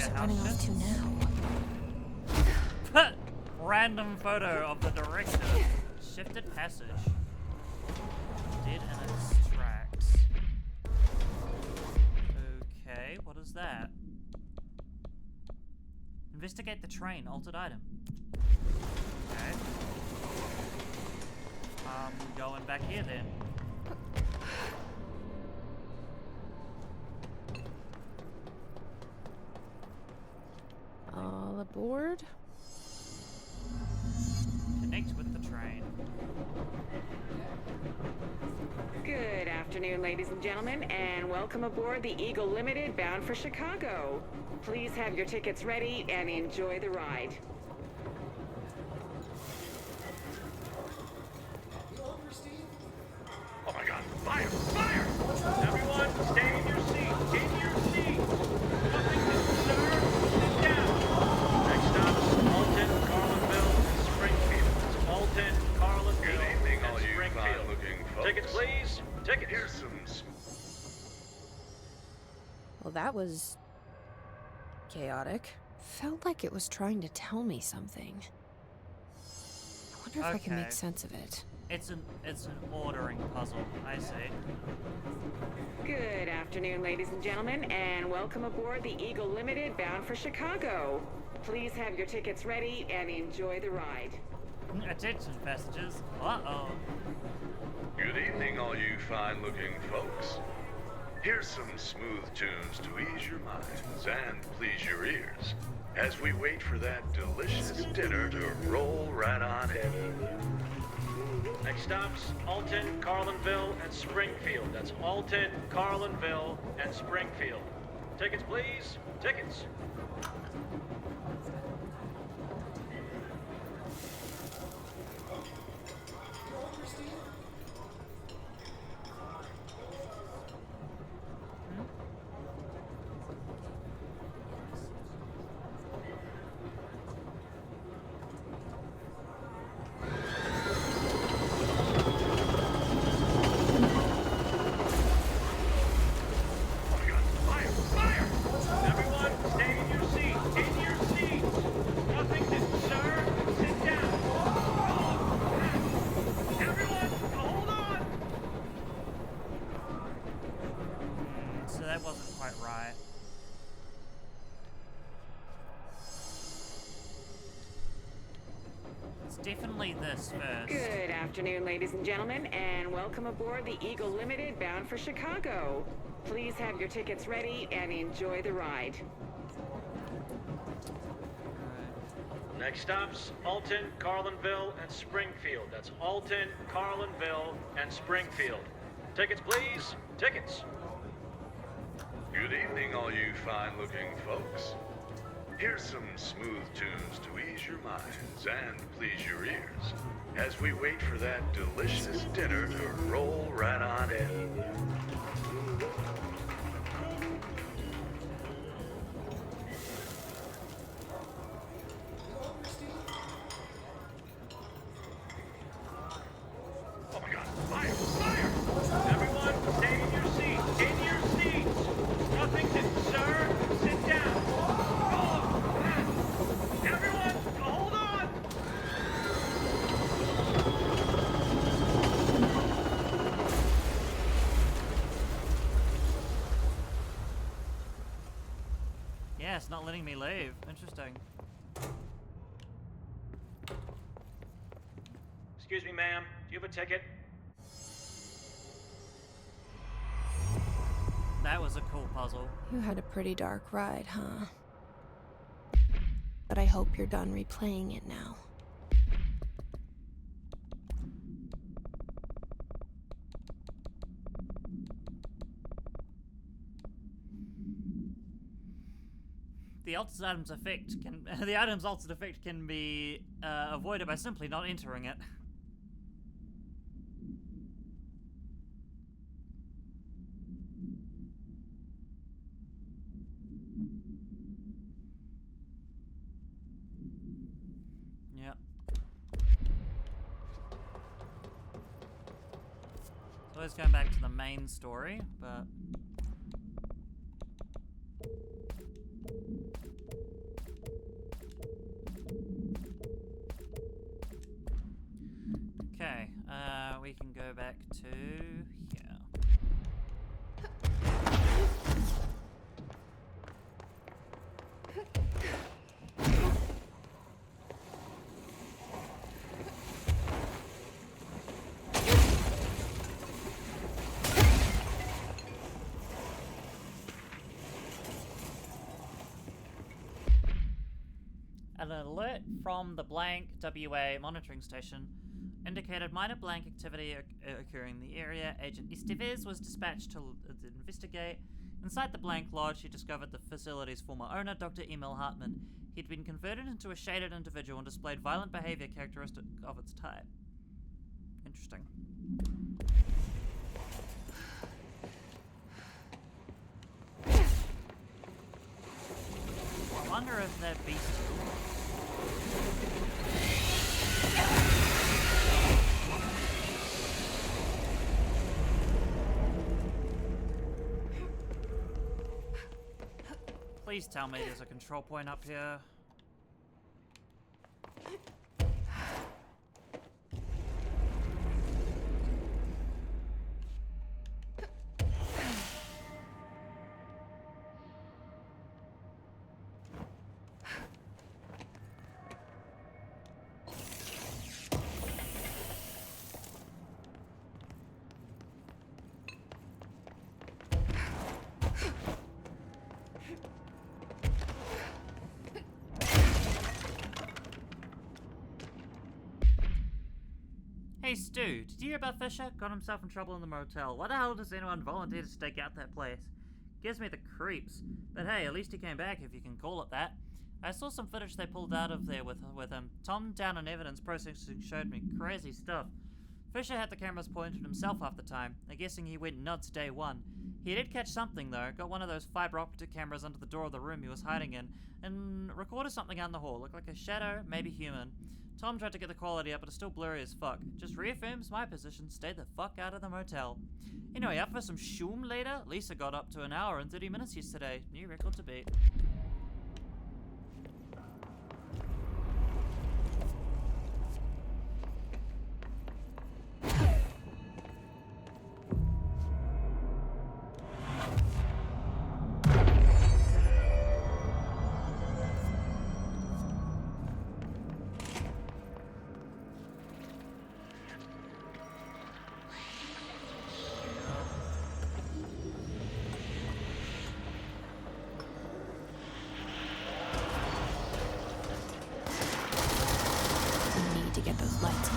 Where's it running off to now? Random photo of the director. Shifted passage. Dead in its tracks. Okay, what is that? Investigate the train, altered item. Okay. Going back here then. All aboard. Connect with the train. Good afternoon, ladies and gentlemen, and welcome aboard the Eagle Limited bound for Chicago. Please have your tickets ready and enjoy the ride. Oh my god, fire! Fire! Everyone, stay in your seats! In your seats! Nothing to sir! Sit down! Next stop, Alton, Carlinville, and Springfield. It's Alton, Carlinville, Good evening, and all you Springfield. fine-looking folks. Tickets, please! Tickets! Here's some... Well, that was chaotic. Felt like it was trying to tell me something. I wonder if I can make sense of it. It's an ordering puzzle, I see. Good afternoon, ladies and gentlemen, and welcome aboard the Eagle Limited bound for Chicago. Please have your tickets ready and enjoy the ride. Attention passengers. Uh-oh. Good evening, all you fine-looking folks. Here's some smooth tunes to ease your minds and please your ears as we wait for that delicious dinner to roll right on in. Next stops, Alton, Carlinville, and Springfield. That's Alton, Carlinville, and Springfield. Tickets, please. Tickets. So that wasn't quite right. It's definitely this first. Good afternoon, ladies and gentlemen, and welcome aboard the Eagle Limited bound for Chicago. Please have your tickets ready and enjoy the ride. Next stops, Alton, Carlinville, and Springfield. That's Alton, Carlinville, and Springfield. Tickets, please. Tickets. Good evening, all you fine-looking folks. Here's some smooth tunes to ease your minds and please your ears as we wait for that delicious dinner to roll right on in. Oh my god, fire! Fire! Everyone, stay in your seats! In your seats! Nothing to sir! Sit down! Everyone, hold on! Yeah, it's not letting me leave. Interesting. Excuse me, ma'am. Do you have a ticket? That was a cool puzzle. You had a pretty dark ride, huh? But I hope you're done replaying it now. The altered item's effect can the item's altered effect can be avoided by simply not entering it. Yep. It's always going back to the main story, but we can go back to here. An alert from the Blank WA monitoring station indicated minor Blank activity occurring in the area. Agent Estevez was dispatched to investigate. Inside the Blank Lodge, he discovered the facility's former owner, Dr. Emil Hartman. He'd been converted into a shaded individual and displayed violent behavior characteristic of its type. Interesting. I wonder if that beast... Please tell me there's a control point up here. Hey Stu, did you hear about Fisher? Got himself in trouble in the motel. Why the hell does anyone volunteer to stake out that place? Gives me the creeps. But hey, at least he came back, if you can call it that. I saw some footage they pulled out of there with him. Tom down in evidence processing showed me crazy stuff. Fisher had the cameras pointed himself half the time. I'm guessing he went nuts day one. He did catch something though. Got one of those fiber optic cameras under the door of the room he was hiding in and recorded something out in the hall. Looked like a shadow, maybe human. Tom tried to get the quality up, but it's still blurry as fuck. Just reaffirms my position, stay the fuck out of the motel. Anyway, up for some shoom later? Lisa got up to an hour and 30 minutes yesterday. New record to beat. To get those lights on.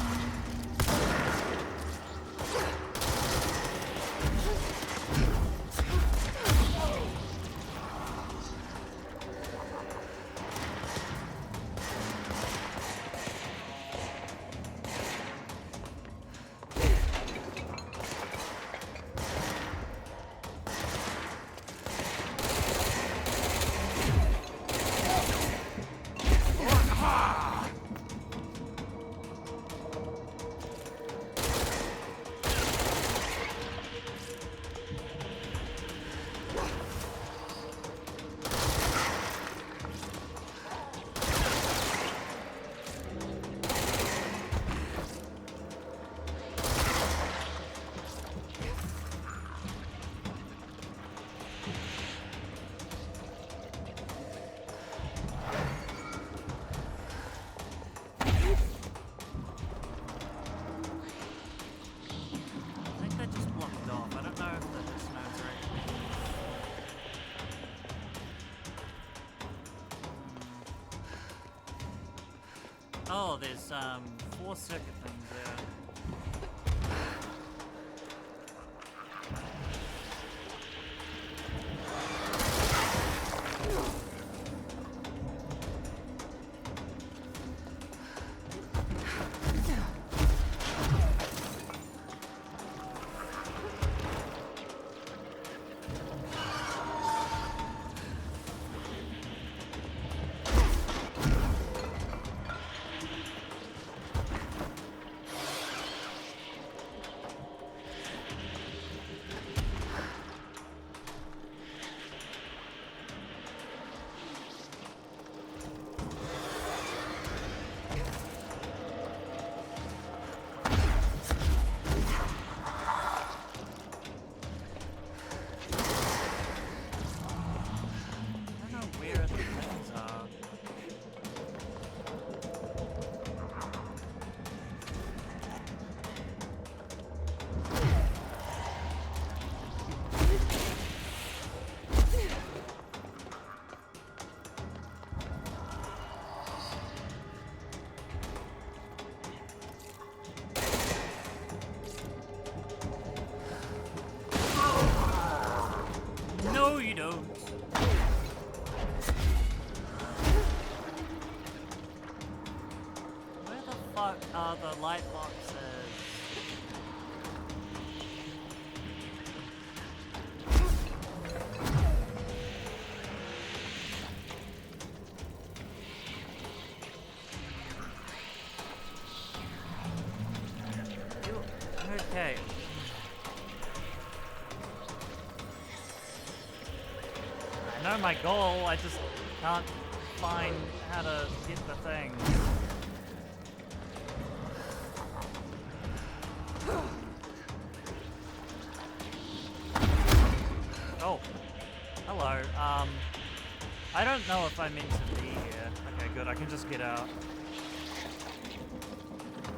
Oh, there's 4 circuit things there. the light boxes? Okay. I know my goal, I just can't find how to get the thing. Oh. Hello. I don't know if I'm meant to be here. Okay, good, I can just get out.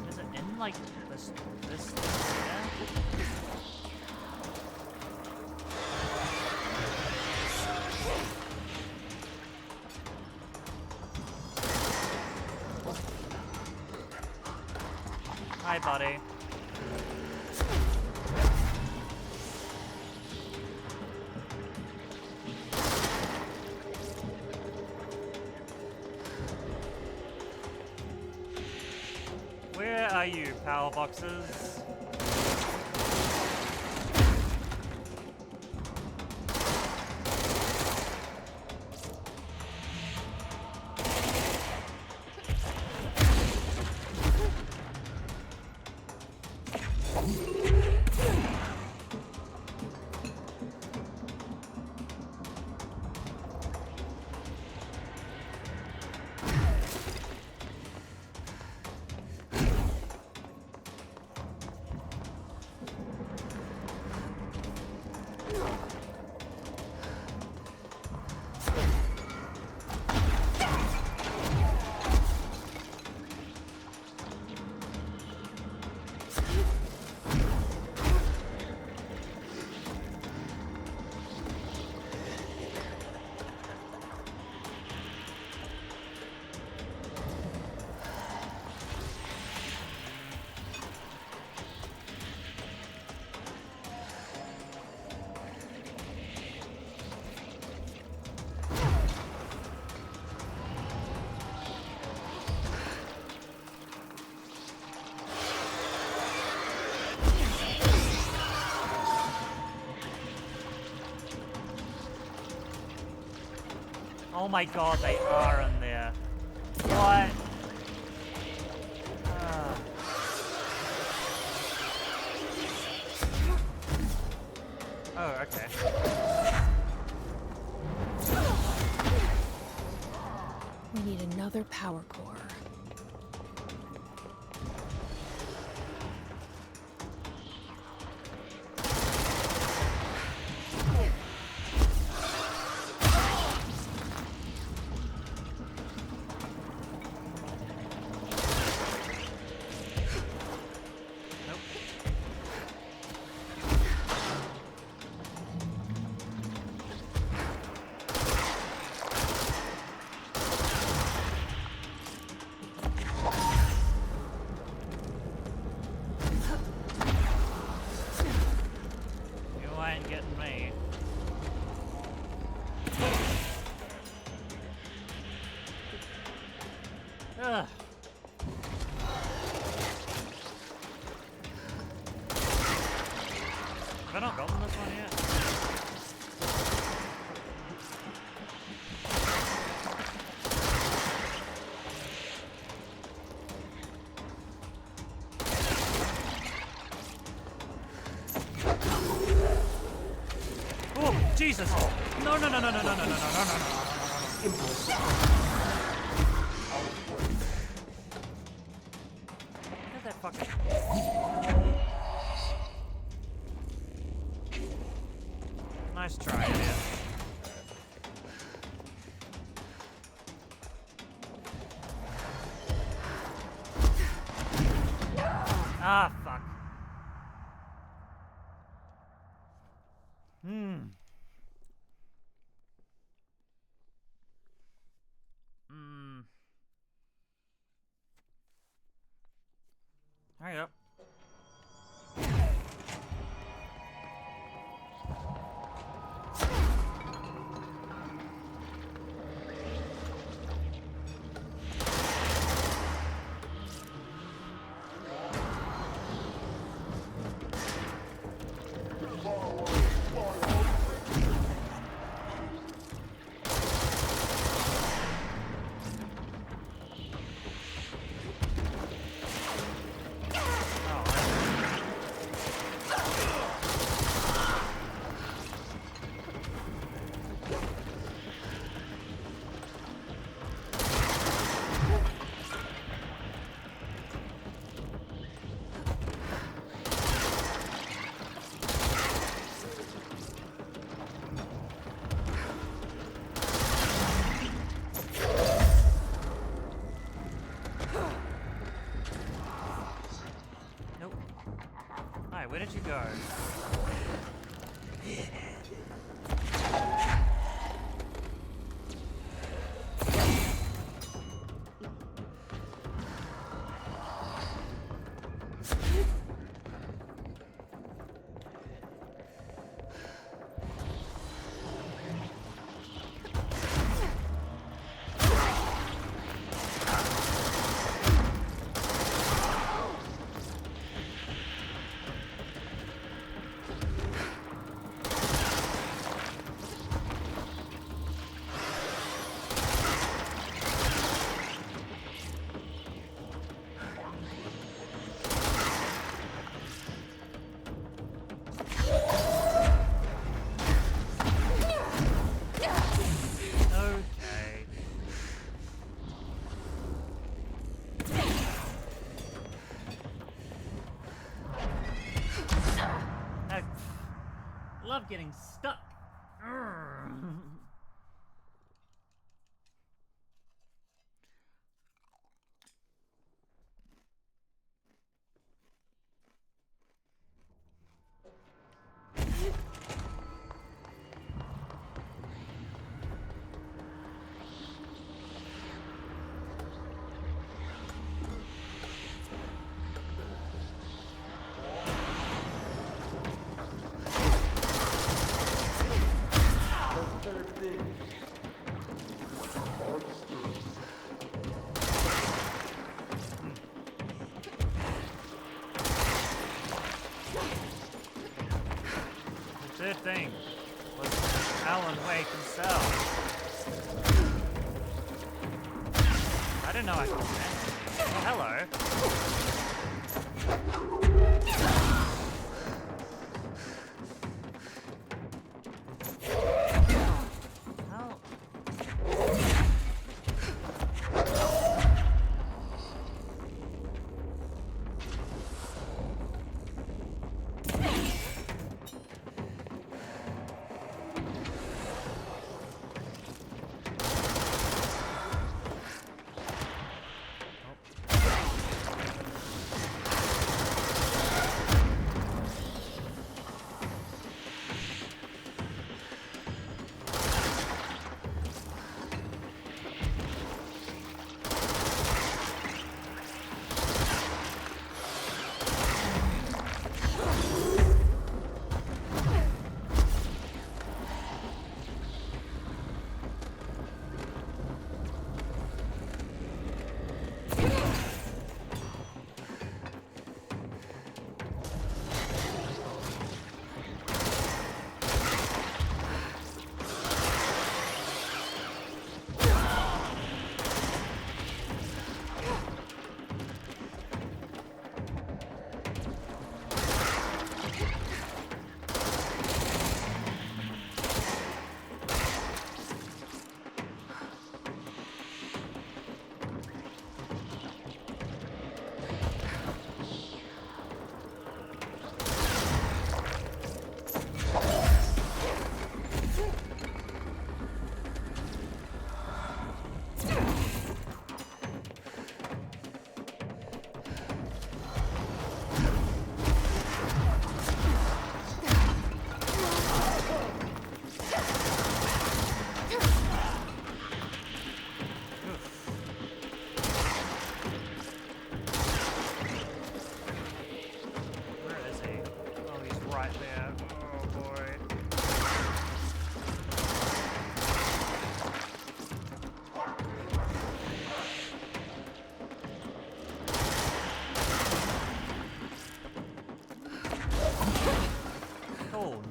Is it in, like, this here? Hi, buddy. Where are you, power boxes? Oh my god, they are in there. What? Oh, okay. We need another power core. Ugh. Have I not gotten this one yet? Oh, Jesus! No, no, no, no, no, no, no, no, no, no, no, no, no, no. Get that fucking... Nice try, idiot. Ah, fuck. Hurry up. Where did you go? Love getting stuck. The third thing was Alan Wake himself. I didn't know I could stand. Oh, hello.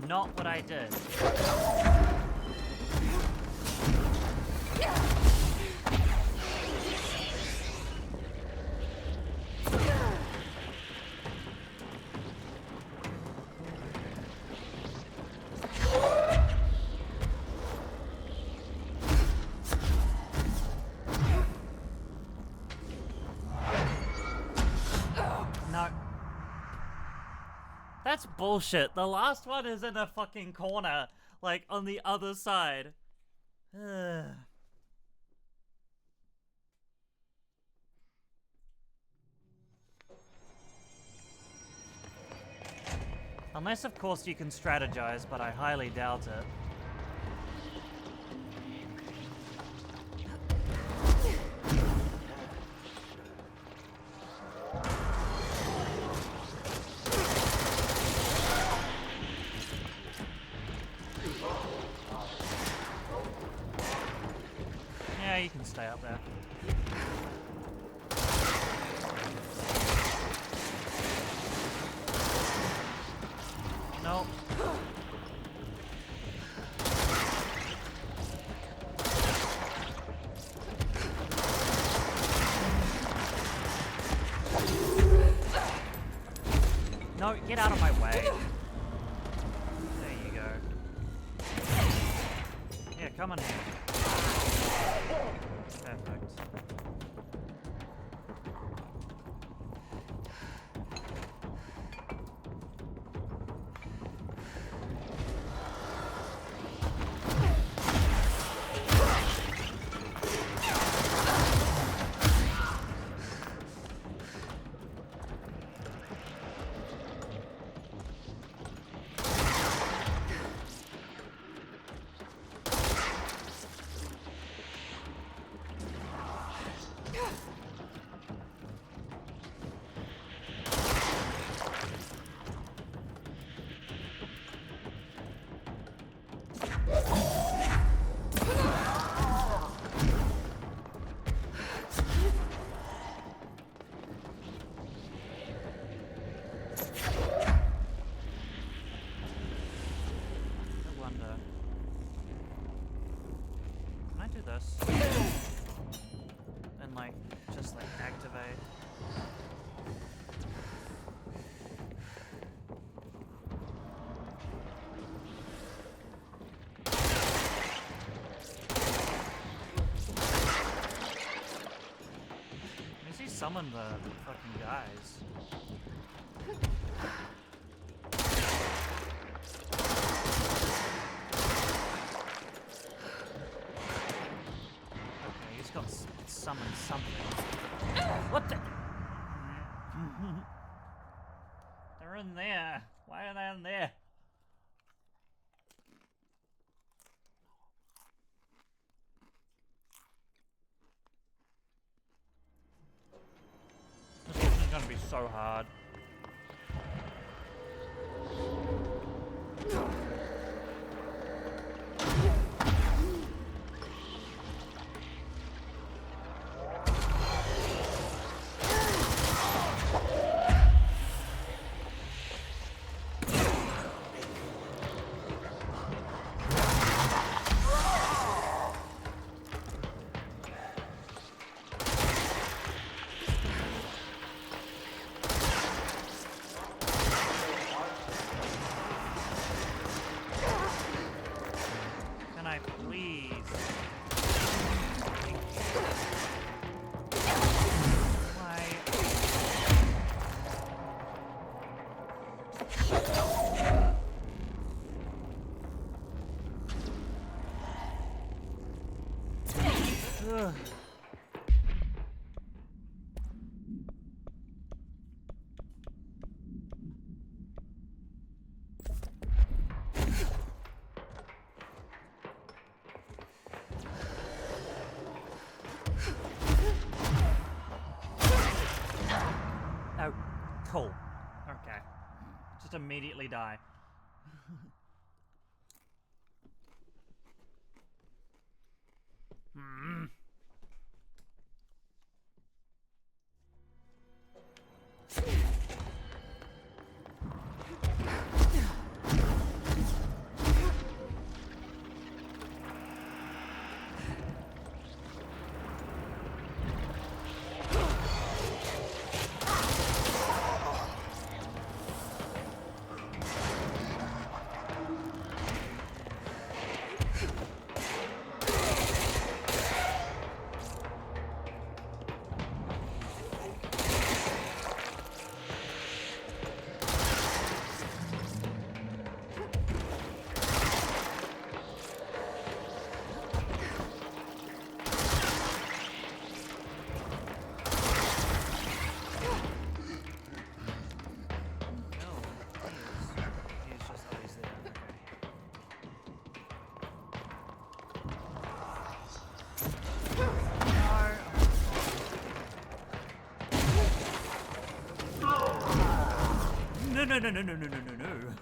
Not what I did. No. That's bullshit. The last one is in a fucking corner, like on the other side. Ugh. Unless, of course, you can strategize, but I highly doubt it. Yeah, you can stay up there. No. No, get out of my way. There you go. Yeah, come on here. Perfect. This and like just like activate. Let me see summon the fucking guys. Summon something. What the? They're in there. Why are they in there? This is gonna be so hard. Ugh. Oh, cool. Okay. Just immediately die. Hmm. No, no, no, no, no, no, no, no, no.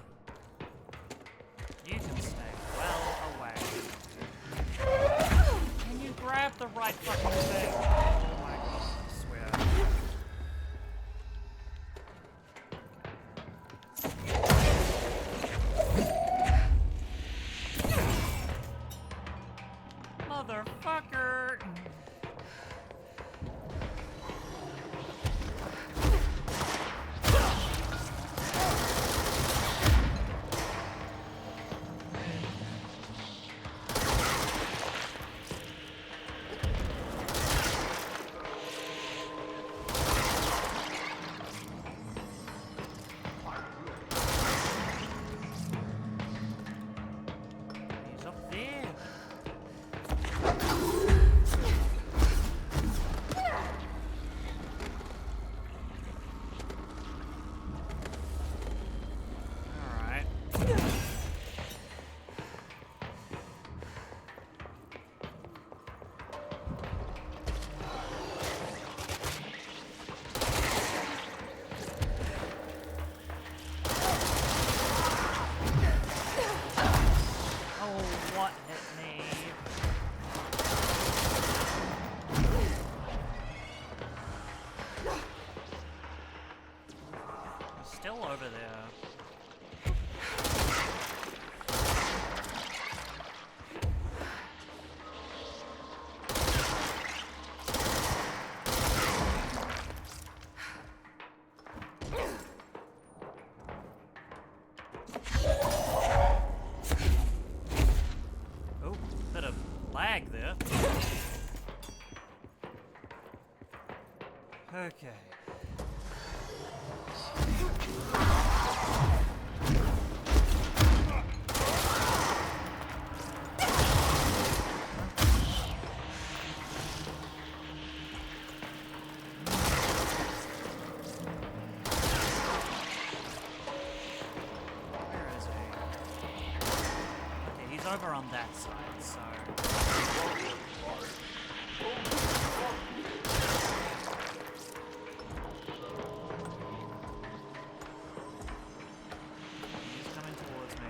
You can stay well away. Can you grab the right fucking thing? Oh my god, I swear. Motherfucker! He's up there. Alright. Oh, what hit me? He's still over there. Oh, bit of lag there. Okay. Where is he? Okay, he's over on that side, so. He's coming towards me.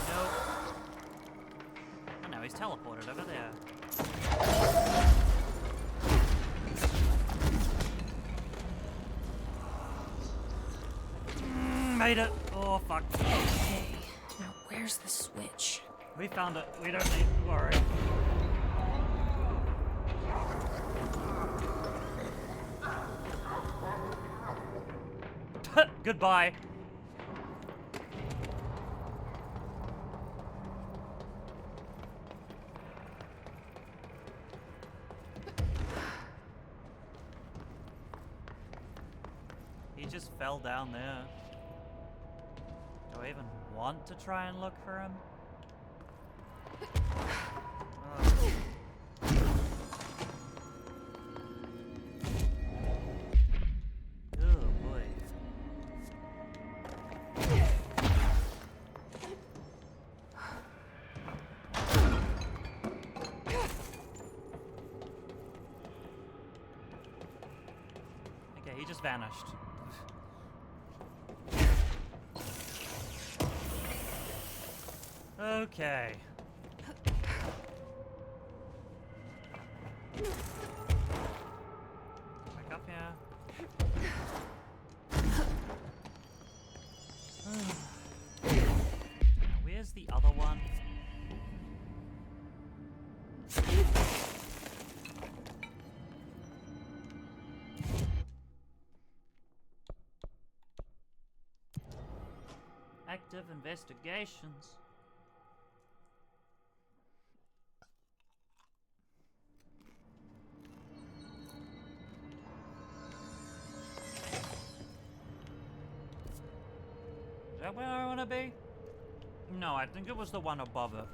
Nope. Oh no, he's teleported over there. Made it. Oh fuck. Okay, now where's the switch? We found it. We don't need to worry. Goodbye. He just fell down there. Do I even want to try and look for him? Ugh. Oh boy. Okay, he just vanished. Okay. Back up here. Where's the other one? Active investigations. Is that where I want to be? No, I think it was the one above it.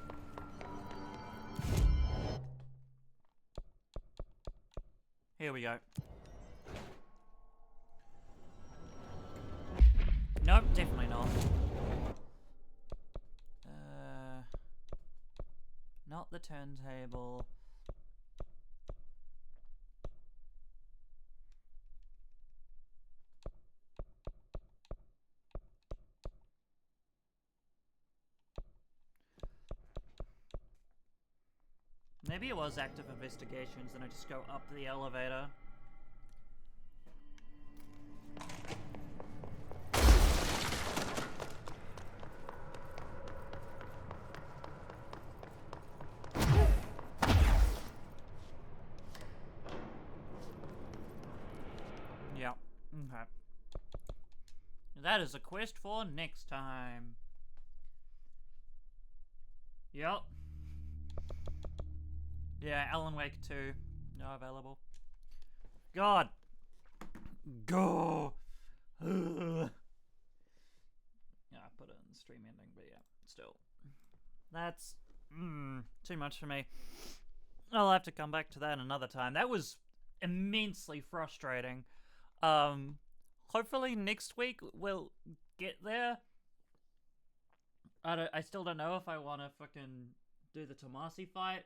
Here we go. Nope, definitely not. Not the turntable. Maybe it was active investigations and I just go up the elevator. Yep, okay. That is a quest for next time. Yep. Yeah, Alan Wake 2, now available. God! Go! Yeah, I put it in the stream ending, but yeah, still. That's too much for me. I'll have to come back to that another time. That was immensely frustrating. Hopefully next week we'll get there. I still don't know if I want to fucking do the Tomasi fight.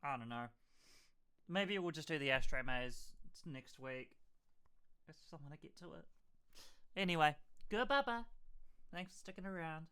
I don't know. Maybe we'll just do the Ashtray Maze. It's next week. I just want to get to it. Anyway, goodbye. Thanks for sticking around.